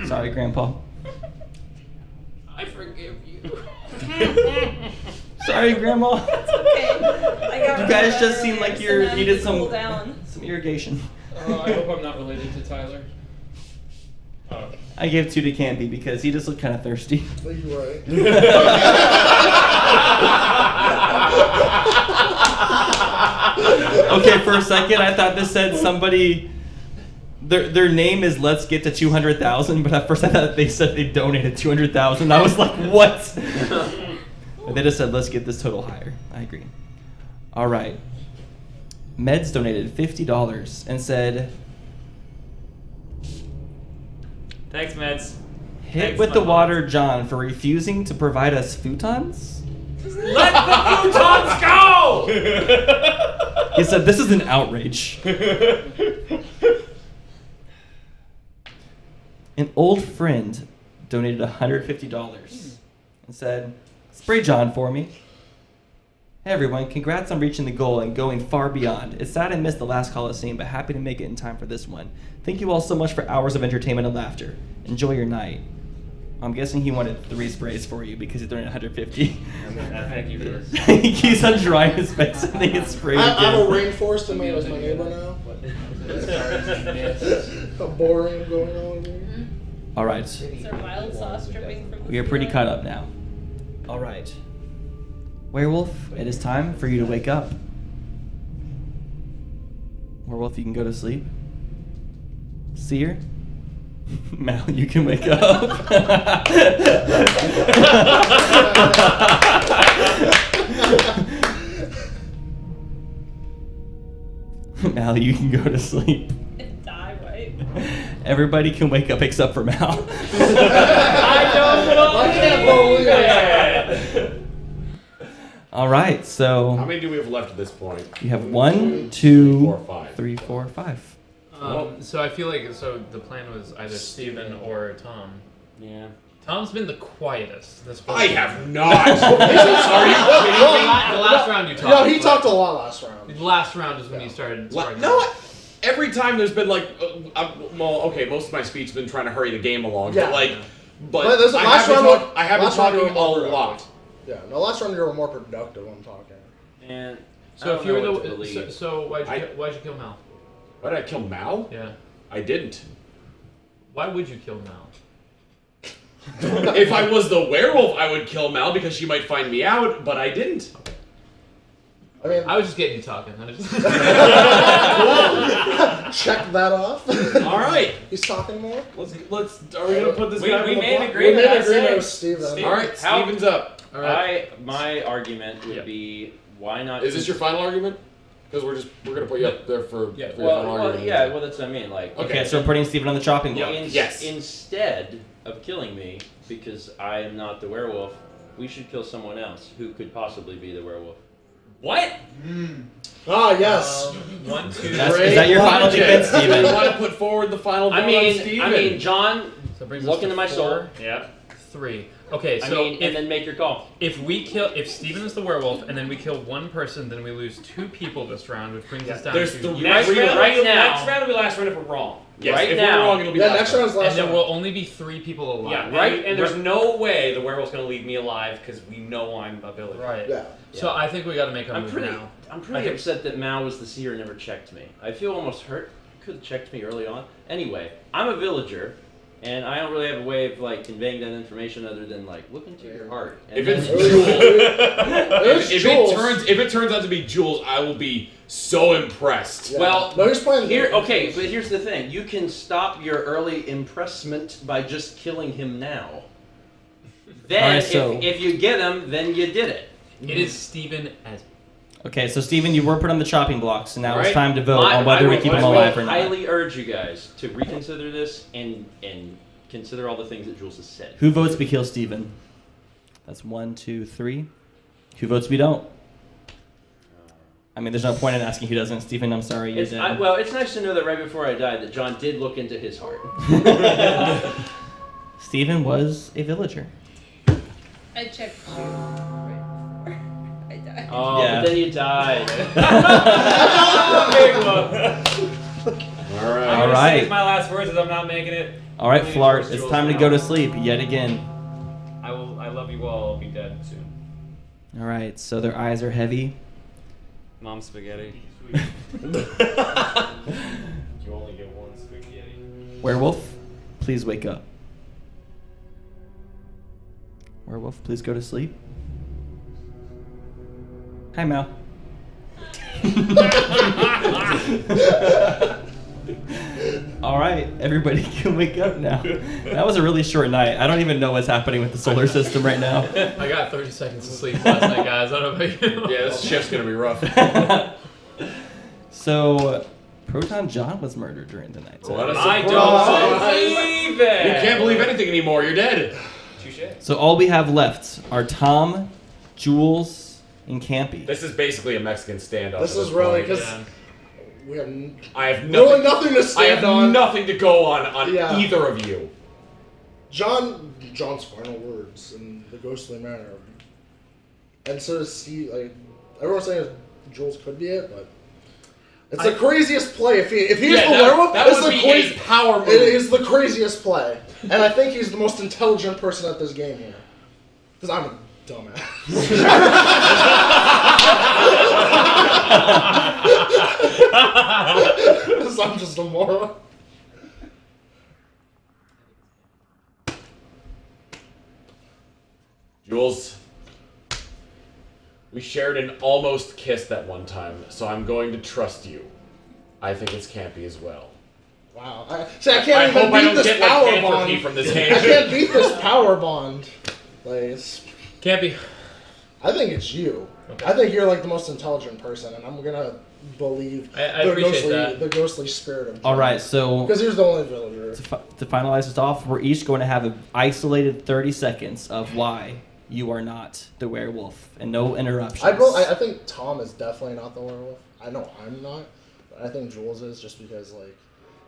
Speaker 8: Sorry, Grandpa.
Speaker 18: I forgive you.
Speaker 8: Sorry, Grandma.
Speaker 20: It's okay.
Speaker 8: You guys just seem like you needed
Speaker 20: cool
Speaker 8: some
Speaker 20: down.
Speaker 8: irrigation.
Speaker 18: Oh, I hope I'm not related to Tyler. Oh.
Speaker 8: I gave 2 to Campy because he just looked kind of thirsty.
Speaker 14: You're right.
Speaker 8: Okay, for a second I thought this said somebody. Their name is Let's Get to 200,000, but at first I thought they said they donated 200,000. I was like, what? But they just said let's get this total higher. I agree. All right. Meds donated $50 and said,
Speaker 19: Thanks, Meds.
Speaker 8: hit
Speaker 19: Thanks,
Speaker 8: with
Speaker 19: my
Speaker 8: the
Speaker 19: mom.
Speaker 8: water John for refusing to provide us futons.
Speaker 19: Let the futons go!
Speaker 8: He said this is an outrage. An old friend donated $150 and said, spray John for me. Hey everyone, congrats on reaching the goal and going far beyond. It's sad I missed the last Colosseum, but happy to make it in time for this one. Thank you all so much for hours of entertainment and laughter. Enjoy your night. I'm guessing he wanted 3 sprays for you because he donated 150.
Speaker 19: Thank you for this.
Speaker 8: He keeps on drying his face and they get sprayed
Speaker 14: I have a
Speaker 8: again.
Speaker 14: rainforest tomato as my neighbor now. A boring going on here.
Speaker 8: All right.
Speaker 20: Is there mild sauce dripping from the
Speaker 8: We are pretty caught up now. All right. Werewolf, it is time for you to wake up. Werewolf, you can go to sleep. Seer? Mal, you can wake up. Mal, you can go to sleep.
Speaker 20: Die, right?
Speaker 8: Everybody can wake up except for Mal.
Speaker 19: I don't know.
Speaker 14: I can't believe it.
Speaker 8: All right, so
Speaker 2: How many do we have left at this point?
Speaker 8: you have 1, 2,
Speaker 2: 4, 5.
Speaker 8: 3, 4, 5.
Speaker 18: So I feel like the plan was either Steven or Tom.
Speaker 19: Yeah.
Speaker 18: Tom's been the quietest this whole
Speaker 2: I
Speaker 18: game.
Speaker 2: have not. Are you kidding me?
Speaker 18: The last round you talked.
Speaker 14: No, he talked a lot last round.
Speaker 18: The last round is when you started.
Speaker 2: No, every time there's been like, well, okay, most of my speech has been trying to hurry the game along,
Speaker 14: Yeah.
Speaker 2: but like,
Speaker 14: But this-
Speaker 2: I
Speaker 14: last
Speaker 2: have been,
Speaker 14: round-
Speaker 2: I have been
Speaker 14: last round you
Speaker 2: talking
Speaker 14: were more
Speaker 2: a
Speaker 14: productive.
Speaker 2: lot.
Speaker 14: Yeah, no, last round you were more productive when talking.
Speaker 19: And
Speaker 18: So if you were so why'd you kill Mal?
Speaker 2: Why did I kill Mal?
Speaker 18: Yeah.
Speaker 2: I didn't.
Speaker 18: Why would you kill Mal?
Speaker 2: If I was the werewolf, I would kill Mal because she might find me out, but I didn't.
Speaker 14: I mean,
Speaker 18: I was just getting you talking.
Speaker 14: check that off.
Speaker 2: All right.
Speaker 14: He's talking more.
Speaker 2: Let's. Are we gonna put this guy?
Speaker 19: We
Speaker 2: on the
Speaker 19: made an
Speaker 2: block?
Speaker 19: agreement.
Speaker 14: We made
Speaker 19: I
Speaker 14: an agreement
Speaker 19: say.
Speaker 14: with Steven.
Speaker 2: All right, Steven's up.
Speaker 14: All right.
Speaker 19: My argument would be why not?
Speaker 2: Is this your final argument? Because we're gonna put you up there for your final argument.
Speaker 19: Well, that's what I mean. Like,
Speaker 8: Okay, so we're putting Steven on the chopping block.
Speaker 2: Yes.
Speaker 19: Instead of killing me, because I am not the werewolf, we should kill someone else who could possibly be the werewolf.
Speaker 2: What?
Speaker 14: Ah, yes.
Speaker 18: 1, 2,
Speaker 8: Is that your final defense, Steven?
Speaker 2: You want to put forward the final vote on Steven?
Speaker 19: John,
Speaker 18: So it brings
Speaker 19: look
Speaker 18: us to
Speaker 19: into my
Speaker 18: 4.
Speaker 19: soul.
Speaker 6: Yeah.
Speaker 18: 3. Okay, so
Speaker 19: and then make your call.
Speaker 18: If Steven is the werewolf and then we kill one person, then we lose 2 people this round, which brings us down
Speaker 2: There's
Speaker 18: to
Speaker 2: the
Speaker 19: next round.
Speaker 6: Next round will be last round if we're wrong.
Speaker 2: Yes,
Speaker 19: right
Speaker 2: if
Speaker 19: now.
Speaker 2: we're wrong, it'll be
Speaker 14: Next round's last
Speaker 18: and there
Speaker 14: round.
Speaker 18: will only be 3 people alive.
Speaker 6: Yeah,
Speaker 19: Right,
Speaker 6: and there's no way the werewolf's gonna leave me alive because we know I'm a villager.
Speaker 18: Right.
Speaker 14: Yeah.
Speaker 18: So I think we got to make a move now.
Speaker 19: I'm pretty upset that Mao was the seer and never checked me. I feel almost hurt. Could have checked me early on. Anyway, I'm a villager, and I don't really have a way of like conveying that information other than like look into your heart. And
Speaker 2: If it's
Speaker 19: then-
Speaker 2: Jules,
Speaker 14: Jules.
Speaker 2: if it turns out to be Jules, I will be so impressed.
Speaker 14: Yeah.
Speaker 19: Well,
Speaker 14: no, he's playing
Speaker 19: here. Okay, but here's the thing: you can stop your early impressment by just killing him now. Then,
Speaker 8: Alright, so-
Speaker 19: if you get him, then you did it.
Speaker 18: It is Steven as.
Speaker 8: Okay, so Steven, you were put on the chopping block, so now
Speaker 19: Right.
Speaker 8: it's time to vote
Speaker 19: I
Speaker 8: on whether we
Speaker 19: would-
Speaker 8: keep him
Speaker 19: I would
Speaker 8: alive or not.
Speaker 19: highly urge you guys to reconsider this and consider all the things that Jules has said.
Speaker 8: Who votes we kill Steven? That's 1, 2, 3. Who votes we don't? I mean, there's no point in asking who doesn't. Steven, I'm sorry, you're dead.
Speaker 19: Well, it's nice to know that right before I died that John did look into his heart.
Speaker 8: Steven was a villager.
Speaker 20: I checked you. I died.
Speaker 19: Oh,
Speaker 8: Yeah.
Speaker 19: but then you died.
Speaker 6: Big one.
Speaker 2: All right.
Speaker 8: All right.
Speaker 6: My last words is I'm not making it.
Speaker 8: All right,
Speaker 6: Leaning
Speaker 8: Flart,
Speaker 6: towards
Speaker 8: it's
Speaker 6: Jules
Speaker 8: time to
Speaker 6: now.
Speaker 8: go to sleep yet again.
Speaker 6: I love you all. I'll be dead soon.
Speaker 8: All right, so their eyes are heavy.
Speaker 6: Mom spaghetti.
Speaker 11: You only get one spaghetti.
Speaker 8: Werewolf, please wake up. Werewolf, please go to sleep. Hi, Mal. All right, everybody can wake up now. That was a really short night. I don't even know what's happening with the solar system right now.
Speaker 18: I got 30 seconds of sleep last night, guys. I don't know about you.
Speaker 2: Yeah, this shift's gonna be rough.
Speaker 8: So, Proton John was murdered during the night.
Speaker 2: What a
Speaker 6: I
Speaker 2: surprise.
Speaker 6: don't believe it.
Speaker 2: You can't believe anything anymore. You're dead.
Speaker 6: Touche.
Speaker 8: So all we have left are Tom, Jules, and Campy.
Speaker 2: This is basically a Mexican standoff.
Speaker 14: This
Speaker 2: at
Speaker 14: is really
Speaker 2: point.
Speaker 14: because we have
Speaker 2: I have
Speaker 14: really
Speaker 2: nothing.
Speaker 14: nothing to
Speaker 2: I
Speaker 14: stand
Speaker 2: have
Speaker 14: on.
Speaker 2: nothing to go on
Speaker 14: Yeah.
Speaker 2: either of you.
Speaker 14: John's final words in the ghostly manner, and so does Steve. Like everyone's saying, Jules could be it, but it's the craziest play. If he's
Speaker 2: Yeah,
Speaker 14: the werewolf,
Speaker 2: that
Speaker 14: it's
Speaker 2: would
Speaker 14: the
Speaker 2: be
Speaker 14: crazy
Speaker 2: a power move.
Speaker 14: It is the craziest play, and I think he's the most intelligent person at this game here, because I'm a dumbass. Because I'm just a moron.
Speaker 2: Jules, we shared an almost kiss that one time, so I'm going to trust you. I think it's campy as well.
Speaker 14: Wow. I can't even
Speaker 2: hope I
Speaker 14: beat
Speaker 2: don't
Speaker 14: this
Speaker 2: get, like,
Speaker 14: power
Speaker 2: panther
Speaker 14: bond.
Speaker 2: pee from this game.
Speaker 14: I can't beat this power bond. Like,
Speaker 18: Can't be.
Speaker 14: I think it's you.
Speaker 18: Okay.
Speaker 14: I think you're like the most intelligent person, and I'm gonna believe
Speaker 18: I appreciate that.
Speaker 14: the ghostly spirit of.
Speaker 8: All right, so
Speaker 14: because he's the only villager.
Speaker 8: to finalize this off, we're each going to have an isolated 30 seconds of why you are not the werewolf, and no interruptions.
Speaker 14: I think Tom is definitely not the werewolf. I know I'm not, but I think Jules is, just because like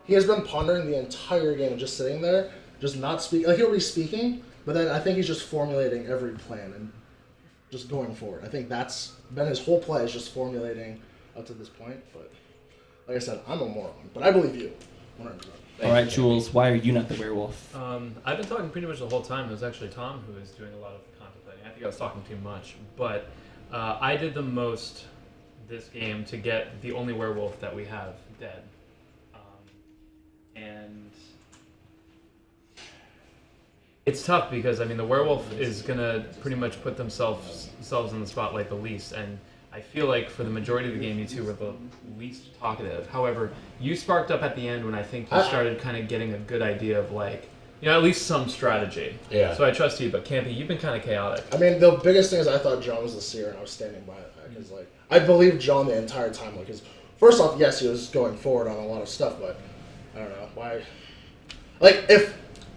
Speaker 14: he has been pondering the entire game, just sitting there, just not speaking. Like he'll be speaking, but then I think he's just formulating every plan and just going forward. I think that's been his whole play, is just formulating up to this point. But like I said, I'm a moron, but I believe you. 100%.
Speaker 8: All right, Jules, why are you not the werewolf?
Speaker 18: I've been talking pretty much the whole time. It was actually Tom who was doing a lot of the contemplating. I think I was talking too much, but I did the most this game to get the only werewolf that we have dead. And it's tough because, I mean, the werewolf is going to pretty much put themselves in the spotlight the least, and I feel like for the majority of the game, you two were the least talkative. However, you sparked up at the end when I think you started kind of getting a good idea of like, at least some strategy.
Speaker 2: Yeah.
Speaker 18: So I trust you, but Campy, you've been kind of chaotic.
Speaker 14: I mean, the biggest thing is I thought John was the seer, and I was standing by that because, like, I believed John the entire time. Like, first off, yes, he was going forward on a lot of stuff, but I don't know why. Like,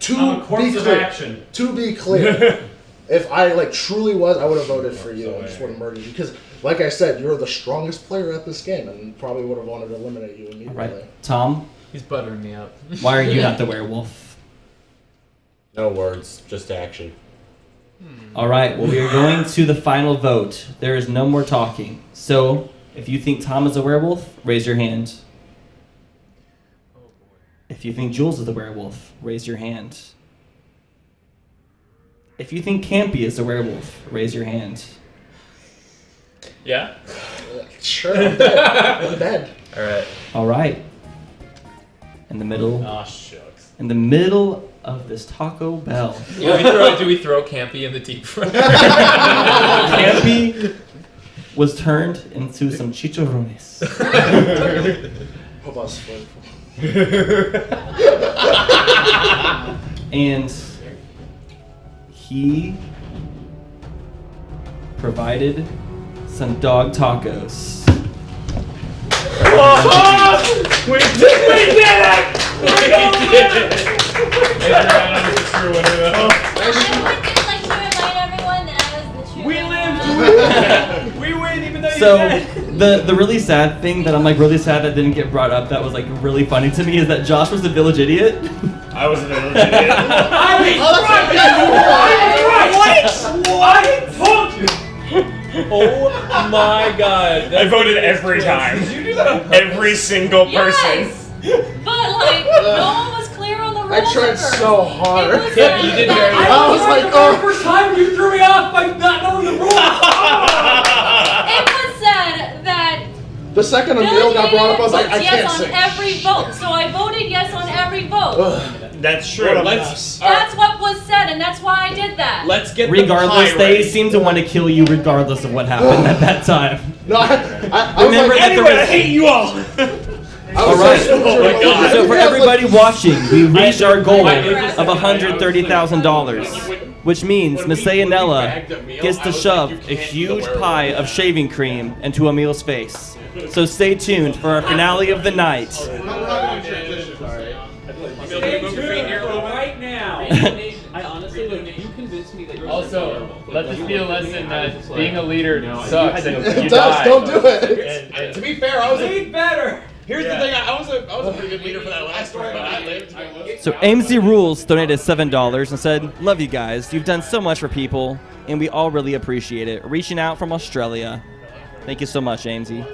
Speaker 14: to be clear, if I like truly was, I would have voted for you and just would have murdered you because, like I said, you're the strongest player at this game, and probably would have wanted to eliminate you immediately.
Speaker 17: All right, Tom.
Speaker 18: He's buttering me up.
Speaker 17: Why are you not the werewolf?
Speaker 2: No words, just action.
Speaker 17: All right, well, we are going to the final vote. There is no more talking. So, if you think Tom is a werewolf, raise your hand. If you think Jules is a werewolf, raise your hand. If you think Campy is a werewolf, raise your hand.
Speaker 18: Yeah?
Speaker 14: Sure, I'm dead. I'm dead.
Speaker 18: All right.
Speaker 17: All right. In the middle.
Speaker 2: Oh, shucks.
Speaker 17: In the middle of this Taco Bell.
Speaker 18: Do we throw Campy in the deep fryer?
Speaker 17: Campy was turned into some chicharrones.
Speaker 14: Hope I was fun.
Speaker 17: And he provided some dog tacos.
Speaker 2: We did it! We did it!
Speaker 18: We win, even though
Speaker 17: So the really sad thing that I'm like really sad that didn't get brought up that was like really funny to me is that Josh was the village idiot.
Speaker 2: I was a village idiot.
Speaker 18: What? Oh my god.
Speaker 2: I voted every time.
Speaker 18: Did you do that?
Speaker 2: Every single person.
Speaker 15: Yes! But like, no one was clear on the rules.
Speaker 14: I tried so hard.
Speaker 15: It was
Speaker 18: Yeah, you did very
Speaker 14: I
Speaker 18: well.
Speaker 14: was like,
Speaker 18: The first time you threw me off by not knowing the rules.
Speaker 15: It was said that
Speaker 14: The second Emil got brought up, I was like, I
Speaker 15: yes
Speaker 14: can't
Speaker 15: on
Speaker 14: sing.
Speaker 15: every vote. So I voted yes on every vote.
Speaker 2: That's true.
Speaker 18: Let's
Speaker 15: That's what was said, and that's why I did that.
Speaker 18: let's get
Speaker 17: Regardless,
Speaker 18: the
Speaker 17: they seem to want to kill you regardless of what happened at that time.
Speaker 14: No, I was
Speaker 17: Remember
Speaker 14: like,
Speaker 17: that there was...
Speaker 2: I hate you all.
Speaker 17: All right.
Speaker 2: Oh my God.
Speaker 17: So for everybody watching, we reached our goal of $130,000, which means Messianella gets to shove a huge pie of shaving cream into Emil's face. So stay tuned for our finale of the night.
Speaker 10: Right now. I honestly, like, you convinced me that you're
Speaker 11: Also, let this be a lesson that being a leader sucks and
Speaker 14: It
Speaker 11: you
Speaker 14: does,
Speaker 11: die.
Speaker 14: don't do it.
Speaker 2: And to be fair, I was
Speaker 10: Lead better.
Speaker 2: Here's the thing, I was a pretty good leader for that last one, but I lived.
Speaker 17: So AMC Rules donated $7 and said, "Love you guys. You've done so much for people, and we all really appreciate it. Reaching out from Australia. Thank you so much, AMC."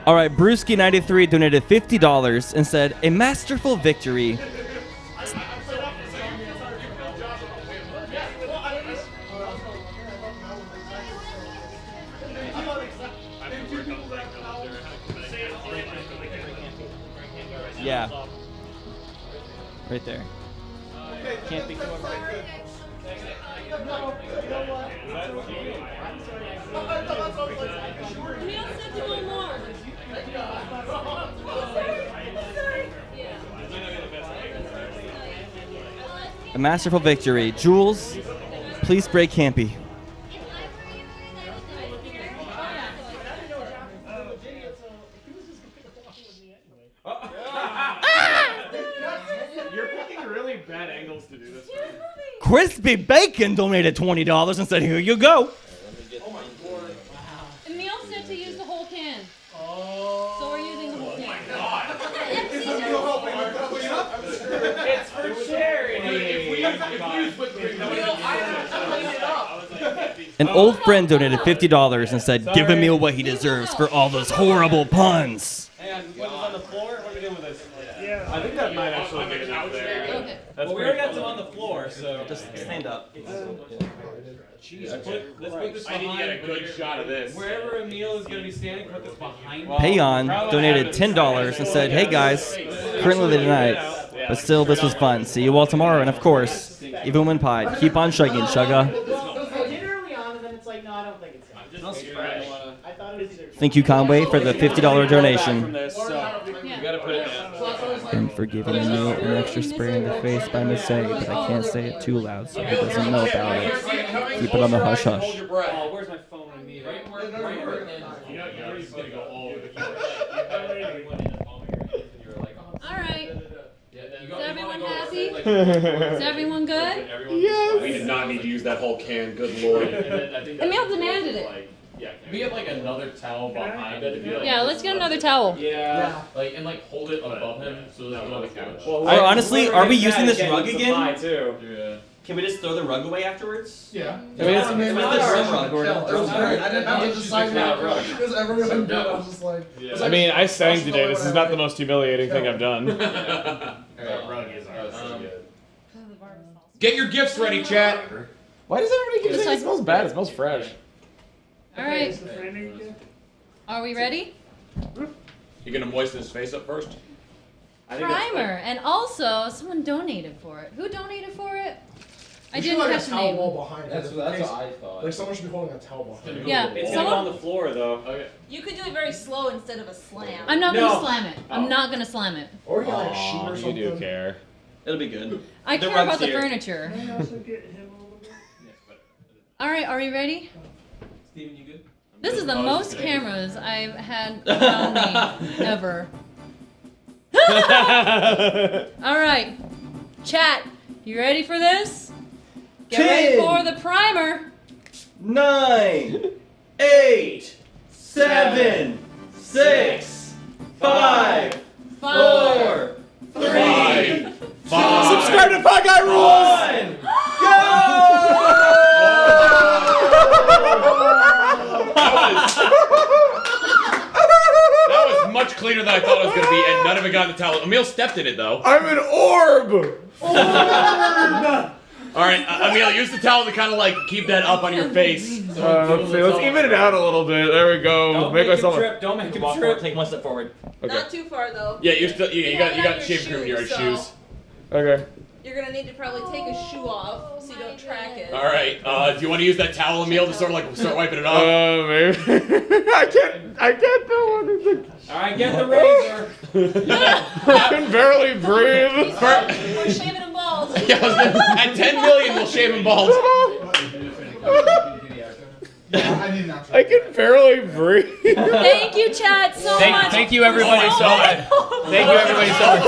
Speaker 17: All right, Brewski93 donated $50 and said, "A masterful victory." Yeah. Right there. Can't think of one. A masterful victory. Jules, please break Campy.
Speaker 16: You're picking really bad angles to do this.
Speaker 17: Crispy Bacon donated $20 and said, "Here you go."
Speaker 15: Emil said to use the whole can. So we're using the whole can.
Speaker 16: It's for charity.
Speaker 17: An old friend donated $50 and said, "Give Emil what he deserves for all those horrible puns."
Speaker 16: Hang on, what is on the floor? What are we doing with this? Yeah. I think
Speaker 6: think that might actually be enough there.
Speaker 15: Okay.
Speaker 8: Well, we already got some on the floor, so just stand up.
Speaker 6: Let's put this I need to get a good shot of this.
Speaker 18: Wherever Emil is going to be standing, put this behind.
Speaker 17: Payon donated $10 and said, "Hey guys, currently late tonight, but still this was fun. See you all tomorrow, and of course, even when pied, keep on chugging, chugga."
Speaker 4: Hit early on, and then it's like, no, I don't think it's him. I thought it was either.
Speaker 17: Thank you, Conway, for the $50 donation.
Speaker 18: You gotta put it down.
Speaker 17: And for giving Emil an extra spray in the face by mistake, but I can't say it too loud so he doesn't know about it. Keep it on the hush hush.
Speaker 6: Oh, where's my phone and me? Right where you're just gonna go all over the
Speaker 15: All right. Is everyone happy? Is everyone good?
Speaker 2: Yes. We did not need to use that whole can. Good lord.
Speaker 15: Emil demanded it.
Speaker 18: Yeah, can we get like another towel behind it to be like?
Speaker 15: Yeah, let's get another towel.
Speaker 18: Yeah. Like and like hold it above him so that on the couch.
Speaker 8: Or honestly, are we using this rug again?
Speaker 3: Too.
Speaker 18: Yeah.
Speaker 8: Can we just throw the rug away afterwards?
Speaker 7: Yeah.
Speaker 8: I mean, it's the drum rug.
Speaker 14: It was great. I didn't have to decide that because everyone did. I was just like.
Speaker 16: I mean, I sang today. This is not the most humiliating thing I've done.
Speaker 6: Rug is good.
Speaker 2: Get your gifts ready, chat.
Speaker 16: Why does everybody keep
Speaker 15: It's
Speaker 16: saying it smells bad? It smells fresh.
Speaker 15: All right. Are we ready?
Speaker 2: You gonna moisten his face up first?
Speaker 15: Primer, and also someone donated for it. Who donated for it? I didn't
Speaker 14: like
Speaker 15: have
Speaker 14: a
Speaker 15: to
Speaker 14: towel
Speaker 15: name.
Speaker 14: wall behind it.
Speaker 16: That's what I thought.
Speaker 14: Like someone should be holding a towel behind it.
Speaker 15: Yeah,
Speaker 3: It's
Speaker 15: someone.
Speaker 3: on the floor though.
Speaker 6: Okay.
Speaker 20: You could do it very slow instead of a slam.
Speaker 15: I'm not
Speaker 3: No.
Speaker 15: gonna slam it. I'm not gonna slam it.
Speaker 14: Or you like a sheet or
Speaker 16: You
Speaker 14: something.
Speaker 16: do care.
Speaker 8: It'll be good.
Speaker 15: I
Speaker 8: The
Speaker 15: care
Speaker 8: rug's
Speaker 15: about the
Speaker 8: here.
Speaker 15: furniture.
Speaker 12: Can I also get him a little bit?
Speaker 15: All right, are we ready?
Speaker 18: Steven, you good?
Speaker 15: This is the most cameras I've had around me ever. All right, chat, you ready for this? Get ready
Speaker 8: 10.
Speaker 15: for the primer.
Speaker 8: 9, 8, 7, 6, 5, 4, 3, 2,
Speaker 16: Subscribe to Pod Guy Rules!
Speaker 8: 1, go!
Speaker 2: That was much cleaner than I thought it was gonna be, and none of it got in the towel. Emil stepped in it though.
Speaker 16: I'm an orb!
Speaker 2: All right, Emil, use the towel to kind of like keep that up on your face.
Speaker 16: Let's see. Let's even it out a little bit. There we go.
Speaker 8: Don't make him trip. Don't make him trip. Take one step forward.
Speaker 16: Okay.
Speaker 20: Not too far though.
Speaker 2: Yeah, you're still. You got
Speaker 20: not your
Speaker 2: shaving cream in your
Speaker 20: shoes,
Speaker 2: shoes.
Speaker 16: Okay.
Speaker 20: You're gonna need to probably take a shoe off so you don't track it.
Speaker 2: All right. Do you want to use that towel, Emil, to sort of like start wiping it off?
Speaker 16: Maybe. I can't do anything.
Speaker 8: All right, get the razor.
Speaker 16: I can barely breathe.
Speaker 20: We're shaving him bald.
Speaker 2: Yeah, at 10 million, we'll shave him bald.
Speaker 16: I can barely breathe.
Speaker 15: Thank you, chat, so much.
Speaker 18: Thank you, everybody, so much. Thank you, everybody, so much.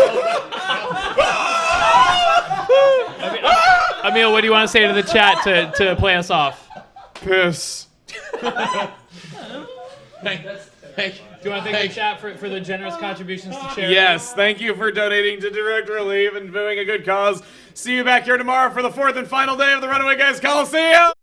Speaker 18: Emil, what do you want to say to the chat to play us off?
Speaker 16: Piss.
Speaker 2: Thank you.
Speaker 18: Do you want to thank the chat for the generous contributions to charity?
Speaker 16: Yes, thank you for donating to Direct Relief and doing a good cause. See you back here tomorrow for the 4th and final day of the Runaway Guys Colosseum.